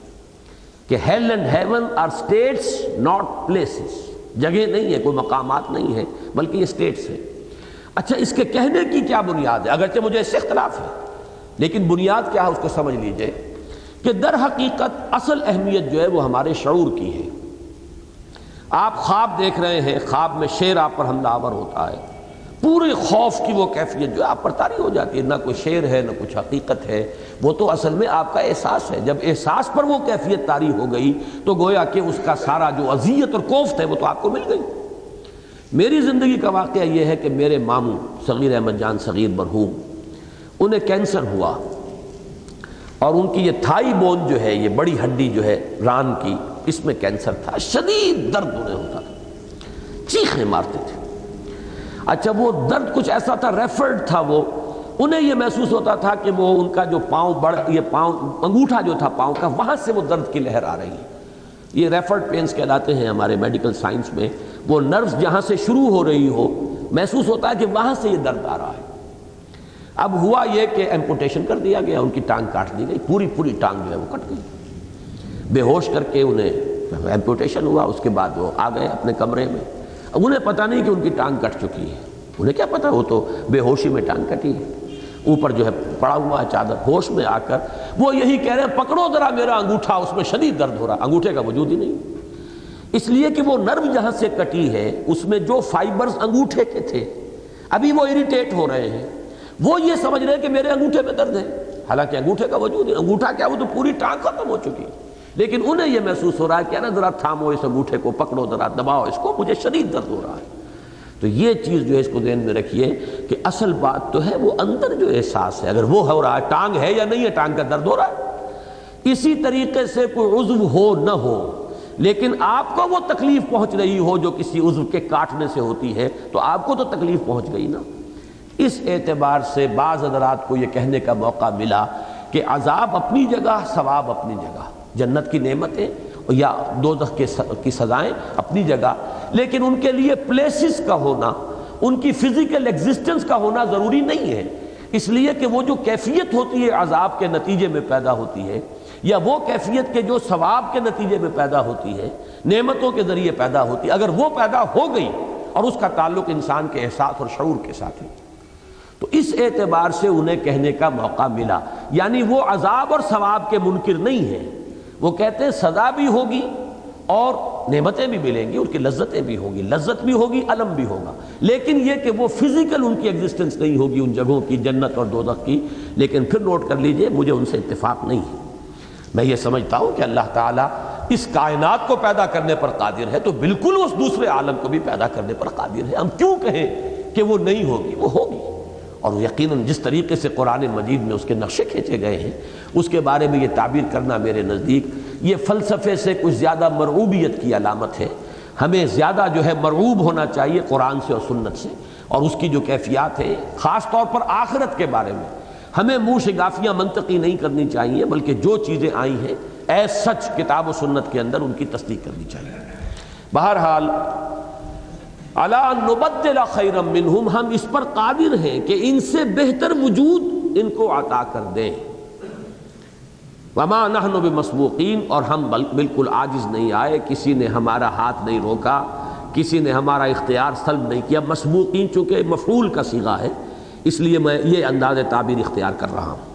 کہ hell and heaven are states not places, جگہ نہیں ہے، کوئی مقامات نہیں ہے، بلکہ یہ اسٹیٹس ہیں. اچھا، اس کے کہنے کی کیا بنیاد ہے؟ اگرچہ مجھے اس سے اختلاف ہے، لیکن بنیاد کیا ہے اس کو سمجھ لیجئے کہ در حقیقت اصل اہمیت جو ہے وہ ہمارے شعور کی ہے۔ آپ خواب دیکھ رہے ہیں، خواب میں شیر آپ پر حملہ آور ہوتا ہے، پورے خوف کی وہ کیفیت جو ہے آپ پر طاری ہو جاتی ہے، نہ کوئی شیر ہے نہ کچھ حقیقت ہے، وہ تو اصل میں آپ کا احساس ہے۔ جب احساس پر وہ کیفیت طاری ہو گئی تو گویا کہ اس کا سارا جو اذیت اور کوفت ہے وہ تو آپ کو مل گئی۔ میری زندگی کا واقعہ یہ ہے کہ میرے ماموں صغیر احمد جان صغیر مرحوم، انہیں کینسر ہوا، اور ان کی یہ تھائی بون جو ہے، یہ بڑی ہڈی جو ہے ران کی، اس میں کینسر تھا، شدید درد انہیں ہوتا تھا، چیخیں مارتے تھے۔ اچھا وہ درد کچھ ایسا تھا، ریفرڈ تھا، وہ انہیں یہ محسوس ہوتا تھا کہ وہ ان کا جو پاؤں یہ پاؤں انگوٹھا جو تھا پاؤں کا، وہاں سے وہ درد کی لہر آ رہی ہے۔ یہ ریفرڈ پینس کہلاتے ہیں ہمارے میڈیکل سائنس میں، وہ نروز جہاں سے شروع ہو رہی ہو، محسوس ہوتا ہے کہ وہاں سے یہ درد آ رہا ہے۔ اب ہوا یہ کہ ایمپوٹیشن کر دیا گیا، ان کی ٹانگ کاٹ دی گئی، پوری ٹانگ جو ہے وہ کٹ گئی، بے ہوش کر کے انہیں ایمپوٹیشن ہوا۔ اس کے بعد وہ آ گئے اپنے کمرے میں، اب انہیں پتہ نہیں کہ ان کی ٹانگ کٹ چکی ہے، انہیں کیا پتہ، وہ تو بے ہوشی میں ٹانگ کٹی ہے، اوپر جو ہے پڑا ہوا ہے چادر۔ ہوش میں آ کر وہ یہی کہہ رہے ہیں پکڑو ذرا میرا انگوٹھا، اس میں شدید درد ہو رہا، انگوٹھے کا وجود ہی نہیں، اس لیے کہ وہ نرو جہاں سے کٹی ہے اس میں جو فائبرز انگوٹھے کے تھے ابھی وہ اریٹیٹ ہو رہے ہیں، وہ یہ سمجھ رہے ہیں کہ میرے انگوٹھے میں درد ہے، حالانکہ انگوٹھے کا وجود ہے، انگوٹھا کیا، وہ تو پوری ٹانگ ختم ہو چکی، لیکن انہیں یہ محسوس ہو رہا ہے کہ نا ذرا تھامو اس انگوٹھے کو، پکڑو ذرا، دباؤ اس کو، مجھے شدید درد ہو رہا ہے۔ تو یہ چیز جو ہے اس کو ذہن میں رکھیے کہ اصل بات تو ہے وہ اندر جو احساس ہے، اگر وہ ہو رہا ہے، ٹانگ ہے یا نہیں ہے، ٹانگ کا درد ہو رہا ہے۔ اسی طریقے سے کوئی عضو ہو نہ ہو، لیکن آپ کو وہ تکلیف پہنچ رہی ہو جو کسی عضو کے کاٹنے سے ہوتی ہے، تو آپ کو تو تکلیف پہنچ گئی نا۔ اس اعتبار سے بعض حضرات کو یہ کہنے کا موقع ملا کہ عذاب اپنی جگہ، ثواب اپنی جگہ، جنت کی نعمتیں یا دوزخ کی سزائیں اپنی جگہ، لیکن ان کے لیے پلیسز کا ہونا، ان کی فزیکل ایگزسٹنس کا ہونا ضروری نہیں ہے، اس لیے کہ وہ جو کیفیت ہوتی ہے عذاب کے نتیجے میں پیدا ہوتی ہے، یا وہ کیفیت کے جو ثواب کے نتیجے میں پیدا ہوتی ہے، نعمتوں کے ذریعے پیدا ہوتی ہے، اگر وہ پیدا ہو گئی اور اس کا تعلق انسان کے احساس اور شعور کے ساتھ ہے، تو اس اعتبار سے انہیں کہنے کا موقع ملا، یعنی وہ عذاب اور ثواب کے منکر نہیں ہیں، وہ کہتے ہیں سزا بھی ہوگی اور نعمتیں بھی ملیں گی، ان کی لذتیں بھی ہوں گی، لذت بھی ہوگی، علم بھی ہوگا، لیکن یہ کہ وہ فزیکل ان کی ایگزسٹنس نہیں ہوگی ان جگہوں کی، جنت اور دوزخ کی۔ لیکن پھر نوٹ کر لیجئے، مجھے ان سے اتفاق نہیں ہے، میں یہ سمجھتا ہوں کہ اللہ تعالیٰ اس کائنات کو پیدا کرنے پر قادر ہے، تو بالکل اس دوسرے عالم کو بھی پیدا کرنے پر قادر ہے، ہم کیوں کہیں کہ وہ نہیں ہوگی، وہ ہوگی۔ اور یقیناً جس طریقے سے قرآن مجید میں اس کے نقشے کھینچے گئے ہیں، اس کے بارے میں یہ تعبیر کرنا میرے نزدیک یہ فلسفے سے کچھ زیادہ مرعوبیت کی علامت ہے۔ ہمیں زیادہ جو ہے مرعوب ہونا چاہیے قرآن سے اور سنت سے، اور اس کی جو کیفیات ہیں، خاص طور پر آخرت کے بارے میں ہمیں منہ شگافیاں منطقی نہیں کرنی چاہیے، بلکہ جو چیزیں آئی ہیں اے سچ کتاب و سنت کے اندر ان کی تصدیق کرنی چاہیے۔ بہرحال علی ان نبدل خیرا منہم، ہم اس پر قادر ہیں کہ ان سے بہتر وجود ان کو عطا کر دیں۔ وما نحن بمسبوقین، اور ہم بالکل عاجز نہیں آئے، کسی نے ہمارا ہاتھ نہیں روکا، کسی نے ہمارا اختیار سلب نہیں کیا۔ مسبوقین چونکہ مفعول کا صیغہ ہے، اس لیے میں یہ انداز تعبیر اختیار کر رہا ہوں۔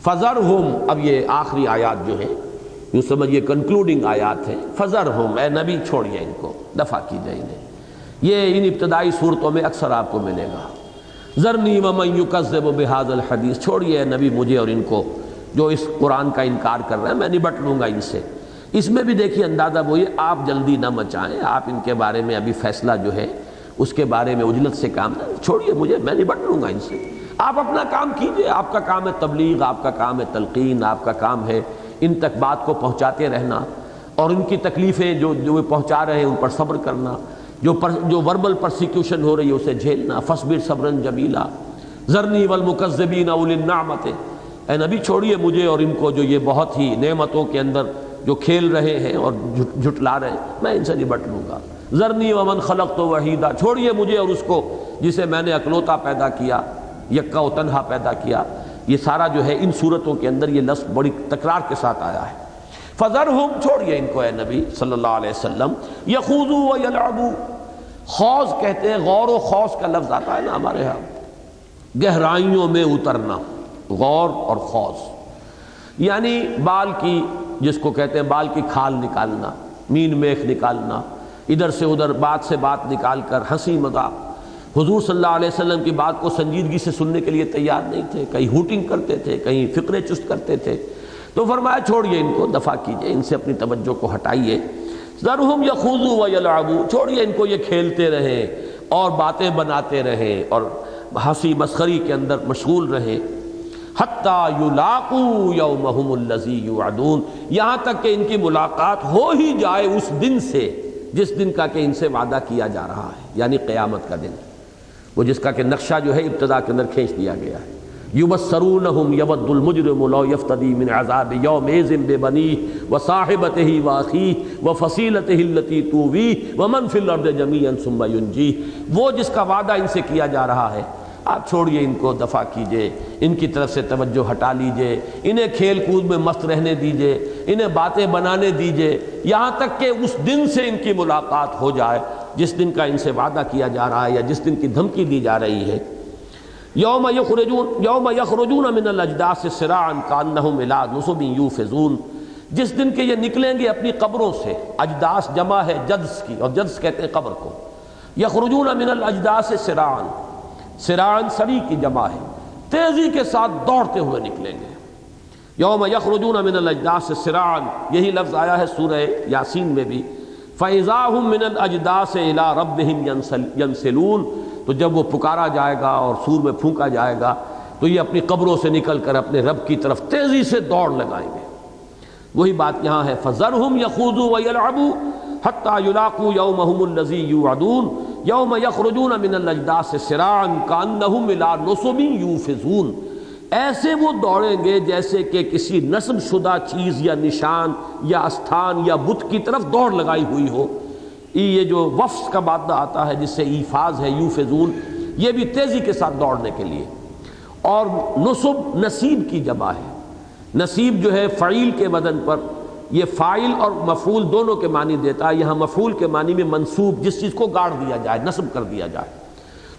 فذرہم، اب یہ آخری آیات جو ہے یوں سمجھیے کنکلوڈنگ آیات ہے۔ فذرہم، اے نبی چھوڑیے ان کو، دفع کیجئے انہیں۔ یہ ان ابتدائی صورتوں میں اکثر آپ کو ملے گا، ذرنی ومن یکذب بہذا الحدیث، چھوڑیے اے نبی مجھے اور ان کو جو اس قرآن کا انکار کر رہے ہیں، میں نبٹ لوں گا ان سے۔ اس میں بھی دیکھیے اندازہ وہ یہ، آپ جلدی نہ مچائیں، آپ ان کے بارے میں ابھی فیصلہ جو ہے اس کے بارے میں عجلت سے کام نہ، چھوڑیے مجھے، میں نبٹ لوں گا ان سے، آپ اپنا کام کیجئے۔ آپ کا کام ہے تبلیغ، آپ کا کام ہے تلقین، آپ کا کام ہے ان تک بات کو پہنچاتے رہنا، اور ان کی تکلیفیں جو وہ پہنچا رہے ہیں ان پر صبر کرنا، جو وربل پرسیکیوشن ہو رہی ہے اسے جھیلنا۔ فاصبر صبرا جمیلا ذرنی والمکذبین اولی النعمت، اے نبی چھوڑیے مجھے اور ان کو جو یہ بہت ہی نعمتوں کے اندر جو کھیل رہے ہیں اور جھٹلا رہے ہیں، میں ان سے نبٹ لوں گا۔ ذرنی ومن خلقت وحیدا، چھوڑیے مجھے اور اس کو جسے میں نے اکلوتا پیدا کیا، یکا و تنہا پیدا کیا۔ یہ سارا جو ہے ان صورتوں کے اندر یہ لفظ بڑی تکرار کے ساتھ آیا ہے۔ فذرہم، چھوڑیے ان کو اے نبی صلی اللہ علیہ وسلم، یخوضوا ویلعبوا، خوض کہتے ہیں، غور و خوض کا لفظ آتا ہے نا ہمارے ہاں، گہرائیوں میں اترنا، غور اور خوض، یعنی بال کی، جس کو کہتے ہیں بال کی کھال نکالنا، مین میخ نکالنا، ادھر سے ادھر بات سے بات نکال کر ہنسی مذاق۔ حضور صلی اللہ علیہ وسلم کی بات کو سنجیدگی سے سننے کے لیے تیار نہیں تھے، کہیں ہوٹنگ کرتے تھے، کہیں فقرے چست کرتے تھے۔ تو فرمایا چھوڑیے ان کو، دفع کیجئے، ان سے اپنی توجہ کو ہٹائیے۔ ذرہم یخوضوا ویلعبوا، چھوڑیے ان کو، یہ کھیلتے رہیں اور باتیں بناتے رہیں اور ہنسی مسخری کے اندر مشغول رہیں۔ حتی یلاقوا یومہم الذی یوعدون، یہاں تک کہ ان کی ملاقات ہو ہی جائے اس دن سے جس دن کا کہ ان سے وعدہ کیا جا رہا ہے، یعنی قیامت کا دن، وہ جس کا کہ نقشہ جو ہے ابتدا کے اندر کھینچ دیا گیا ہے۔ یبصرونہم یود المجرم لو یفتدی من عذاب یومئذ ببنیہ وصاحبتہ واخیہ وفصیلتہ التی تؤویہ ومن فی الارض جمیعا ثم ینجیہ، وہ جس کا وعدہ ان سے کیا جا رہا ہے، آپ چھوڑیے ان کو، دفع کیجئے، ان کی طرف سے توجہ ہٹا لیجئے، انہیں کھیل کود میں مست رہنے دیجئے، انہیں باتیں بنانے دیجئے، یہاں تک کہ اس دن سے ان کی ملاقات ہو جائے جس دن کا ان سے وعدہ کیا جا رہا ہے یا جس دن کی دھمکی دی جا رہی ہے۔ یوم یخرجون من الاجداث سراعا کانہم الی نصب یوفضون، جس دن کہ یہ نکلیں گے اپنی قبروں سے، اجداث جمع ہے جدس کی، اور جدس کہتے ہیں قبر کو۔ یخرجون من الاجداث سراعا، سراعا سری کی جمع ہے، تیزی کے ساتھ دوڑتے ہوئے نکلیں گے۔ یوم یخرجون من الاجداث سراعا، یہی لفظ آیا ہے سورہ یاسین میں بھی۔ فَإِذَا هُم مِّنَ الْأَجْدَاثِ إِلَىٰ رَبِّهِمْ يَنْسِلُونَ، تو جب وہ پکارا جائے گا اور سور میں پھونکا جائے گا تو یہ اپنی قبروں سے نکل کر اپنے رب کی طرف تیزی سے دوڑ لگائیں گے۔ وہی بات یہاں ہے، فَذَرْهُمْ يَخُوضُوا وَيَلْعَبُوا حَتَّىٰ يُلَاقُوا يَوْمَهُمُ الَّذِي يُوعَدُونَ يَوْمَ يَخْرُجُونَ مِنَ الْأَجْدَاثِ سِرَاعًا كَأَنَّهُمْ إِلَىٰ نُصُبٍ يُوفِضُونَ، ایسے وہ دوڑیں گے جیسے کہ کسی نصب شدہ چیز یا نشان یا استھان یا بت کی طرف دوڑ لگائی ہوئی ہو۔ یہ جو وفظ کا مادہ آتا ہے جس سے ایفاز ہے، یوفضون، یہ بھی تیزی کے ساتھ دوڑنے کے لیے۔ اور نصب نصیب کی جمع ہے، نصیب جو ہے فعیل کے وزن پر، یہ فاعل اور مفعول دونوں کے معنی دیتا ہے۔ یہاں مفعول کے معنی میں منصوب، جس چیز کو گاڑ دیا جائے، نصب کر دیا جائے۔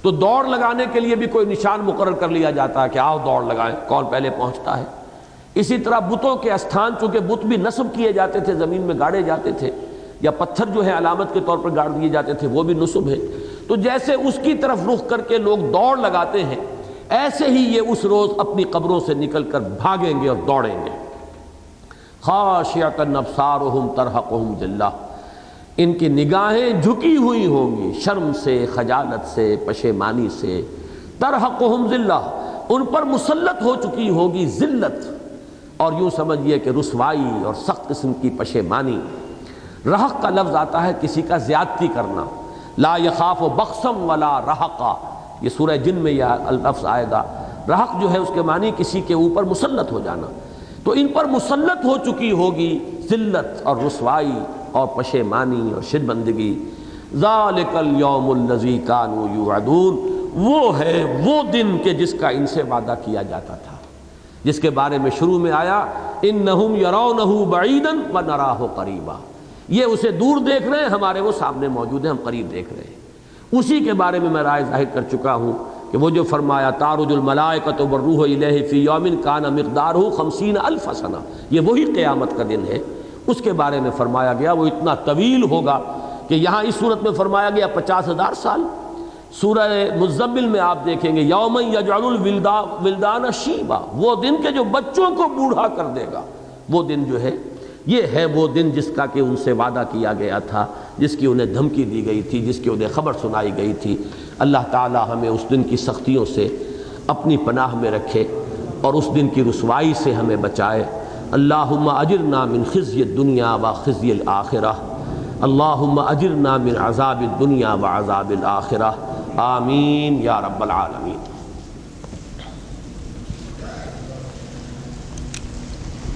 تو دوڑ لگانے کے لیے بھی کوئی نشان مقرر کر لیا جاتا ہے کہ آؤ دوڑ لگائیں، کون پہلے پہنچتا ہے۔ اسی طرح بتوں کے استھان، چونکہ بت بھی نصب کیے جاتے تھے، زمین میں گاڑے جاتے تھے، یا پتھر جو ہے علامت کے طور پر گاڑ دیے جاتے تھے، وہ بھی نصب ہے۔ تو جیسے اس کی طرف رخ کر کے لوگ دوڑ لگاتے ہیں، ایسے ہی یہ اس روز اپنی قبروں سے نکل کر بھاگیں گے اور دوڑیں گے۔ خاشعۃ ابصارہم ترہقہم ذلہ، ان کی نگاہیں جھکی ہوئی ہوں گی شرم سے، خجالت سے، پشیمانی سے۔ ترہقہم ذلہ، ان پر مسلط ہو چکی ہوگی ذلت، اور یوں سمجھیے کہ رسوائی اور سخت قسم کی پشیمانی۔ رہق کا لفظ آتا ہے کسی کا زیادتی کرنا، لا یخاف بخسم ولا رہقا، یہ سورہ جن میں یہ لفظ آئے گا۔ رہق جو ہے اس کے معنی کسی کے اوپر مسلط ہو جانا، تو ان پر مسلط ہو چکی ہوگی ذلت اور رسوائی اور پشیمانی اور شرمندگی۔ ذالک الیوم الذی کانوا یوعدون، وہ ہے وہ دن کہ جس کا ان سے وعدہ کیا جاتا تھا، جس کے بارے میں شروع میں آیا انہم یرونہ بعیدا ونراہ قریبا، یہ اسے دور دیکھ رہے ہیں، ہمارے وہ سامنے موجود ہیں، ہم قریب دیکھ رہے ہیں۔ اسی کے بارے میں رائے ظاہر کر چکا ہوں کہ وہ جو فرمایا تعرج الملائکۃ والروح الیہ فی یوم کان مقدارہ 50,000 سنہ، یہ وہی قیامت کا دن ہے۔ اس کے بارے میں فرمایا گیا وہ اتنا طویل ہوگا کہ یہاں اس صورت میں فرمایا گیا 50,000 سال۔ سورہ مزمل میں آپ دیکھیں گے یوم یجعل الولدان شیبا، وہ دن کے جو بچوں کو بوڑھا کر دے گا، وہ دن جو ہے یہ ہے وہ دن جس کا کہ ان سے وعدہ کیا گیا تھا، جس کی انہیں دھمکی دی گئی تھی، جس کی انہیں خبر سنائی گئی تھی۔ اللہ تعالی ہمیں اس دن کی سختیوں سے اپنی پناہ میں رکھے اور اس دن کی رسوائی سے ہمیں بچائے۔ اللہم اجرنا من خزی الدنیا و خزی الآخرہ، اللہم اجرنا من عذاب الدنیا و عذاب الآخرہ، آمین یا رب العالمین۔